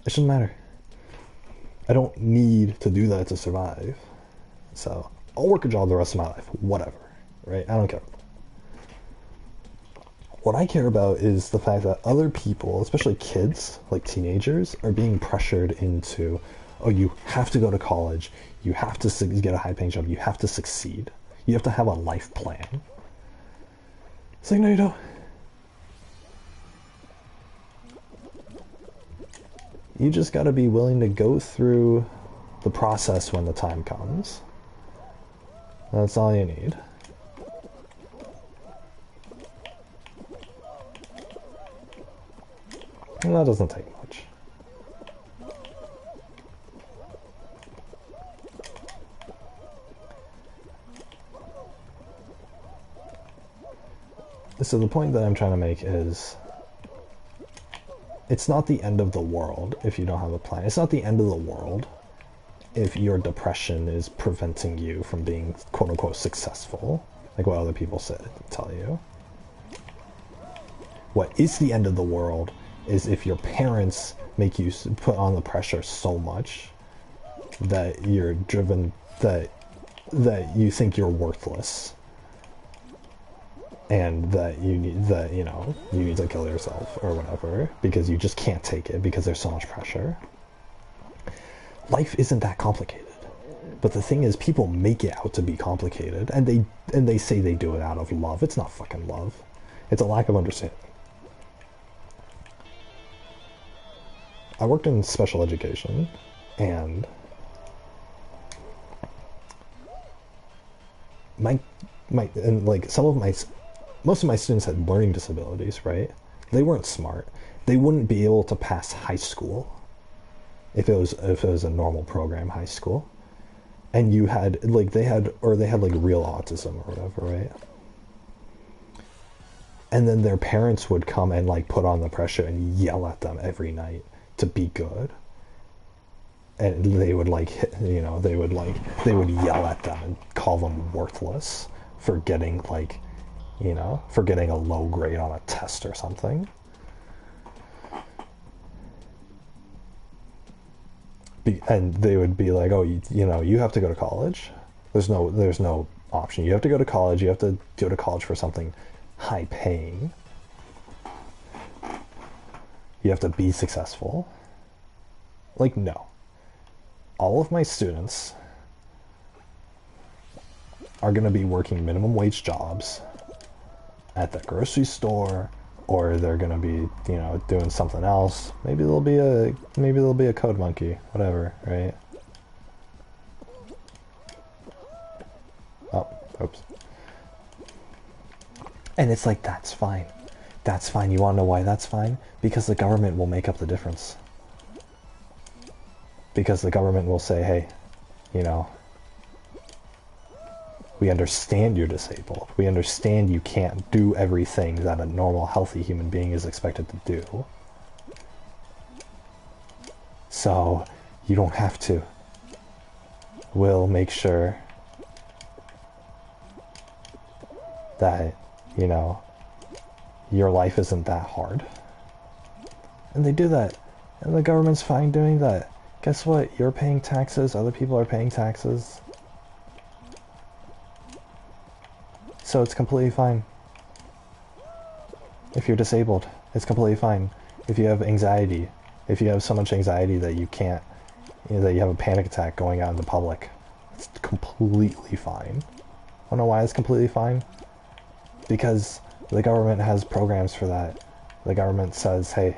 It shouldn't matter. I don't need to do that to survive. So, I'll work a job the rest of my life, whatever, right? I don't care. What I care about is the fact that other people, especially kids, like teenagers, are being pressured into, oh, you have to go to college, you have to get a high-paying job, you have to succeed, you have to have a life plan. It's like, no, you don't. You just gotta be willing to go through the process when the time comes. That's all you need. And that doesn't take much. So the point that I'm trying to make is, it's not the end of the world if you don't have a plan. It's not the end of the world if your depression is preventing you from being quote-unquote successful, like what other people tell you. What is the end of the world is if your parents make you put on the pressure so much that you're driven, that you think you're worthless, and that you need to kill yourself or whatever because you just can't take it because there's so much pressure. Life isn't that complicated. But the thing is, people make it out to be complicated, and they say they do it out of love. It's not fucking love. It's a lack of understanding. I worked in special education, and my and like most of my students had learning disabilities, right? They weren't smart. They wouldn't be able to pass high school if it was a normal program, high school. And you had like they had like real autism or whatever, right? And then their parents would come and like put on the pressure and yell at them every night to be good. And they would like they would yell at them and call them worthless for getting for getting a low grade on a test or something. And they would be like, oh, you have to go to college. There's no option. You have to go to college. You have to go to college for something high paying. You have to be successful. Like, no. All of my students are going to be working minimum wage jobs at the grocery store, or they're going to be, doing something else. Maybe they'll be a code monkey, whatever, right? Oh, oops. And it's like, that's fine. That's fine. You want to know why that's fine? Because the government will make up the difference. Because the government will say, hey, we understand you're disabled. We understand you can't do everything that a normal, healthy human being is expected to do. So, you don't have to. We'll make sure that, your life isn't that hard. And they do that. And the government's fine doing that. Guess what? You're paying taxes, other people are paying taxes. So it's completely fine. If you're disabled, it's completely fine. If you have anxiety, if you have so much anxiety that you can't, that you have a panic attack going out in the public, it's completely fine. I don't know why it's completely fine. Because the government has programs for that. The government says, hey,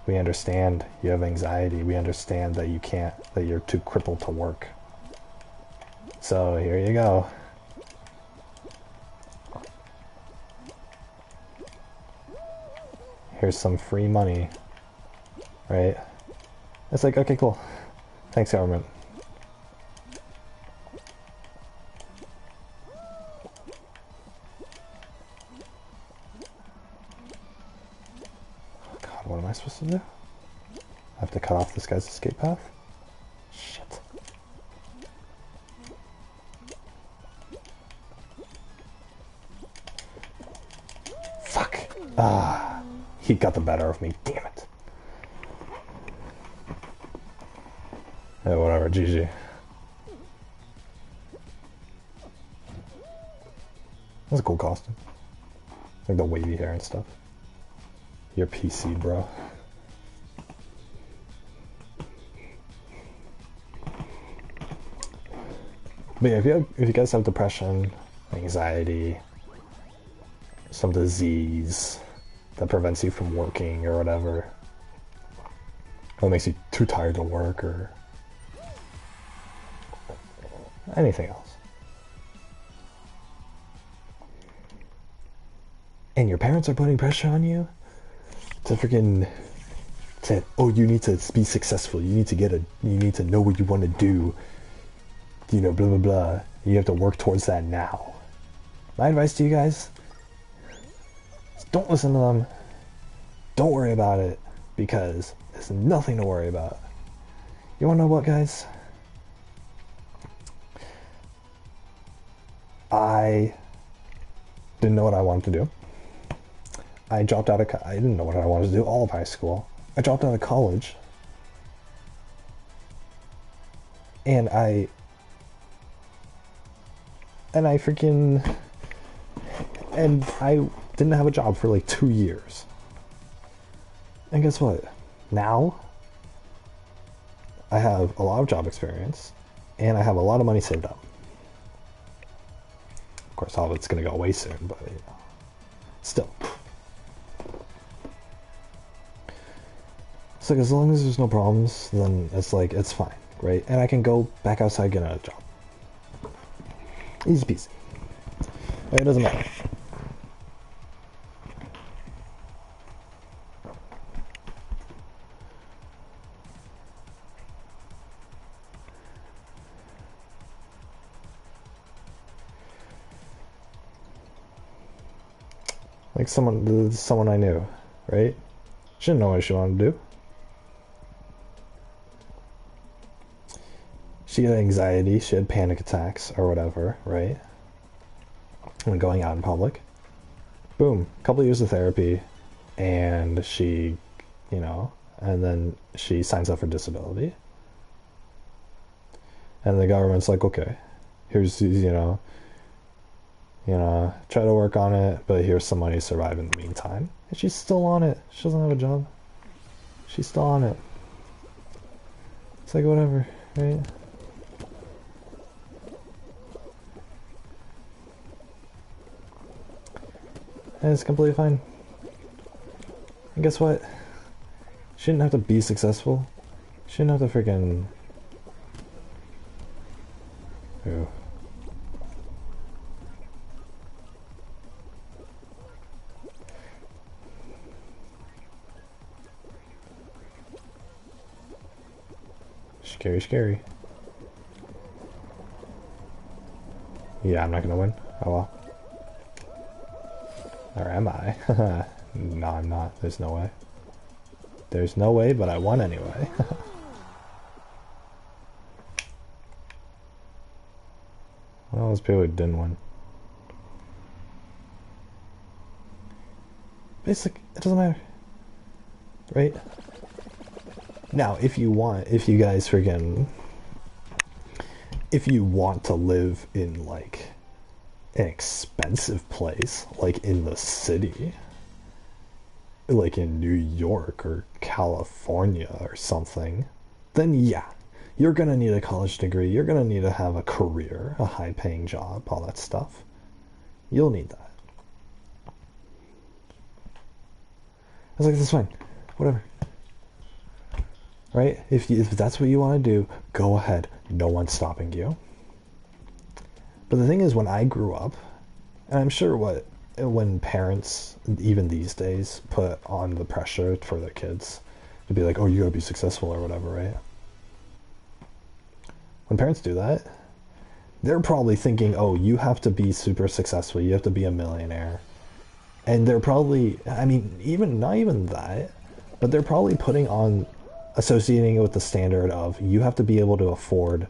we understand you have anxiety. We understand that that you're too crippled to work. So here you go. Here's some free money, right? It's like, okay, cool. Thanks, government. Oh God, what am I supposed to do? I have to cut off this guy's escape path? Shit. Fuck. Ah. He got the better of me, damn it. Yeah, whatever, GG. That's a cool costume. Like the wavy hair and stuff. You're PC, bro. But yeah, if you guys have depression, anxiety, some disease that prevents you from working or whatever, that makes you too tired to work or anything else, and your parents are putting pressure on you to oh, you need to be successful, you need to know what you want to do, blah blah blah, you have to work towards that now. My advice to you guys: don't listen to them. Don't worry about it, because there's nothing to worry about. You wanna know what, guys? I didn't know what I wanted to do. I didn't know what I wanted to do all of high school. I dropped out of college. And I didn't have a job for like 2 years. And guess what? Now, I have a lot of job experience, and I have a lot of money saved up. Of course, all of it's going to go away soon, but still. It's like, as long as there's no problems, then it's like, it's fine, right? And I can go back outside, get another job. Easy peasy. It doesn't matter. Like someone I knew, right? She didn't know what she wanted to do. She had anxiety, she had panic attacks or whatever, right? When going out in public. Boom, a couple years of therapy, and she, and then she signs up for disability. And the government's like, okay, here's, try to work on it, but here's some money to survive in the meantime. And she's still on it. She doesn't have a job. She's still on it. It's like, whatever, right? And it's completely fine. And guess what? She didn't have to be successful. She didn't have to freaking... Ew. Scary, scary. Yeah, I'm not gonna win. Oh well. Or am I? No, I'm not. There's no way. There's no way, but I won anyway. Well, those people who didn't win. Basically, it doesn't matter. Right? Now, if you guys freaking... If you want to live in, like, an expensive place, like in the city, like in New York or California or something, then yeah, you're gonna need a college degree, you're gonna need to have a career, a high-paying job, all that stuff. You'll need that. I was like, that's fine, whatever. Right? If that's what you want to do, go ahead. No one's stopping you. But the thing is, when I grew up, and I'm sure when parents, even these days, put on the pressure for their kids to be like, oh, you gotta be successful or whatever, right? When parents do that, they're probably thinking, oh, you have to be super successful, you have to be a millionaire. And they're probably, I mean, not even that, but they're probably associating it with the standard of you have to be able to afford,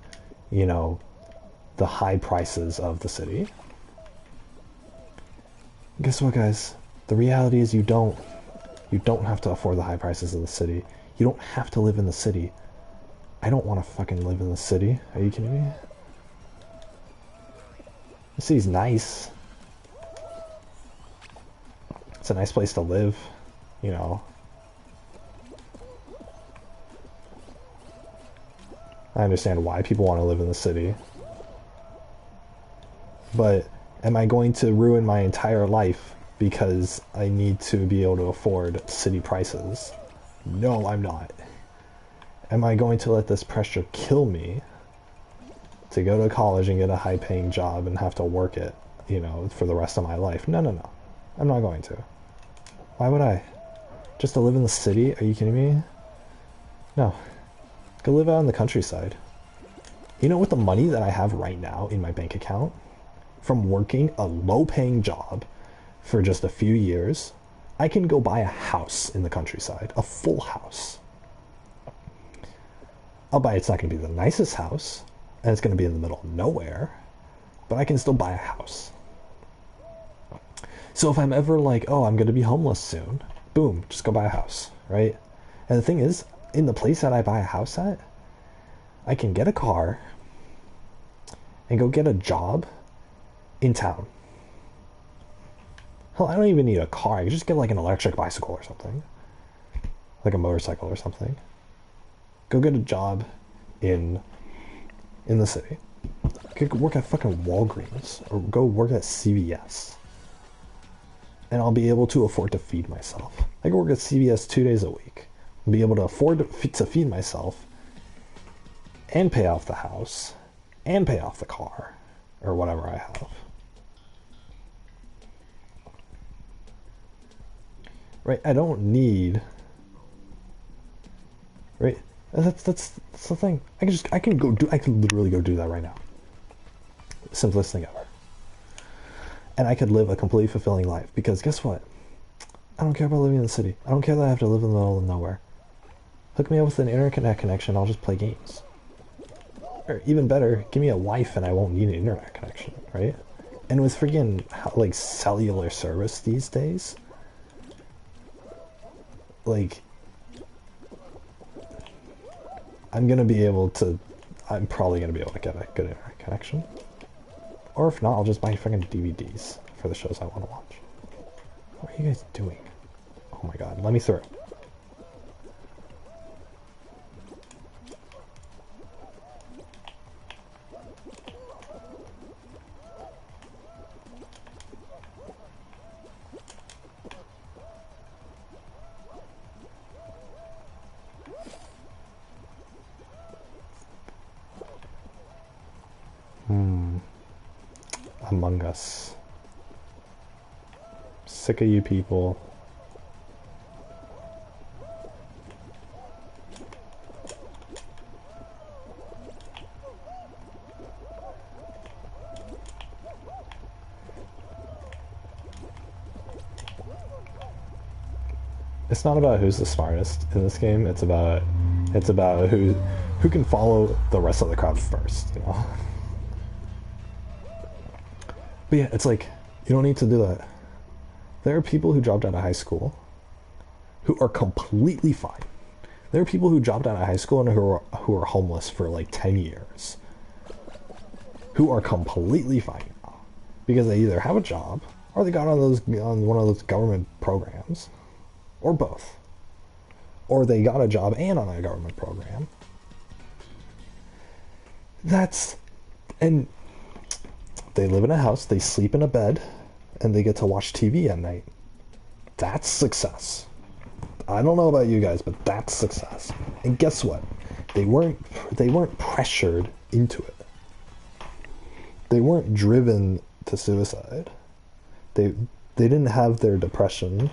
the high prices of the city. Guess what, guys? The reality is you don't have to afford the high prices of the city. You don't have to live in the city. I don't want to fucking live in the city. Are you kidding me? The city's nice. It's a nice place to live, I understand why people want to live in the city. But am I going to ruin my entire life because I need to be able to afford city prices? No, I'm not. Am I going to let this pressure kill me to go to college and get a high-paying job and have to work it, for the rest of my life? No. I'm not going to. Why would I? Just to live in the city? Are you kidding me? No. Go live out in the countryside. With the money that I have right now in my bank account, from working a low-paying job for just a few years, I can go buy a house in the countryside, a full house. It's not going to be the nicest house, and it's going to be in the middle of nowhere, but I can still buy a house. So if I'm ever like, oh, I'm going to be homeless soon, boom, just go buy a house, right? And the thing is, in the place that I buy a house at, I can get a car and go get a job in town. Hell, I don't even need a car. I can just get like an electric bicycle or something. Like a motorcycle or something. Go get a job in the city. Go work at fucking Walgreens or go work at CVS. And I'll be able to afford to feed myself. I can work at CVS 2 days a week. be able to afford to feed myself and pay off the house and pay off the car or whatever I have. Right? I don't need, right? That's the thing. I can literally go do that right now. Simplest thing ever. And I could live a completely fulfilling life because guess what? I don't care about living in the city. I don't care that I have to live in the middle of nowhere. Hook me up with an internet connection, I'll just play games. Or even better, give me a wife and I won't need an internet connection, right? And with friggin' like cellular service these days, like I'm probably gonna be able to get a good internet connection. Or if not, I'll just buy friggin' DVDs for the shows I want to watch. What are you guys doing? Oh my god, let me through. Among Us. Sick of you people. It's not about who's the smartest in this game. It's about who can follow the rest of the crowd first, you know. But yeah, it's like you don't need to do that. There are people who dropped out of high school who are completely fine. There are people who dropped out of high school and who are homeless for like 10 years who are completely fine now because they either have a job or they got on one of those government programs or both. Or they got a job and on a government program. And they live in a house, they sleep in a bed, and they get to watch TV at night. That's success. I don't know about you guys, but that's success. And guess what? They weren't pressured into it. They weren't driven to suicide. They didn't have their depression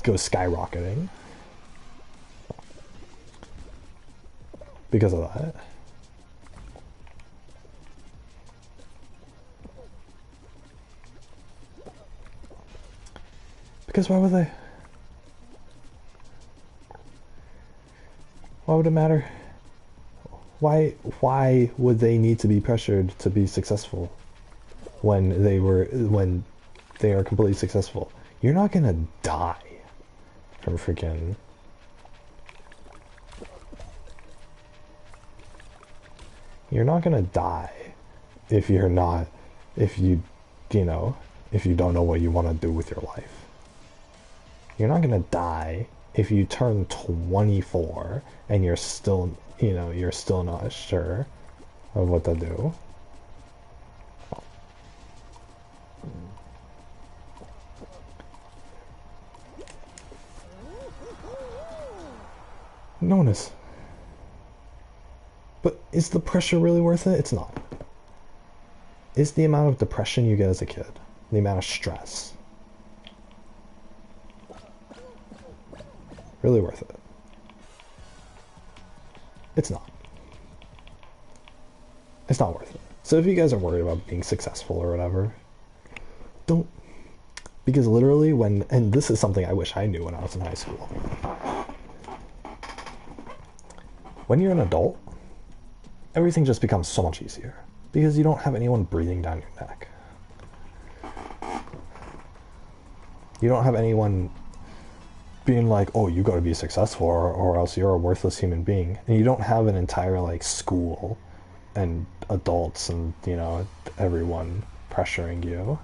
go skyrocketing because of that. Because why would they? Why would it matter? Why would they need to be pressured to be successful when they are completely successful? You're not gonna die from freaking you're not gonna die if you don't know what you want to do with your life. You're not gonna die if you turn 24 and you're still not sure of what to do. No one is. But is the pressure really worth it? It's not. Is the amount of depression you get as a kid, the amount of stress, really worth it? It's not. It's not worth it. So if you guys are worried about being successful or whatever, don't. Because literally and this is something I wish I knew when I was in high school. When you're an adult, everything just becomes so much easier because you don't have anyone breathing down your neck. You don't have anyone being like, oh, you gotta be successful or else you're a worthless human being. And you don't have an entire like school and adults and everyone pressuring you.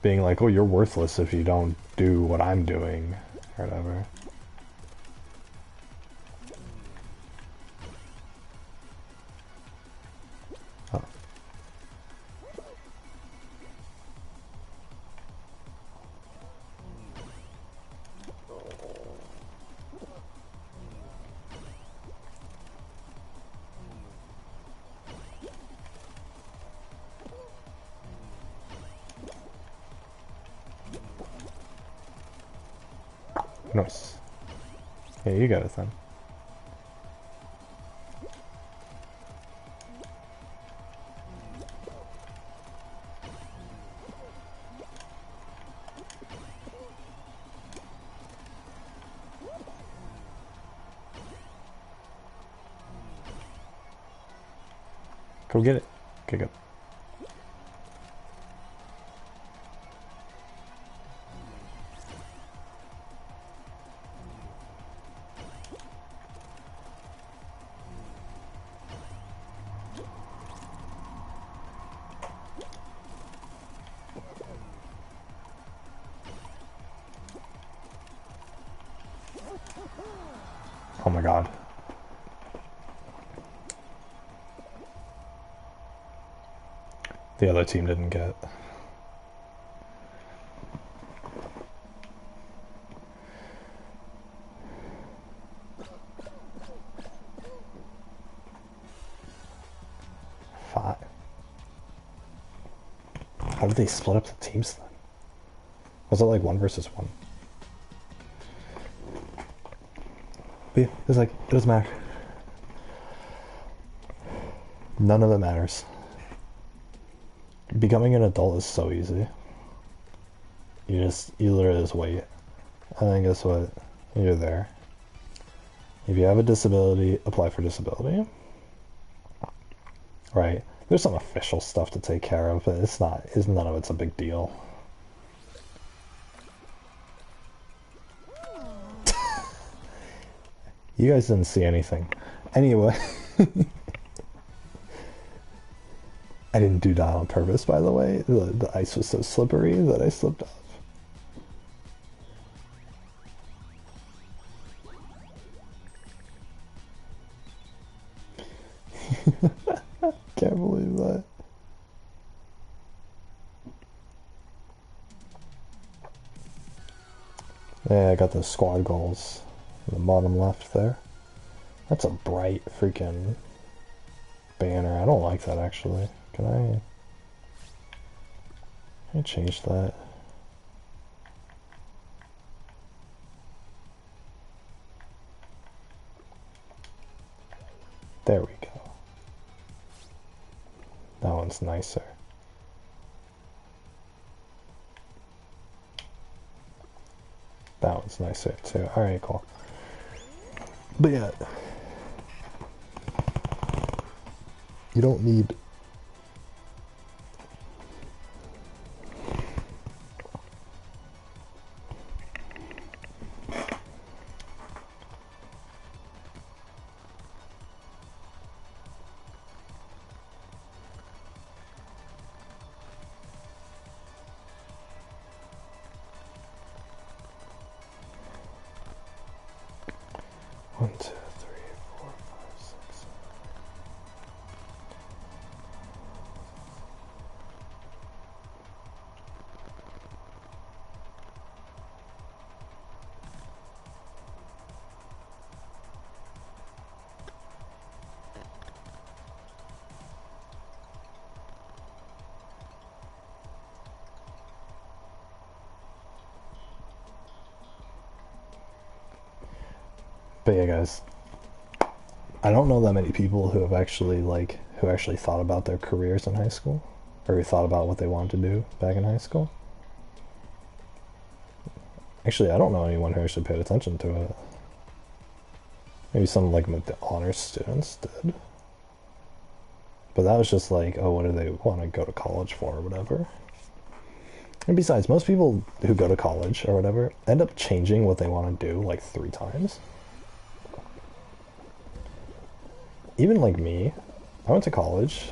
Being like, oh, you're worthless if you don't do what I'm doing, or whatever. Oh. Nice. Yeah, you got it then. Go get it. Okay, go. Oh my god. The other team didn't get. Five. How did they split up the teams then? Was it like 1 versus 1? But yeah, it's like, it doesn't matter. None of it matters. Becoming an adult is so easy. You literally just wait. And then guess what? You're there. If you have a disability, apply for disability. Right? There's some official stuff to take care of, but none of it's a big deal. You guys didn't see anything. Anyway. I didn't do that on purpose, by the way. The ice was so slippery that I slipped off. Can't believe that. Yeah, I got the squad goals in the bottom left there. That's a bright freaking banner. I don't like that actually. Can I change that? There we go. That one's nicer. That one's nicer too. Alright, cool. But yeah, you don't need one, two, three, four, five, six, seven. But yeah, guys, I don't know that many people who have actually thought about their careers in high school, or who thought about what they wanted to do back in high school. Actually, I don't know anyone who actually paid attention to it. Maybe some like the honors students did, but that was just like, oh, what do they want to go to college for, or whatever. And besides, most people who go to college or whatever end up changing what they want to do like 3 times. Even like me, I went to college.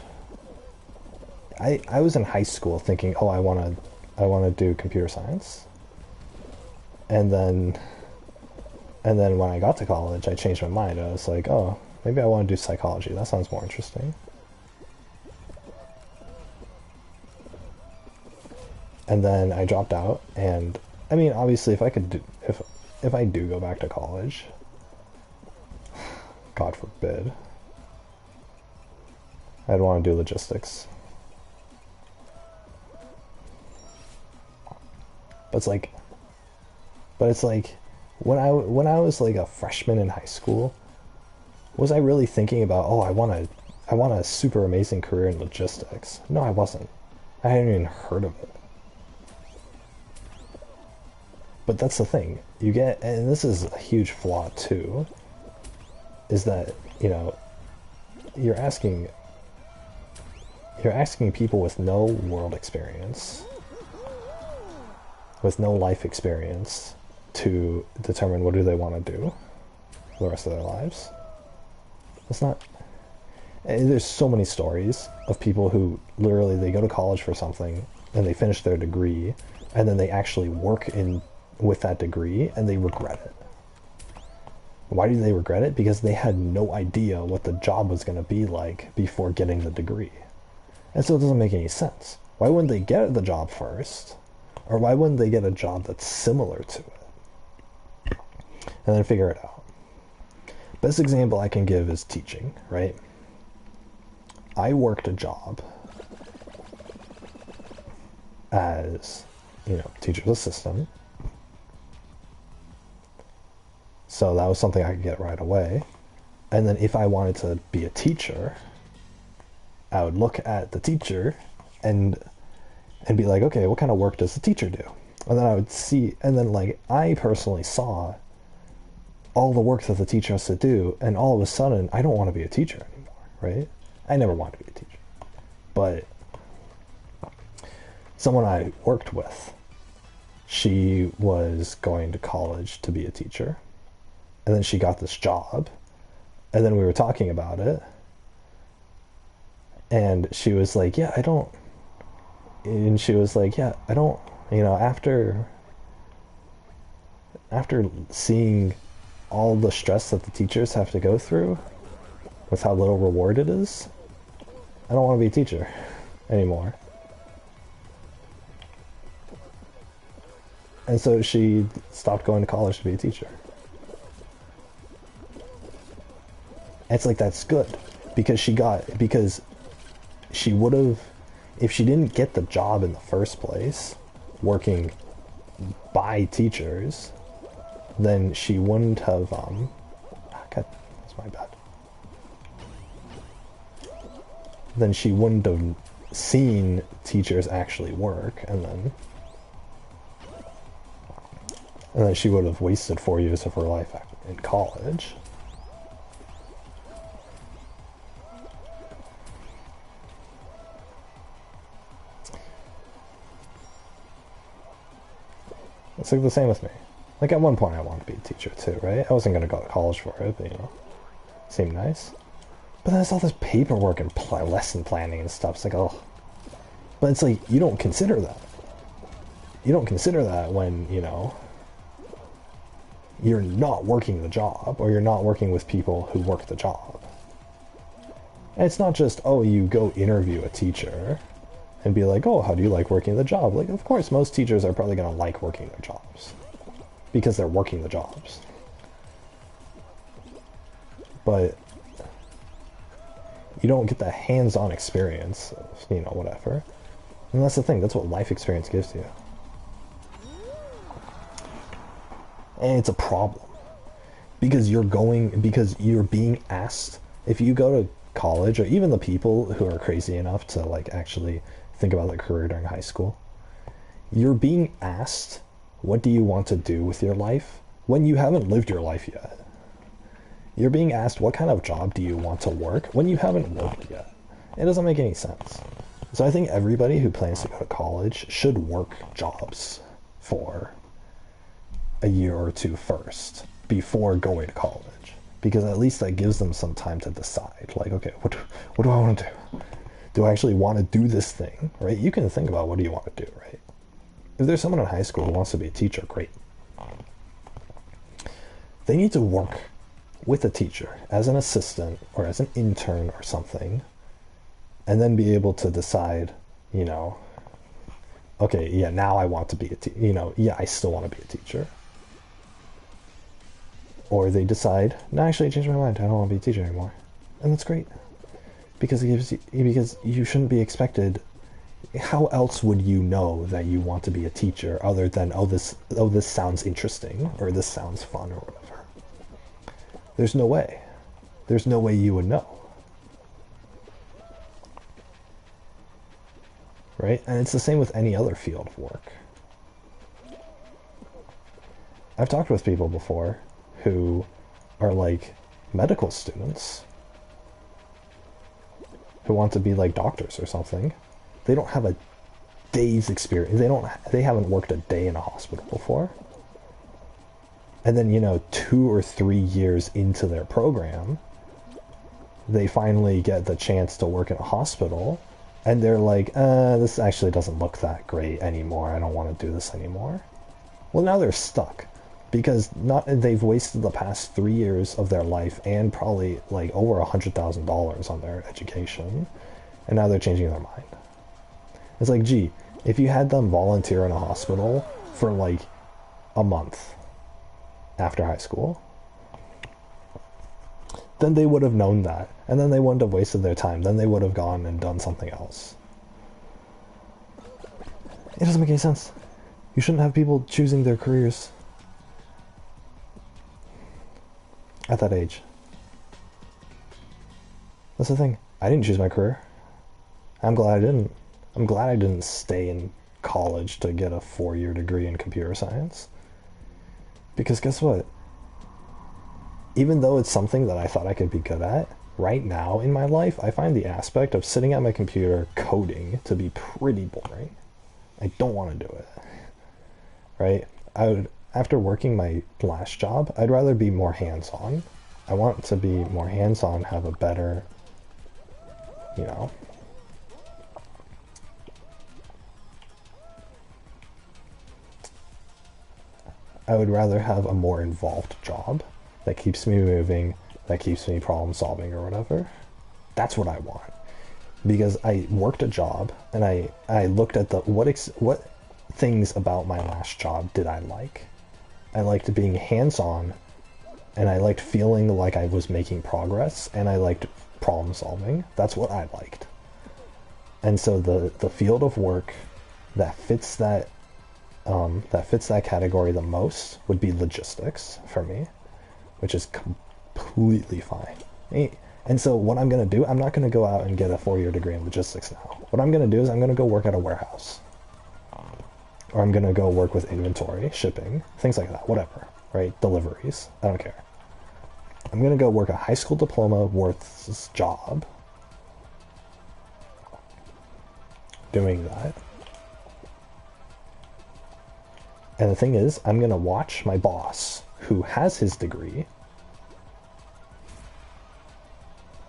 I was in high school thinking, oh, I want to do computer science. And then when I got to college, I changed my mind. I was like, oh, maybe I want to do psychology. That sounds more interesting. And then I dropped out, and I mean, obviously, if I do go back to college, God forbid, I'd want to do logistics. But it's like When I was like a freshman in high school, was I really thinking about, oh, I want a super amazing career in logistics? No, I wasn't. I hadn't even heard of it. But that's the thing. You get, and this is a huge flaw too, is that, you know, you're asking you're asking people with no world experience, with no life experience, to determine what do they want to do for the rest of their lives. It's not. There's so many stories of people who literally they go to college for something and they finish their degree and then they actually work in with that degree and they regret it. Why do they regret it? Because they had no idea what the job was going to be like before getting the degree. And so it doesn't make any sense. Why wouldn't they get the job first? Or why wouldn't they get a job that's similar to it? And then figure it out. Best example I can give is teaching, right? I worked a job as, teacher's assistant. So that was something I could get right away. And then if I wanted to be a teacher, I would look at the teacher and be like, okay, what kind of work does the teacher do? And then I would see, and then like I personally saw all the work that the teacher has to do, and all of a sudden I don't want to be a teacher anymore, right? I never wanted to be a teacher. But someone I worked with, she was going to college to be a teacher, and then she got this job, and then we were talking about it, and she was like, yeah, I don't, and she was like, yeah, I don't, after seeing all the stress that the teachers have to go through with how little reward it is, I don't want to be a teacher anymore. And so she stopped going to college to be a teacher. And it's like, that's good, because she would have, if she didn't get the job in the first place, working by teachers, then she wouldn't have, God, that's my bad. Then she wouldn't have seen teachers actually work, and then she would have wasted 4 years of her life in college. It's like the same with me. Like at one point I wanted to be a teacher too, right? I wasn't going to go to college for it, but it seemed nice. But then there's all this paperwork and lesson planning and stuff. It's like, oh. But it's like, you don't consider that. You don't consider that when, you're not working the job, or you're not working with people who work the job. And it's not just, oh, you go interview a teacher and be like, oh, how do you like working the job? Like, of course, most teachers are probably going to like working their jobs because they're working the jobs. But you don't get the hands-on experience of, whatever. And that's the thing. That's what life experience gives you. And it's a problem. Because you're being asked, if you go to college, or even the people who are crazy enough to, like, actually think about their career during high school, you're being asked, what do you want to do with your life, when you haven't lived your life yet. You're being asked, what kind of job do you want to work, when you haven't worked yet. It doesn't make any sense. So I think everybody who plans to go to college should work jobs for a year or two first before going to college, because at least that gives them some time to decide, like, okay, what do I want to do? Do I actually want to do this thing, right? You can think about, what do you want to do, right? If there's someone in high school who wants to be a teacher, great. They need to work with a teacher as an assistant or as an intern or something, and then be able to decide, okay, yeah, now I want to be I still want to be a teacher. Or they decide, no, actually I changed my mind, I don't want to be a teacher anymore. And that's great. Because because you shouldn't be expected, how else would you know that you want to be a teacher other than, this sounds interesting, or this sounds fun, or whatever? There's no way. There's no way you would know. Right? And it's the same with any other field of work. I've talked with people before who are like medical students who want to be like doctors or something. They don't have a day's experience. They haven't worked a day in a hospital before. And then, 2 or 3 years into their program, they finally get the chance to work in a hospital, and they're like, this actually doesn't look that great anymore. I don't want to do this anymore. Well, now they're stuck because they've wasted the past 3 years of their life and probably like over $100,000 on their education, and now they're changing their mind. It's like, gee, if you had them volunteer in a hospital for like a month after high school, then they would have known that, and then they wouldn't have wasted their time. Then they would have gone and done something else. It doesn't make any sense. You shouldn't have people choosing their careers at that age. That's the thing. I didn't choose my career. I'm glad I didn't. I'm glad I didn't stay in college to get a 4-year degree in computer science. Because guess what? Even though it's something that I thought I could be good at, right now in my life, I find the aspect of sitting at my computer coding to be pretty boring. I don't want to do it. Right? After working my last job, I'd rather be more hands-on. I want to be more hands-on, have a better, I would rather have a more involved job that keeps me moving, that keeps me problem solving or whatever. That's what I want. Because I worked a job and I looked at what things about my last job did I like. I liked being hands-on, and I liked feeling like I was making progress, and I liked problem solving. That's what I liked. And so the field of work that fits that category the most would be logistics for me, which is completely fine. And so what I'm going to do, I'm not going to go out and get a 4-year degree in logistics now. What I'm going to do is I'm going to go work at a warehouse. Or I'm going to go work with inventory, shipping, things like that, whatever, right? Deliveries, I don't care. I'm going to go work a high school diploma worth job doing that. And the thing is, I'm going to watch my boss, who has his degree,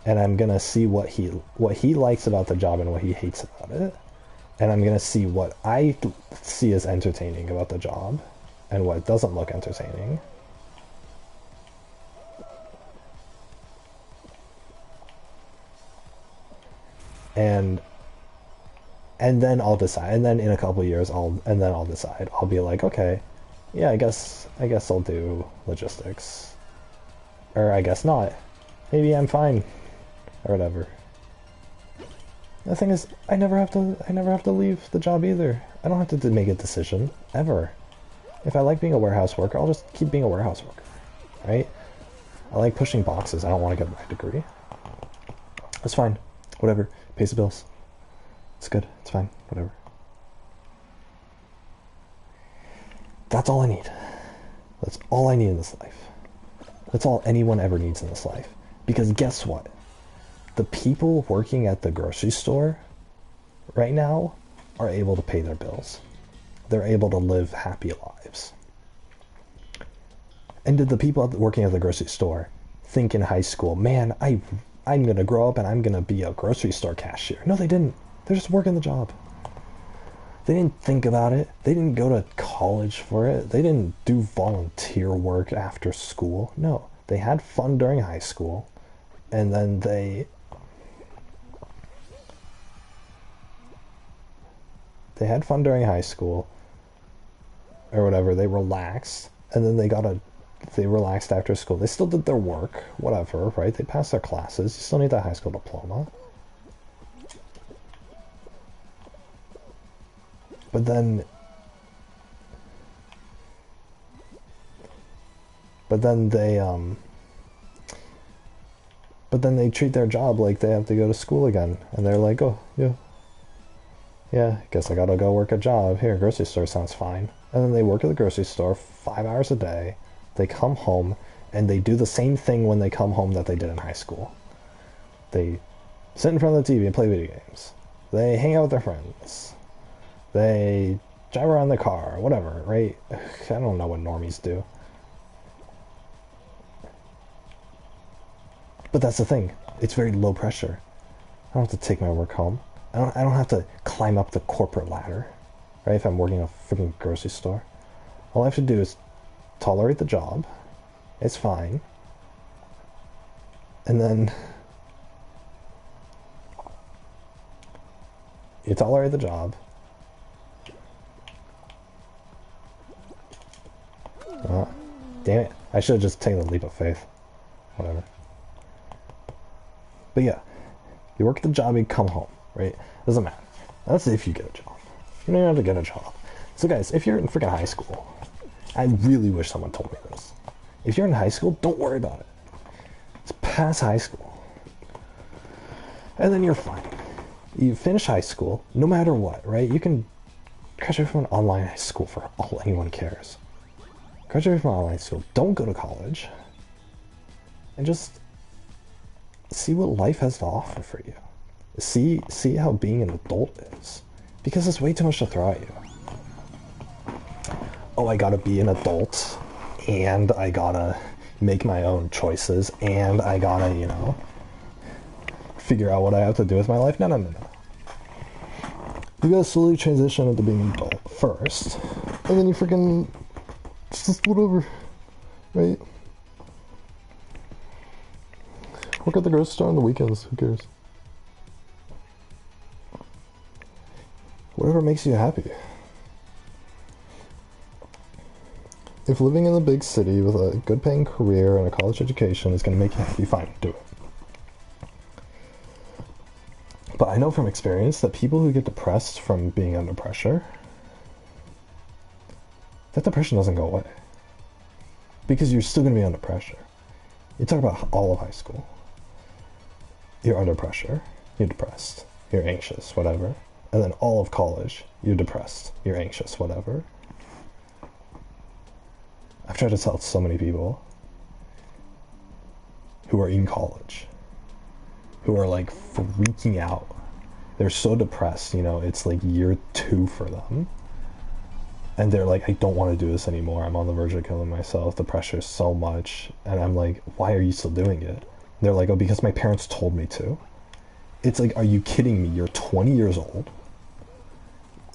and I'm going to see what he likes about the job and what he hates about it. And I'm going to see what I see as entertaining about the job and what doesn't look entertaining. And then I'll decide. And then in a couple of years, I'll decide. I'll be like, okay, yeah, I guess I'll do logistics, or I guess not. Maybe I'm fine, or whatever. The thing is, I never have to leave the job either. I don't have to make a decision ever. If I like being a warehouse worker, I'll just keep being a warehouse worker, right? I like pushing boxes. I don't want to get my degree. That's fine. Whatever. Pays the bills. It's good. It's fine. Whatever. That's all I need. That's all I need in this life. That's all anyone ever needs in this life. Because guess what? The people working at the grocery store right now are able to pay their bills. They're able to live happy lives. And did the people working at the grocery store think in high school, man, I'm going to grow up and I'm going to be a grocery store cashier? No, they didn't. They're just working the job. They didn't think about it. They didn't go to college for it. They didn't do volunteer work after school. No, they had fun during high school, and then they had fun during high school or whatever. They relaxed, and then they relaxed after school. They still did their work, whatever, right? They passed their classes. You still need that high school diploma. But then but then they but then they treat their job like they have to go to school again, and they're like, oh yeah, guess I gotta go work a job. Here, grocery store sounds fine. And then they work at the grocery store 5 hours a day. They come home, and they do the same thing when they come home that they did in high school. They sit in front of the TV and play video games. They hang out with their friends. They drive around in their car, whatever, right? I don't know what normies do. But that's the thing. It's very low pressure. I don't have to take my work home. I don't have to climb up the corporate ladder, right? If I'm working in a freaking grocery store, all I have to do is tolerate the job. It's fine. And then you tolerate the job. Damn it. I should have just taken the leap of faith. Whatever. But yeah, you work at the job, you come home, right? Doesn't matter. That's if you get a job. You don't have to get a job. So guys, if you're in freaking high school, I really wish someone told me this. If you're in high school, don't worry about it. Just pass high school. And then you're fine. You finish high school, no matter what, right? You can graduate from an online high school for all anyone cares. Graduate from online school, don't go to college. And just see what life has to offer for you. See how being an adult is. Because it's way too much to throw at you. Oh, I gotta be an adult, and I gotta make my own choices, and I gotta, figure out what I have to do with my life. No. You gotta slowly transition into being an adult first, and then you freaking just whatever, right? Work at the grocery store on the weekends, who cares? Whatever makes you happy. If living in a big city with a good paying career and a college education is going to make you happy, fine, do it. But I know from experience that people who get depressed from being under pressure, that depression doesn't go away. Because you're still going to be under pressure. You talk about all of high school. You're under pressure, you're depressed, you're anxious, whatever. And then all of college, you're depressed, you're anxious, whatever. I've tried to tell so many people who are in college, who are like freaking out. They're so depressed, it's like year 2 for them. And they're like, I don't want to do this anymore. I'm on the verge of killing myself. The pressure's so much. And I'm like, why are you still doing it? They're like, oh, because my parents told me to. It's like, are you kidding me? You're 20 years old.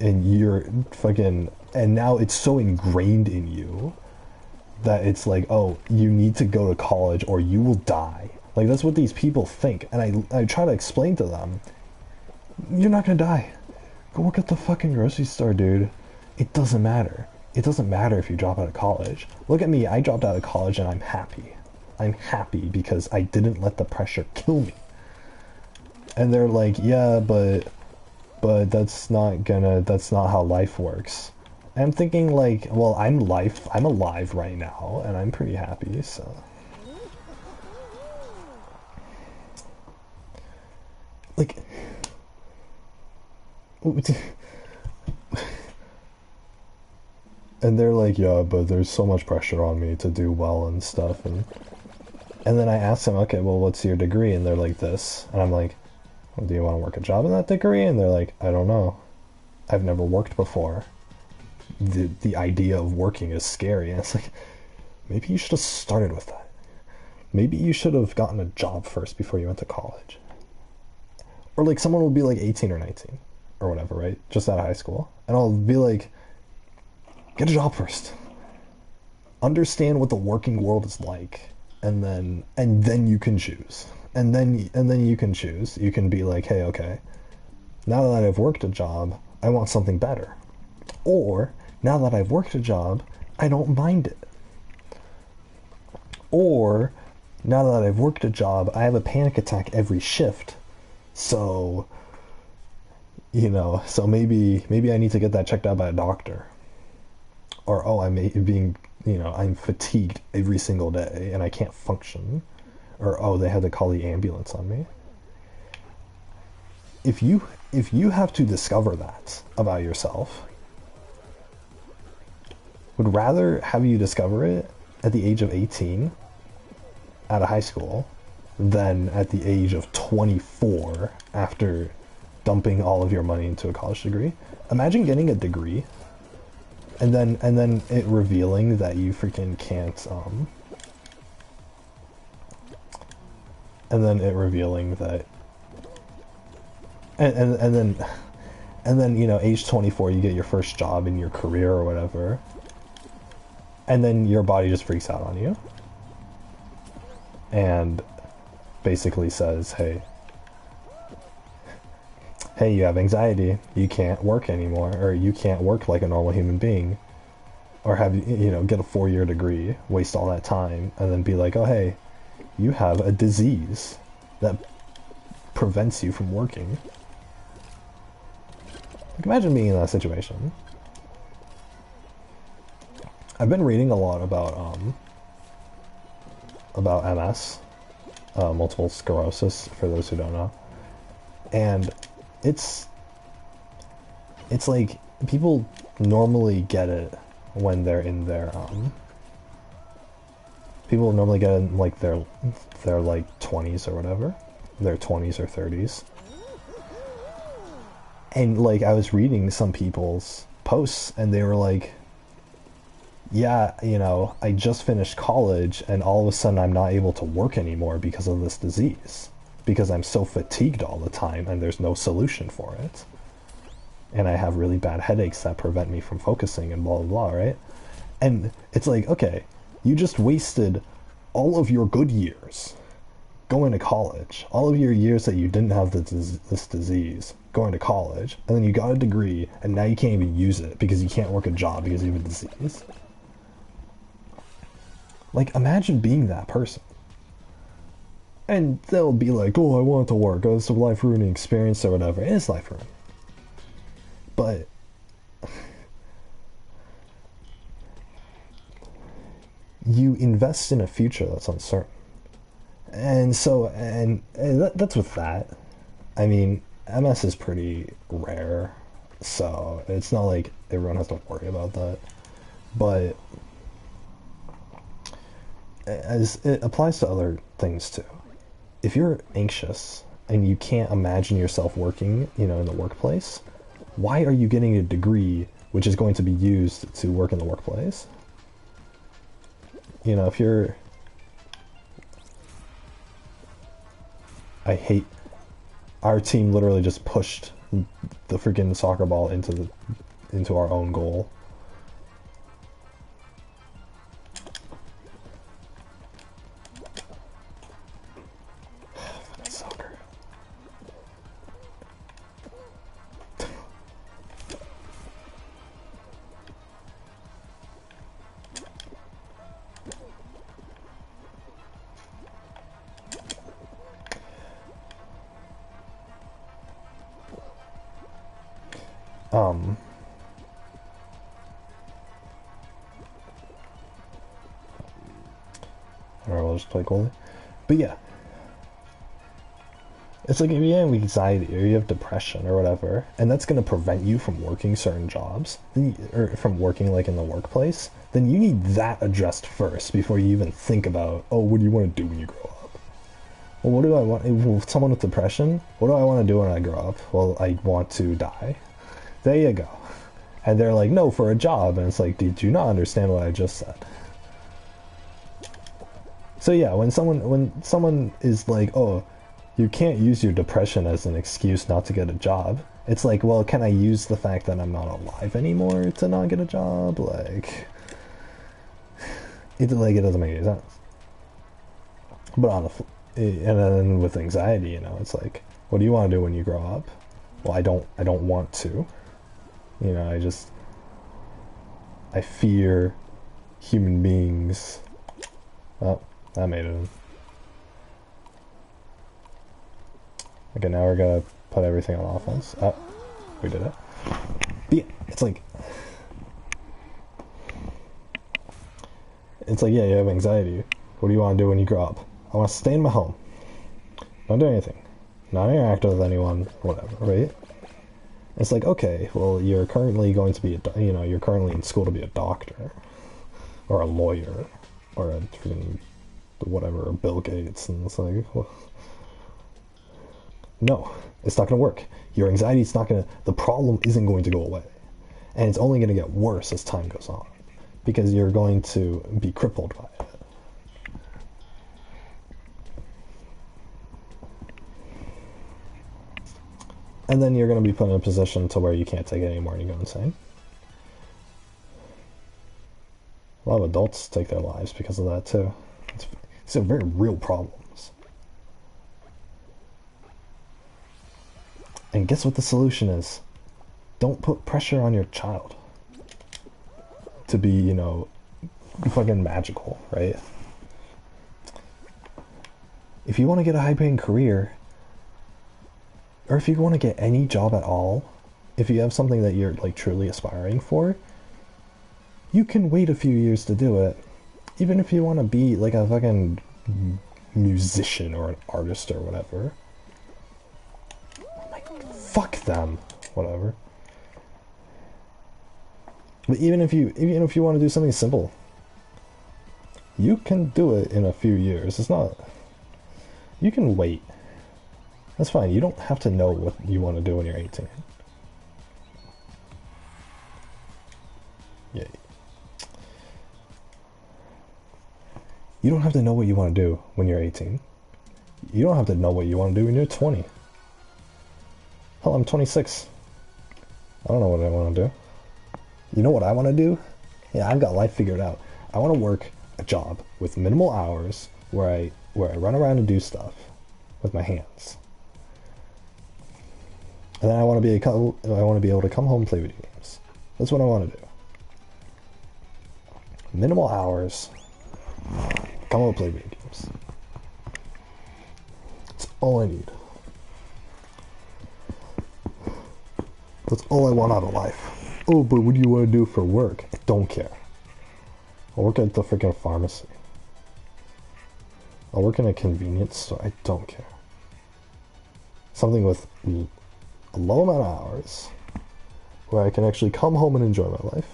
And you're fucking... And now it's so ingrained in you that it's like, oh, you need to go to college or you will die. Like, that's what these people think. And I try to explain to them, you're not gonna die. Go work at the fucking grocery store, dude. It doesn't matter. It doesn't matter if you drop out of college. Look at me, I dropped out of college and I'm happy. I'm happy because I didn't let the pressure kill me. And they're like, yeah, but that's not how life works. And I'm thinking like, well, I'm alive right now and I'm pretty happy, so. Like, and they're like, yeah, but there's so much pressure on me to do well and stuff, and then I asked them, okay, well, what's your degree? And they're like, this. And I'm like, well, do you want to work a job in that degree? And they're like, I don't know. I've never worked before. The idea of working is scary. And it's like, maybe you should have started with that. Maybe you should have gotten a job first before you went to college. Or like someone will be like 18 or 19 or whatever, right? Just out of high school. And I'll be like, get a job first. Understand what the working world is like. And then you can choose. And then you can choose. You can be like, hey, okay, now that I've worked a job, I want something better. Or, now that I've worked a job, I don't mind it. Or, now that I've worked a job, I have a panic attack every shift. So, You know, so maybe I need to get that checked out by a doctor. Or oh, being, you know, I'm fatigued every single day and I can't function. Or oh, they had to call the ambulance on me. If you have to discover that about yourself, would rather have you discover it at the age of 18 out of high school than at the age of 24 after dumping all of your money into a college degree. Imagine getting a degree and then it revealing that you freaking can't and then it revealing that and then you know, age 24 you get your first job in your career or whatever, and then your body just freaks out on you and basically says, hey, you have anxiety, you can't work anymore, or you can't work like a normal human being, or have, you know, get a 4-year degree, waste all that time, and then be like, oh hey, you have a disease that prevents you from working. Like, imagine being in that situation. I've been reading a lot about MS, multiple sclerosis, for those who don't know, and it's like people normally get it when they're in their people normally get it in like their like 20s or whatever, their 20s or 30s. And like I was reading some people's posts and they were like, yeah, you know, I just finished college and all of a sudden I'm not able to work anymore because of this disease, because I'm so fatigued all the time and there's no solution for it, and I have really bad headaches that prevent me from focusing and blah blah blah, right? And it's like, okay, you just wasted all of your good years going to college, all of your years that you didn't have this disease, going to college, and then you got a degree and now you can't even use it because you can't work a job because you have a disease. Like, imagine being that person. And they'll be like, oh, I want to work, oh, it's a life-ruining experience or whatever. It is life-ruining. But you invest in a future that's uncertain. And so, and that's with that. I mean, MS is pretty rare, so it's not like everyone has to worry about that. But as it applies to other things too. If you're anxious and you can't imagine yourself working, you know, in the workplace, why are you getting a degree which is going to be used to work in the workplace? You know, if you're... I hate... Our team literally just pushed the freaking soccer ball into our own goal. Soccer. Or we'll just play goalie. But yeah. It's like if you have anxiety or you have depression or whatever, and that's going to prevent you from working certain jobs, or from working like in the workplace, then you need that addressed first before you even think about, oh, what do you want to do when you grow up? Well, what do I want? If someone with depression, what do I want to do when I grow up? Well, I want to die. There you go. And they're like, no, for a job. And it's like, did you not understand what I just said? So yeah, when someone is like, oh, you can't use your depression as an excuse not to get a job, it's like, well, can I use the fact that I'm not alive anymore to not get a job? Like, it doesn't make any sense. But and then with anxiety, you know, it's like, what do you want to do when you grow up? Well, I don't want to. You know, I fear human beings. Oh, that made it. Okay, now we're gonna put everything on offense. Oh, We did it. But yeah, it's like, yeah, you have anxiety. What do you want to do when you grow up? I want to stay in my home. Don't do anything. Not interact with anyone, whatever, right? It's like, okay, well, you're currently going to be you're currently in school to be a doctor, or a lawyer, or a freaking whatever, Bill Gates, and it's like, well, no, it's not going to work. Your anxiety's not going to, the problem isn't going to go away. And it's only going to get worse as time goes on, because you're going to be crippled by it. And then you're going to be put in a position to where you can't take it anymore and you go insane. A lot of adults take their lives because of that too. It's a very real problems. And guess what the solution is? Don't put pressure on your child to be, fucking magical, right? If you want to get a high-paying career, or if you want to get any job at all, if you have something that you're like truly aspiring for, you can wait a few years to do it. Even if you want to be like a fucking musician or an artist or whatever. Like, fuck them. Whatever. But even if you want to do something simple, you can do it in a few years. It's not... You can wait. That's fine. You don't have to know what you want to do when you're 18. Yeah. You don't have to know what you want to do when you're 18. You don't have to know what you want to do when you're 20. Hell, I'm 26. I don't know what I want to do. You know what I want to do? Yeah, I've got life figured out. I want to work a job with minimal hours where I run around and do stuff with my hands. And then I want to be able to come home and play video games. That's what I want to do. Minimal hours. Come home and play video games. That's all I need. That's all I want out of life. Oh, but what do you want to do for work? I don't care. I'll work at the freaking pharmacy. I'll work in a convenience store. I don't care. Something with a low amount of hours where I can actually come home and enjoy my life.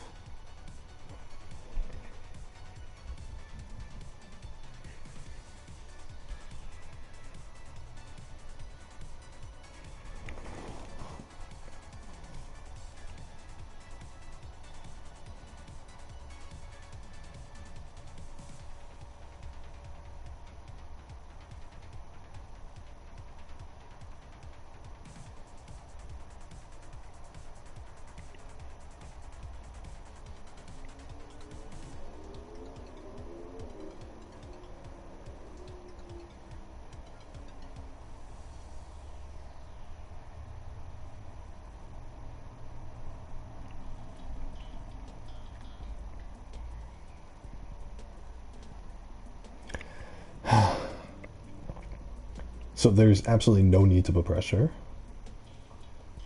So there's absolutely no need to put pressure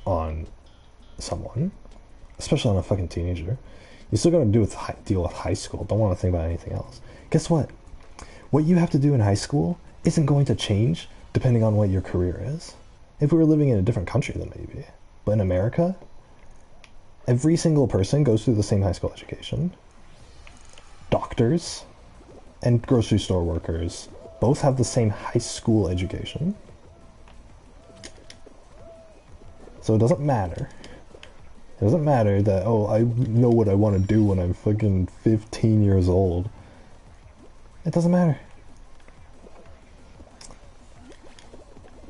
on someone, especially on a fucking teenager. You're still gonna deal with high school. Don't want to think about anything else. Guess what? What you have to do in high school isn't going to change depending on what your career is. If we were living in a different country, then maybe. But in America, every single person goes through the same high school education. Doctors and grocery store workers both have the same high school education. So it doesn't matter. It doesn't matter that, oh, I know what I want to do when I'm fucking 15 years old. It doesn't matter.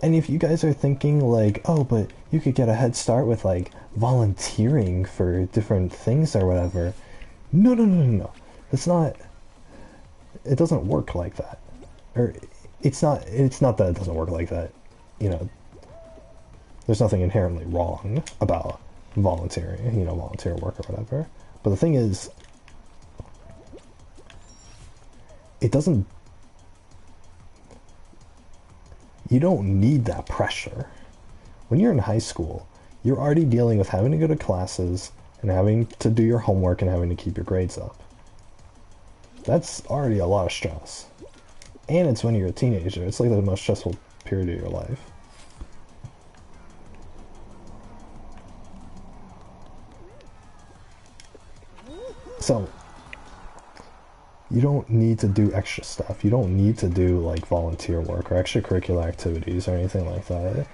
And if you guys are thinking like, oh, but you could get a head start with like volunteering for different things or whatever. No. It's not, it doesn't work like that. Or it's not that it doesn't work like that. There's nothing inherently wrong about volunteering, volunteer work or whatever. But the thing is, you don't need that pressure. When you're in high school, You're already dealing with having to go to classes and having to do your homework and having to keep your grades up. That's already a lot of stress. And it's when you're a teenager. It's like the most stressful period of your life. So, you don't need to do extra stuff. You don't need to do like volunteer work or extracurricular activities or anything like that.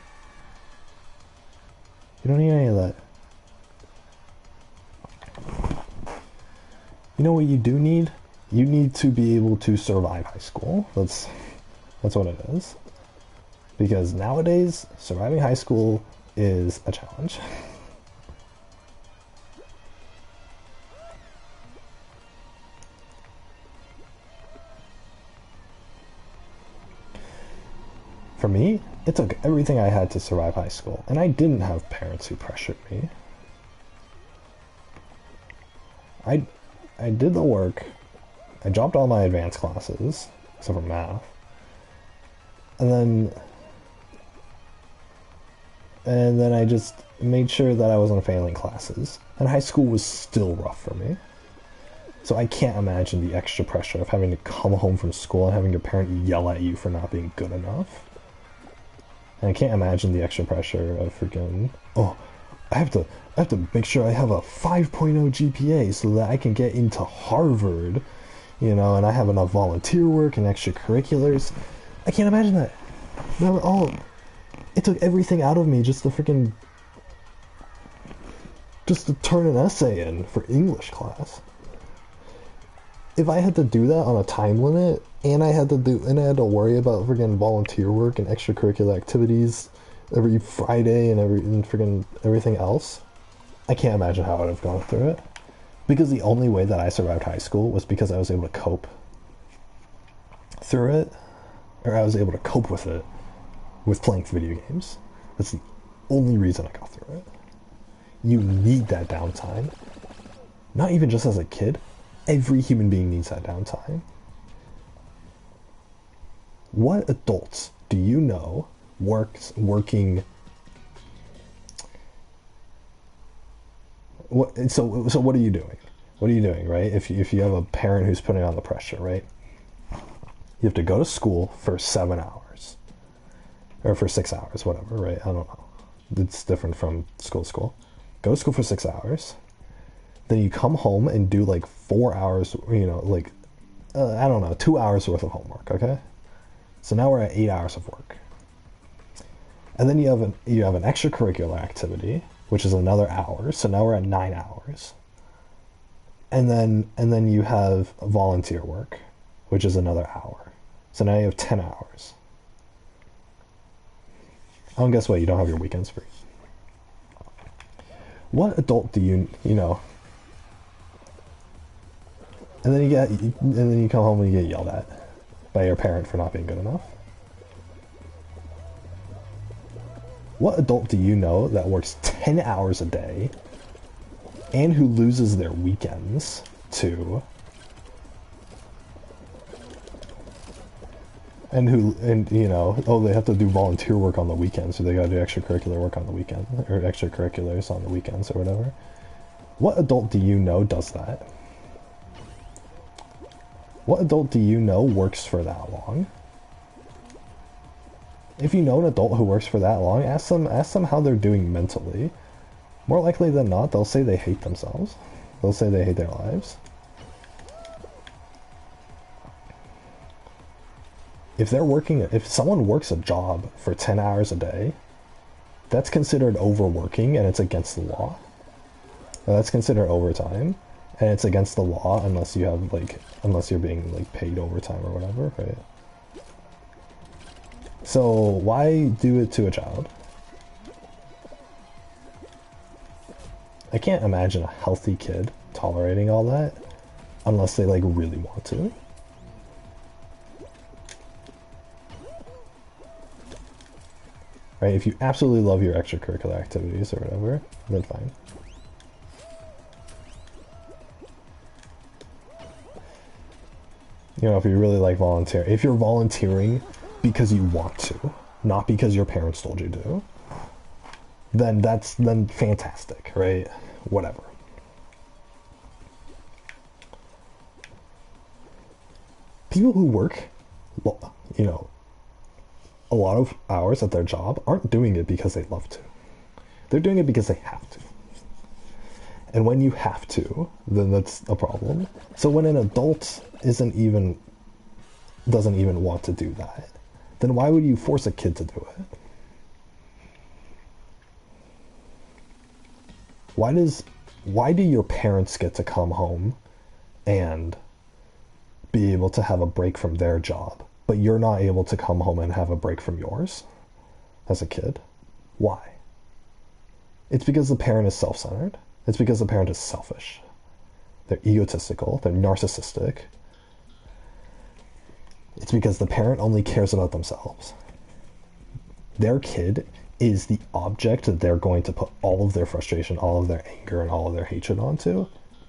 You don't need any of that. You know what you do need? You need to be able to survive high school. That's what it is. Because nowadays, surviving high school is a challenge. For me, it took everything I had to survive high school, and I didn't have parents who pressured me. I did the work. I dropped all my advanced classes, except for math. And then I just made sure that I wasn't failing classes. And high school was still rough for me. So I can't imagine the extra pressure of having to come home from school and having your parent yell at you for not being good enough. And I can't imagine the extra pressure of freaking, oh, I have to make sure I have a 5.0 GPA so that I can get into Harvard, you know, and I have enough volunteer work and extracurriculars. I can't imagine that. It took everything out of me just to turn an essay in for English class. If I had to do that on a time limit, and I had to worry about freaking volunteer work and extracurricular activities every Friday and everything else, I can't imagine how I would have gone through it. Because the only way that I survived high school was because I was able to cope through it, or I was able to cope with it with playing video games. That's the only reason I got through it. You need that downtime. Not even just as a kid. Every human being needs that downtime. What adults do you know working? So what are you doing? What are you doing, right? If you have a parent who's putting on the pressure, right? You have to go to school for 7 hours. Or for 6 hours, whatever, right? I don't know. It's different from school to school. Go to school for 6 hours. Then you come home and do like 4 hours, you know, like, I don't know, 2 hours worth of homework, okay? So now we're at 8 hours of work. And then you have an extracurricular activity, which is another hour. So now we're at 9 hours. And then you have volunteer work, which is another hour. So now you have 10 hours. Oh, and guess what? You don't have your weekends free. What adult do you know? And then you come home and you get yelled at by your parent for not being good enough. What adult do you know that works 10 hours a day and who loses their weekends to, and you know, oh, they have to do volunteer work on the weekends, so they gotta do extracurricular work on the weekend, or extracurriculars on the weekends, or whatever. What adult do you know does that? What adult do you know works for that long? If you know an adult who works for that long, ask them how they're doing mentally. More likely than not, they'll say they hate themselves. They'll say they hate their lives. If someone works a job for 10 hours a day, that's considered overworking and it's against the law. Now, that's considered overtime, and it's against the law unless you're being like paid overtime or whatever, right? So why do it to a child? I can't imagine a healthy kid tolerating all that unless they like really want to. Right? If you absolutely love your extracurricular activities or whatever, then fine. You know, if you really like volunteer, if you're volunteering because you want to, not because your parents told you to, then fantastic, right? Whatever. People who work, you know, a lot of hours at their job aren't doing it because they love to. They're doing it because they have to. And when you have to, then that's a problem. So when an adult doesn't even want to do that, then why would you force a kid to do it? Why do your parents get to come home and be able to have a break from their job, but you're not able to come home and have a break from yours as a kid? Why? It's because the parent is self-centered. It's because the parent is selfish. They're egotistical. They're narcissistic. It's because the parent only cares about themselves. Their kid is the object that they're going to put all of their frustration, all of their anger, and all of their hatred onto.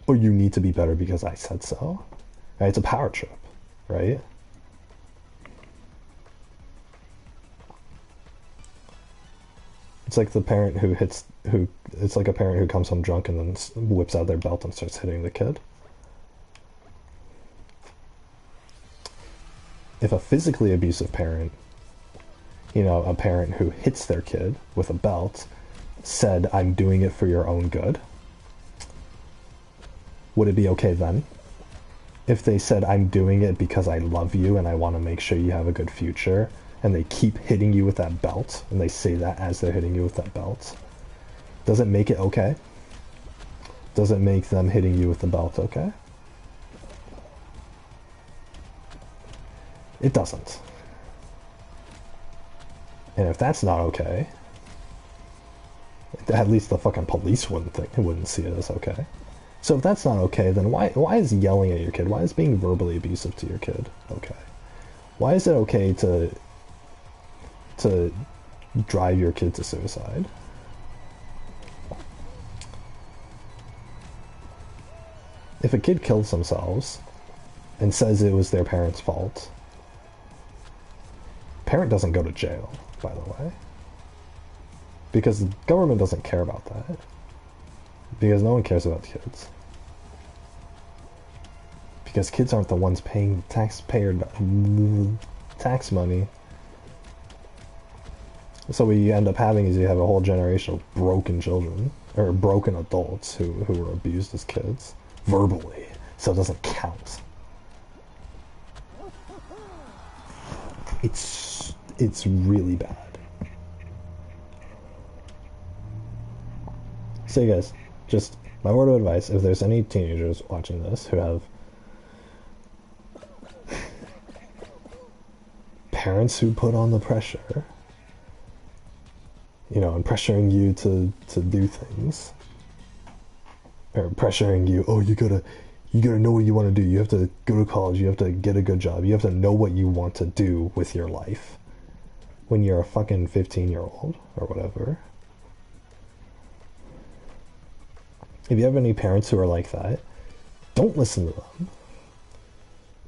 Or you need to be better because I said so. Right? It's a power trip, right? It's like the parent it's like a parent who comes home drunk and then whips out their belt and starts hitting the kid. If a physically abusive parent, a parent who hits their kid with a belt, said, "I'm doing it for your own good," would it be okay then? If they said, "I'm doing it because I love you and I want to make sure you have a good future," and they keep hitting you with that belt, and they say that as they're hitting you with that belt, does it make it okay? Does it make them hitting you with the belt okay? It doesn't. And if that's not okay, at least the fucking police wouldn't see it as okay. So if that's not okay, then why is yelling at your kid? Why is being verbally abusive to your kid okay? Why is it okay to drive your kid to suicide? If a kid kills themselves and says it was their parents' fault, parent doesn't go to jail, by the way. Because the government doesn't care about that. Because no one cares about kids. Because kids aren't the ones paying taxpayer tax money. So what you end up having is you have a whole generation of broken children, or broken adults who were abused as kids, verbally, so it doesn't count. It's really bad. So you guys, just my word of advice, if there's any teenagers watching this who have parents who put on the pressure, and pressuring you to do things, or pressuring you, oh, you gotta know what you want to do, you have to go to college, you have to get a good job, you have to know what you want to do with your life when you're a fucking 15-year-old or whatever. If you have any parents who are like that, don't listen to them.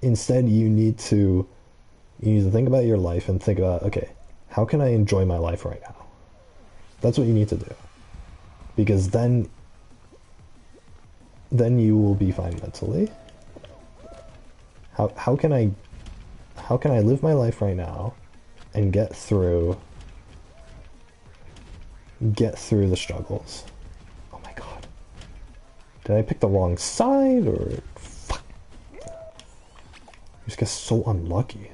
Instead, you need to think about your life and think about, okay, how can I enjoy my life right now? That's what you need to do. Because then you will be fine mentally. How can I live my life right now and get through the struggles? Oh my god. Did I pick the wrong side, or fuck? You just get so unlucky.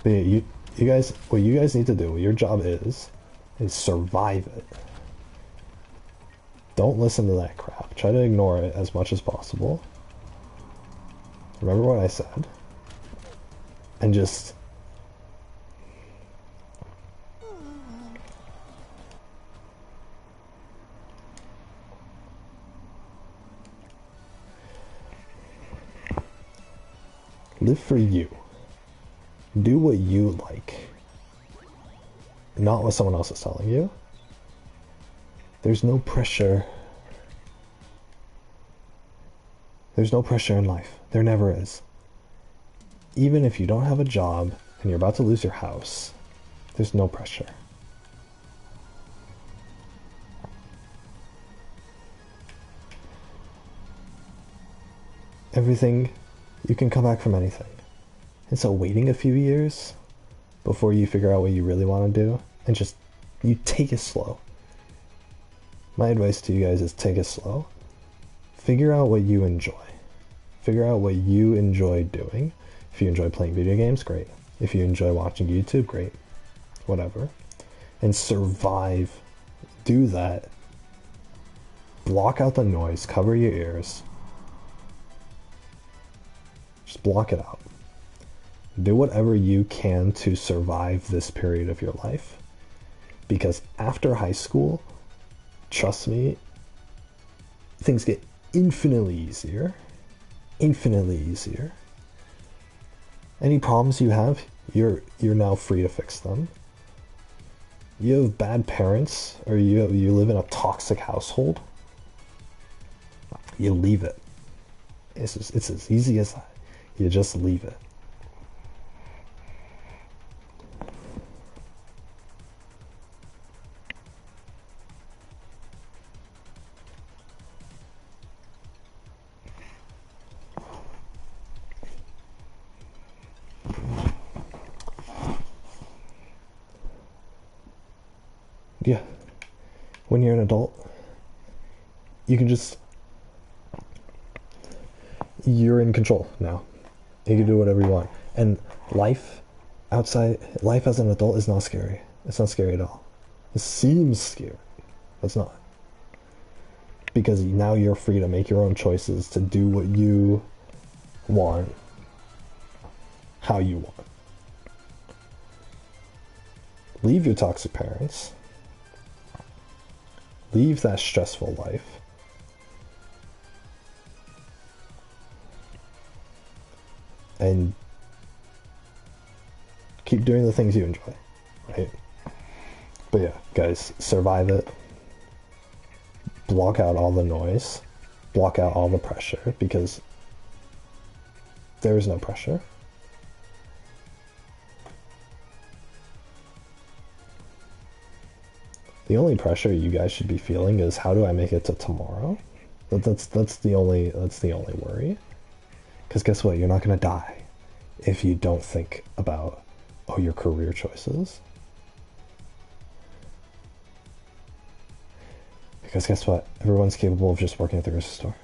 But yeah, you guys, what you guys need to do, what your job is survive it. Don't listen to that crap. Try to ignore it as much as possible. Remember what I said. And just live for you. Do what you like. Not what someone else is telling you. There's no pressure. There's no pressure in life. There never is. even if you don't have a job and you're about to lose your house, there's no pressure. Everything, you can come back from anything. And so waiting a few years before you figure out what you really want to do, and just, you take it slow. My advice to you guys is take it slow. Figure out what you enjoy. Figure out what you enjoy doing. If you enjoy playing video games, great. If you enjoy watching YouTube, great. Whatever. And survive. Do that. Block out the noise. Cover your ears. Just block it out. Do whatever you can to survive this period of your life. Because after high school, trust me, things get infinitely easier. Infinitely easier. Any problems you have, you're now free to fix them. You have bad parents, or you live in a toxic household, you leave it. It's as easy as that. You just leave it. Yeah. When you're an adult, you can just, you're in control now. You can do whatever you want. And life as an adult is not scary. It's not scary at all. It seems scary, but it's not. Because now you're free to make your own choices, to do what you want, how you want. Leave your toxic parents. Leave that stressful life. And keep doing the things you enjoy, right? But yeah, guys, survive it. Block out all the noise. Block out all the pressure, because there is no pressure. The only pressure you guys should be feeling is, how do I make it to tomorrow? That's the only worry. Because guess what? You're not gonna die if you don't think about your career choices. Because guess what? Everyone's capable of just working at the grocery store.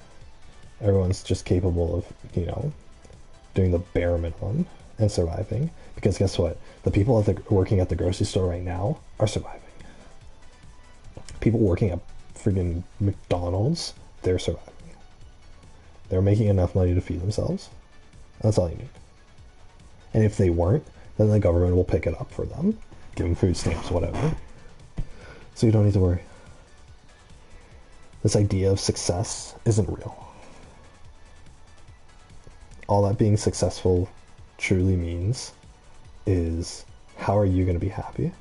Everyone's just capable of, doing the bare minimum and surviving. Because guess what? The people working at the grocery store right now are surviving. People working at friggin' McDonald's, they're surviving. They're making enough money to feed themselves. That's all you need. And if they weren't, then the government will pick it up for them, give them food stamps, whatever. So you don't need to worry. This idea of success isn't real. All that being successful truly means is, how are you going to be happy?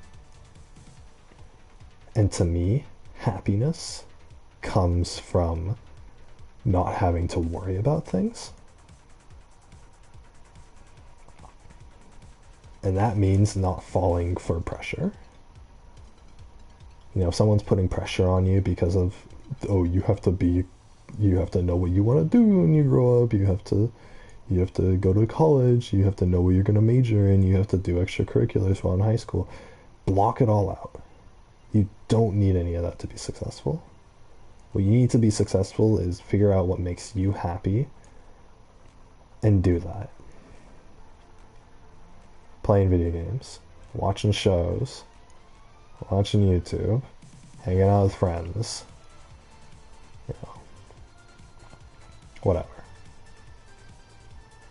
And to me, happiness comes from not having to worry about things. And that means not falling for pressure. If someone's putting pressure on you because of, you have to know what you want to do when you grow up, you have to go to college, you have to know what you're going to major in, you have to do extracurriculars while in high school. Block it all out. You don't need any of that to be successful. What you need to be successful is figure out what makes you happy and do that. Playing video games, watching shows, watching YouTube, hanging out with friends, whatever.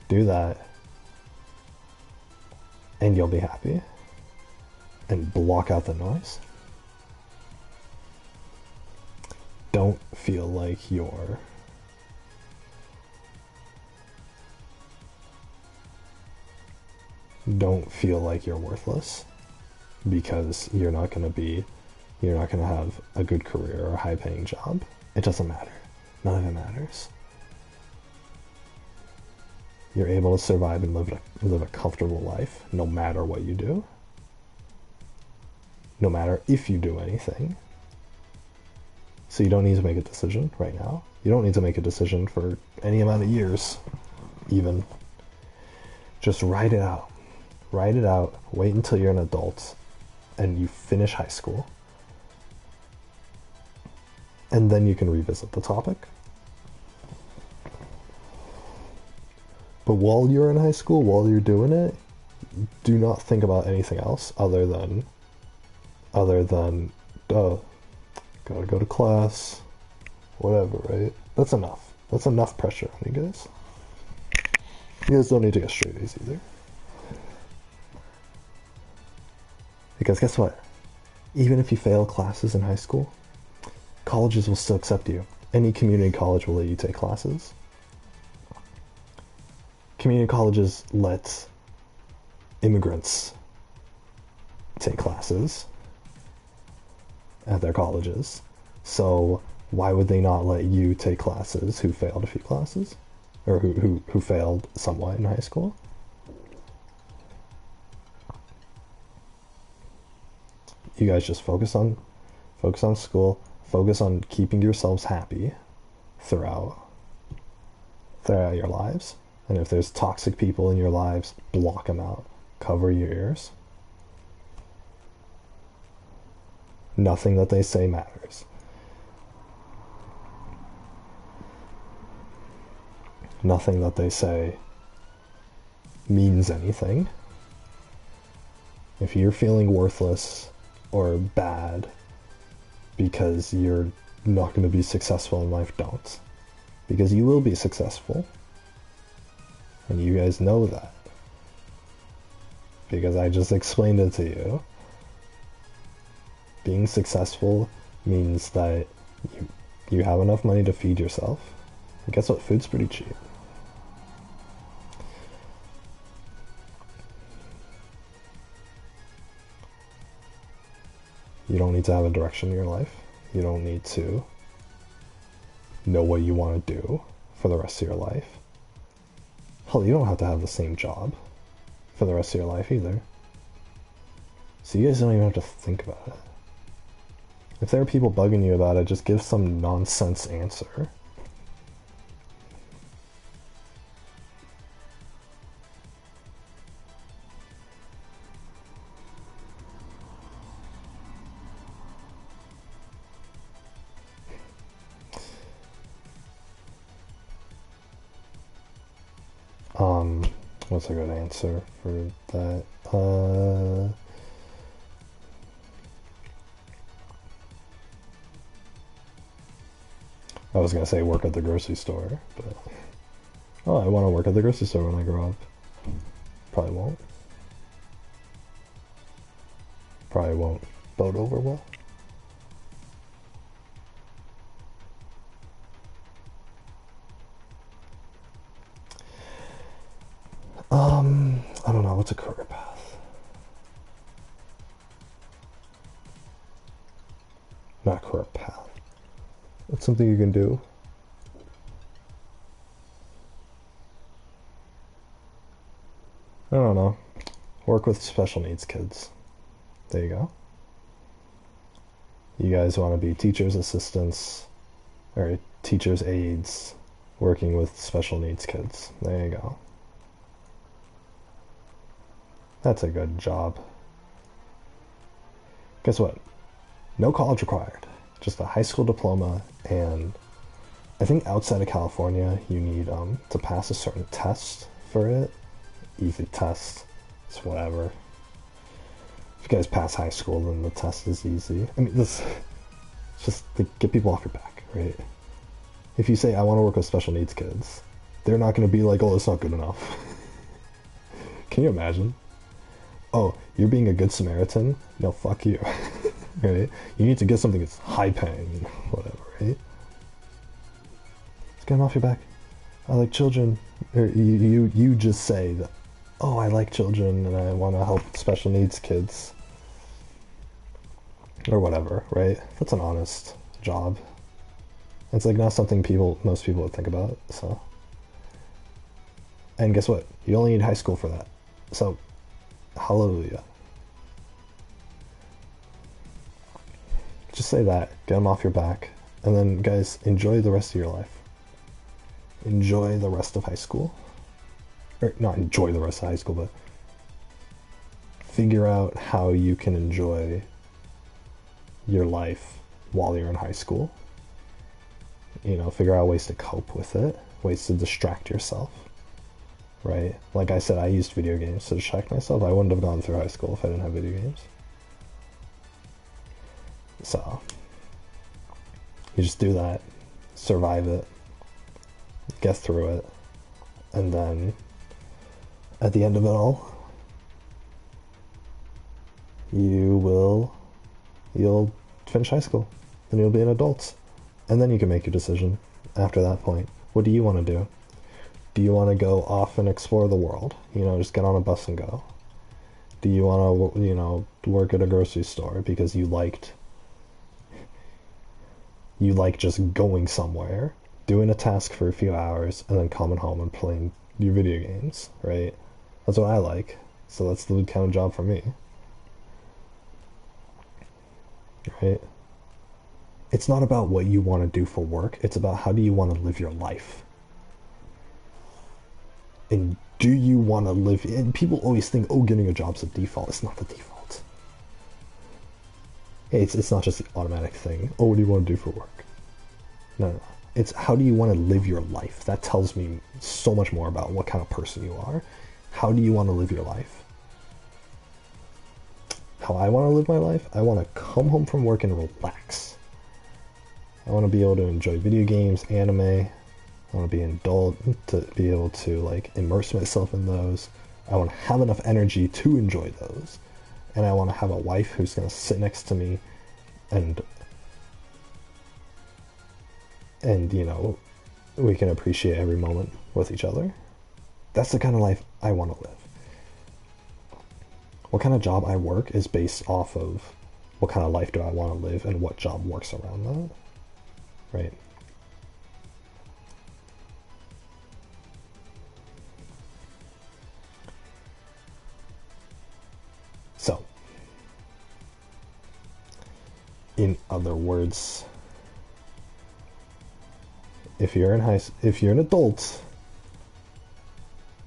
Do that, and you'll be happy. And block out the noise. Don't feel like you're worthless, because you're not going to have a good career or a high paying job. It doesn't matter. None of it matters. You're able to survive and live a comfortable life no matter what you do, no matter if you do anything. So you don't need to make a decision right now. You don't need to make a decision for any amount of years, even. Just write it out. Write it out. Wait until you're an adult and you finish high school. And then you can revisit the topic. But while you're in high school, while you're doing it, do not think about anything else other than gotta go to class, whatever, right? That's enough. That's enough pressure on you guys. You guys don't need to get straight A's either. Because guess what? Even if you fail classes in high school, colleges will still accept you. Any community college will let you take classes. Community colleges let immigrants take classes at their colleges. So why would they not let you take classes who failed a few classes? Or who failed somewhat in high school? You guys just focus on school, focus on keeping yourselves happy throughout your lives. And if there's toxic people in your lives, block them out. Cover your ears. Nothing that they say matters. Nothing that they say means anything. If you're feeling worthless or bad because you're not going to be successful in life, don't. Because you will be successful. And you guys know that. Because I just explained it to you. Being successful means that you have enough money to feed yourself. And guess what? Food's pretty cheap. You don't need to have a direction in your life. You don't need to know what you want to do for the rest of your life. Hell, you don't have to have the same job for the rest of your life either. So you guys don't even have to think about it. If there are people bugging you about it, just give some nonsense answer. What's a good answer for that? I was gonna say work at the grocery store, but I want to work at the grocery store when I grow up. Probably won't. Probably won't boat over well. I don't know, what's a career path? Not a career path. What's something you can do? I don't know. Work with special needs kids. There you go. You guys want to be teachers' assistants or teachers' aides working with special needs kids. There you go. That's a good job. Guess what? No college required. Just a high school diploma, and I think outside of California you need to pass a certain test for it. Easy test. It's whatever. If you guys pass high school, then the test is easy. I mean, this just to get people off your back, right? If you say, I want to work with special needs kids, they're not going to be like, oh, that's not good enough. Can you imagine? Oh, you're being a good Samaritan? No, fuck you. Right? You need to get something that's high paying, whatever, right? Let's get them off your back. I like children. Or you just say that, oh, I like children and I want to help special needs kids. Or whatever, right? That's an honest job. It's like not something most people would think about, so. And guess what? You only need high school for that. So, hallelujah. Just say that, get them off your back, and then, guys, enjoy the rest of your life. Enjoy the rest of high school. Or, not enjoy the rest of high school, but figure out how you can enjoy your life while you're in high school. You know, figure out ways to cope with it, ways to distract yourself, right? Like I said, I used video games to distract myself. I wouldn't have gone through high school if I didn't have video games. So, you just do that, survive it, get through it, and then at the end of it all, you'll finish high school, and you'll be an adult. And then you can make your decision after that point. What do you want to do? Do you want to go off and explore the world? You know, just get on a bus and go. Do you want to, you know, work at a grocery store because you like just going somewhere, doing a task for a few hours, and then coming home and playing your video games, right? That's what I like. So that's the kind of job for me. Right? It's not about what you want to do for work. It's about how do you want to live your life. And do you want to live... And people always think, oh, getting a job's the default. It's not the default. It's not just the automatic thing. Oh, what do you want to do for work? No. It's how do you want to live your life. That tells me so much more about what kind of person you are. How do you want to live your life? How I want to live my life? I want to come home from work and relax. I want to be able to enjoy video games, anime. I want to be an adult to be able to like immerse myself in those. I want to have enough energy to enjoy those. And I want to have a wife who's going to sit next to me and you know, we can appreciate every moment with each other. That's the kind of life I want to live. What kind of job I work is based off of what kind of life do I want to live and what job works around that. Right? So, in other words, if you're an adult,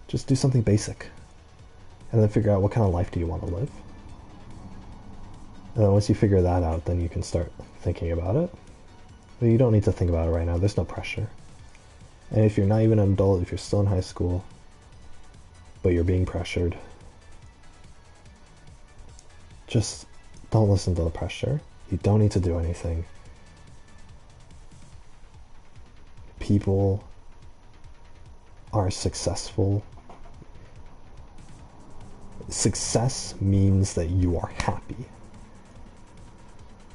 just do something basic. And then figure out what kind of life do you want to live. And then once you figure that out, then you can start thinking about it. But you don't need to think about it right now. There's no pressure. And if you're not even an adult, if you're still in high school, but you're being pressured, just don't listen to the pressure. You don't need to do anything. People are successful. Success means that you are happy.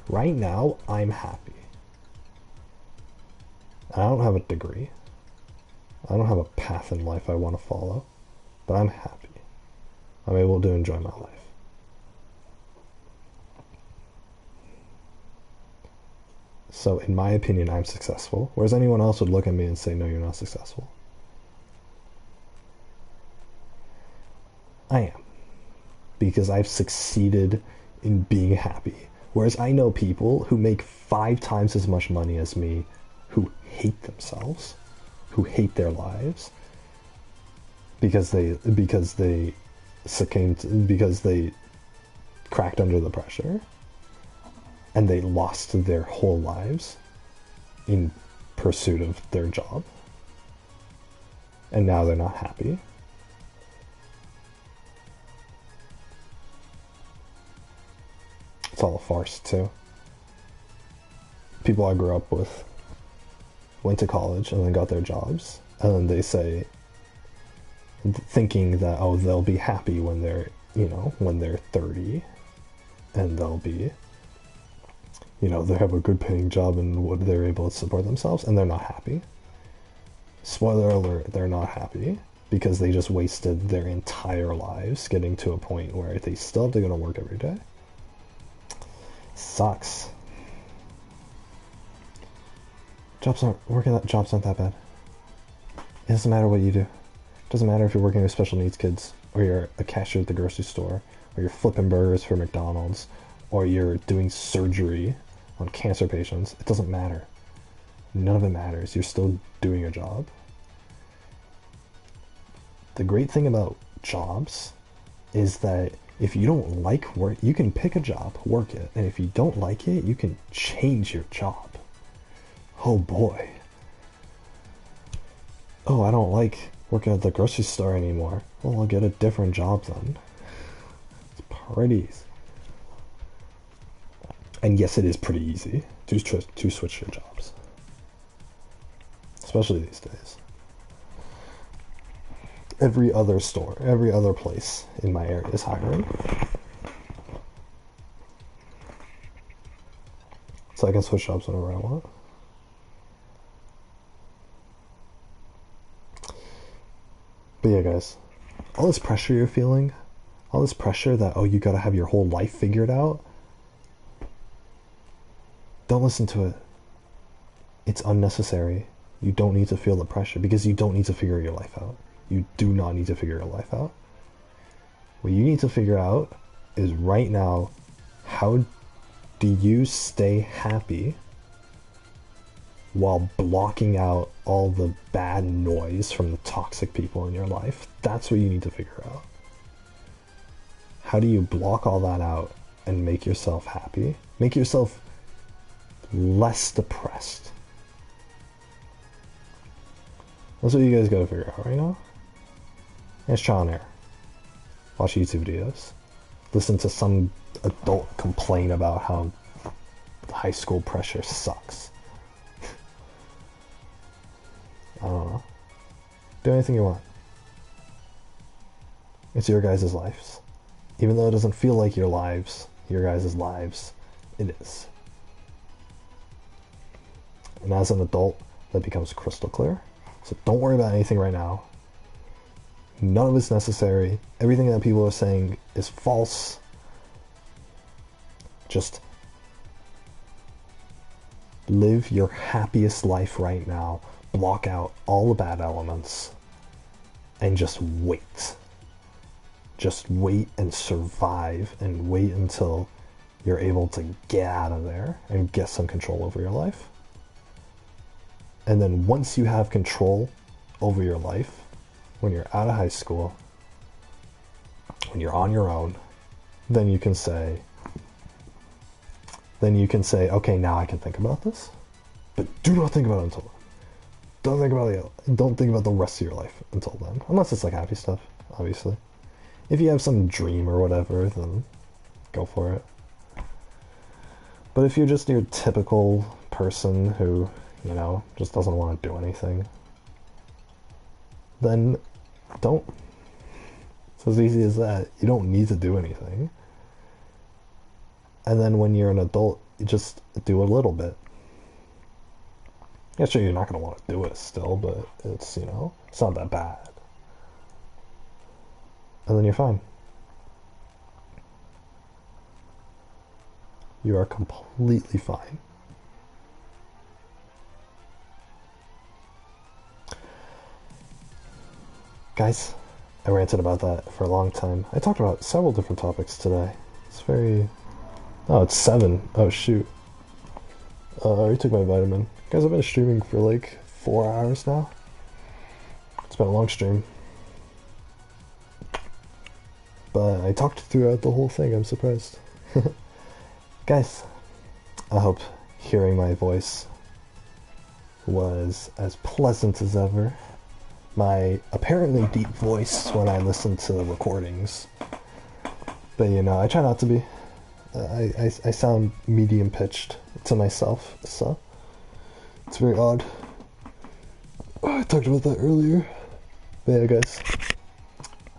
Right now, I'm happy. I don't have a degree. I don't have a path in life I want to follow, but I'm happy. I'm able to enjoy my life. So, in my opinion, I'm successful, whereas anyone else would look at me and say, no, you're not successful. I am. Because I've succeeded in being happy. Whereas I know people who make 5 times as much money as me who hate themselves, who hate their lives, because they succumbed, because they cracked under the pressure, and they lost their whole lives in pursuit of their job, and now they're not happy. It's all a farce, too. People I grew up with went to college and then got their jobs, and then they say, thinking that, oh, they'll be happy when they're, when they're 30, and they'll be, they have a good paying job and they're able to support themselves, and they're not happy. Spoiler alert, they're not happy, because they just wasted their entire lives getting to a point where they still have to go to work every day. Sucks. Jobs aren't that bad. It doesn't matter what you do. Doesn't matter if you're working with special needs kids, or you're a cashier at the grocery store, or you're flipping burgers for McDonald's, or you're doing surgery on cancer patients. It doesn't matter. None of it matters. You're still doing a job. The great thing about jobs is that if you don't like work, you can pick a job, work it, and if you don't like it, you can change your job. Oh boy. Oh, I don't like working at the grocery store anymore. Well, I'll get a different job then. It's pretty easy. And yes, it is pretty easy to switch your jobs. Especially these days. Every other store, every other place in my area is hiring. So I can switch jobs whenever I want. But yeah, guys, all this pressure you're feeling, all this pressure that, oh, you gotta have your whole life figured out, don't listen to it. It's unnecessary. You don't need to feel the pressure because you don't need to figure your life out. You do not need to figure your life out. What you need to figure out is right now, how do you stay happy while blocking out all the bad noise from the toxic people in your life? That's what you need to figure out. How do you block all that out and make yourself happy? Make yourself less depressed. That's what you guys gotta figure out right now. It's trial and error. Watch YouTube videos. Listen to some adult complain about how high school pressure sucks. I don't know. Do anything you want. It's your guys' lives. Even though it doesn't feel like your guys' lives, it is. And as an adult, that becomes crystal clear. So don't worry about anything right now. None of it's necessary. Everything that people are saying is false. Just live your happiest life right now. Block out all the bad elements. And just wait. Just wait and survive. And wait until you're able to get out of there and get some control over your life. And then once you have control over your life, when you're out of high school, when you're on your own, then you can say, okay, now I can think about this. But do not think about it until then. Don't think about the rest of your life until then. Unless it's like happy stuff, obviously. If you have some dream or whatever, then go for it. But if you're just your typical person who, just doesn't want to do anything, then don't. It's as easy as that. You don't need to do anything. And then when you're an adult, you just do a little bit. Yeah, sure, you're not going to want to do it still, but it's, it's not that bad. And then you're fine. You are completely fine. Guys, I ranted about that for a long time. I talked about several different topics today. It's very... Oh, it's 7. Oh, shoot. I already took my vitamin. Guys, I've been streaming for like 4 hours now. It's been a long stream. But I talked throughout the whole thing. I'm surprised. Guys, I hope hearing my voice was as pleasant as ever. My apparently deep voice when I listen to the recordings. But I try not to be. I sound medium pitched to myself, so it's very odd. I talked about that earlier. But yeah, guys,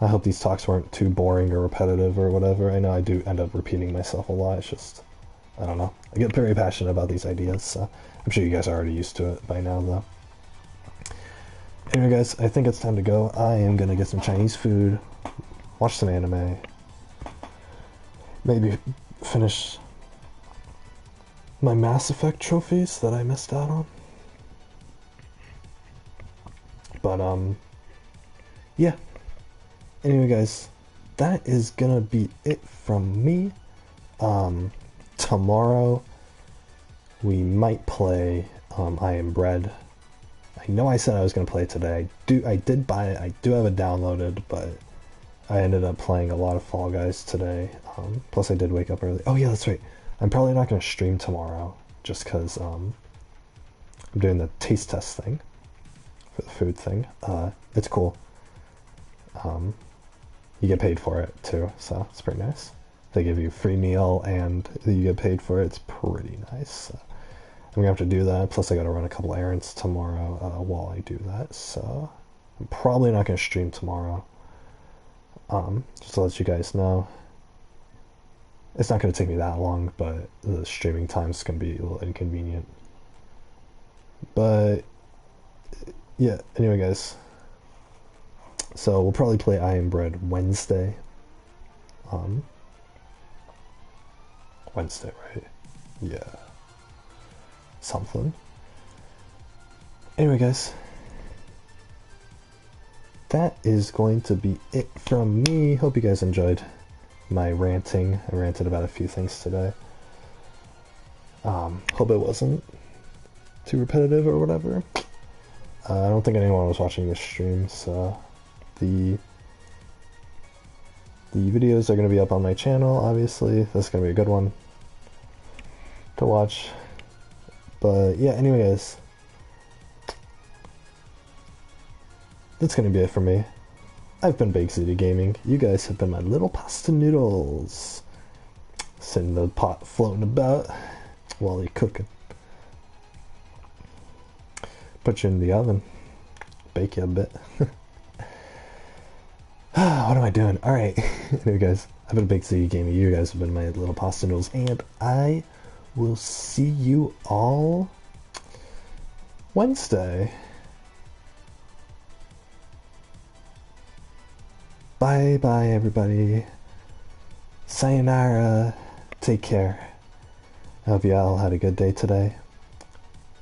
I hope these talks weren't too boring or repetitive or whatever. I know I do end up repeating myself a lot. It's just, I don't know. I get very passionate about these ideas, so I'm sure you guys are already used to it by now, though. Anyway, guys, I think it's time to go. I am gonna get some Chinese food, watch some anime, maybe finish my Mass Effect trophies that I missed out on. But, yeah. Anyway, guys, that is gonna be it from me. Tomorrow we might play I Am Bread. I know I said I was gonna play it today. I did buy it. I do have it downloaded, but I ended up playing a lot of Fall Guys today. Plus I did wake up early. Oh yeah, that's right. I'm probably not gonna stream tomorrow just because I'm doing the taste test thing for the food thing. It's cool. You get paid for it too, so it's pretty nice. They give you a free meal and you get paid for it. It's pretty nice. So I'm gonna have to do that. Plus I gotta run a couple errands tomorrow while I do that. So I'm probably not gonna stream tomorrow. Just to let you guys know. It's not gonna take me that long, but the streaming time's gonna be a little inconvenient. But yeah, anyway guys. So we'll probably play I Am Bread Wednesday. Wednesday, right? Yeah. Something. Anyway, guys. That is going to be it from me. Hope you guys enjoyed my ranting. I ranted about a few things today. Hope it wasn't too repetitive or whatever. I don't think anyone was watching this stream, so the videos are going to be up on my channel, obviously. This is going to be a good one to watch. But yeah, anyway guys, that's going to be it for me. I've been Big Ziti Gaming. You guys have been my little pasta noodles. Sitting in the pot floating about while you're cooking. Put you in the oven. Bake you a bit. What am I doing? Alright. Anyway guys, I've been Big Ziti Gaming. You guys have been my little pasta noodles. And I will see you all Wednesday. Bye bye everybody. Sayonara. Take care. I hope you all had a good day today.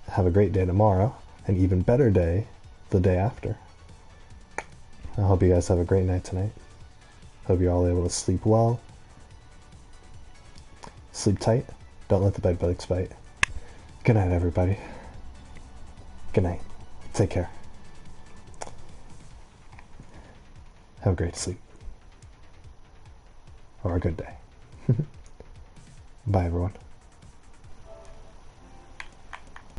Have a great day tomorrow. An even better day the day after. I hope you guys have a great night tonight. Hope you're all able to sleep well. Sleep tight. Don't let the bed bugs bite. Good night, everybody. Good night. Take care. Have a great sleep. Or a good day. Bye, everyone.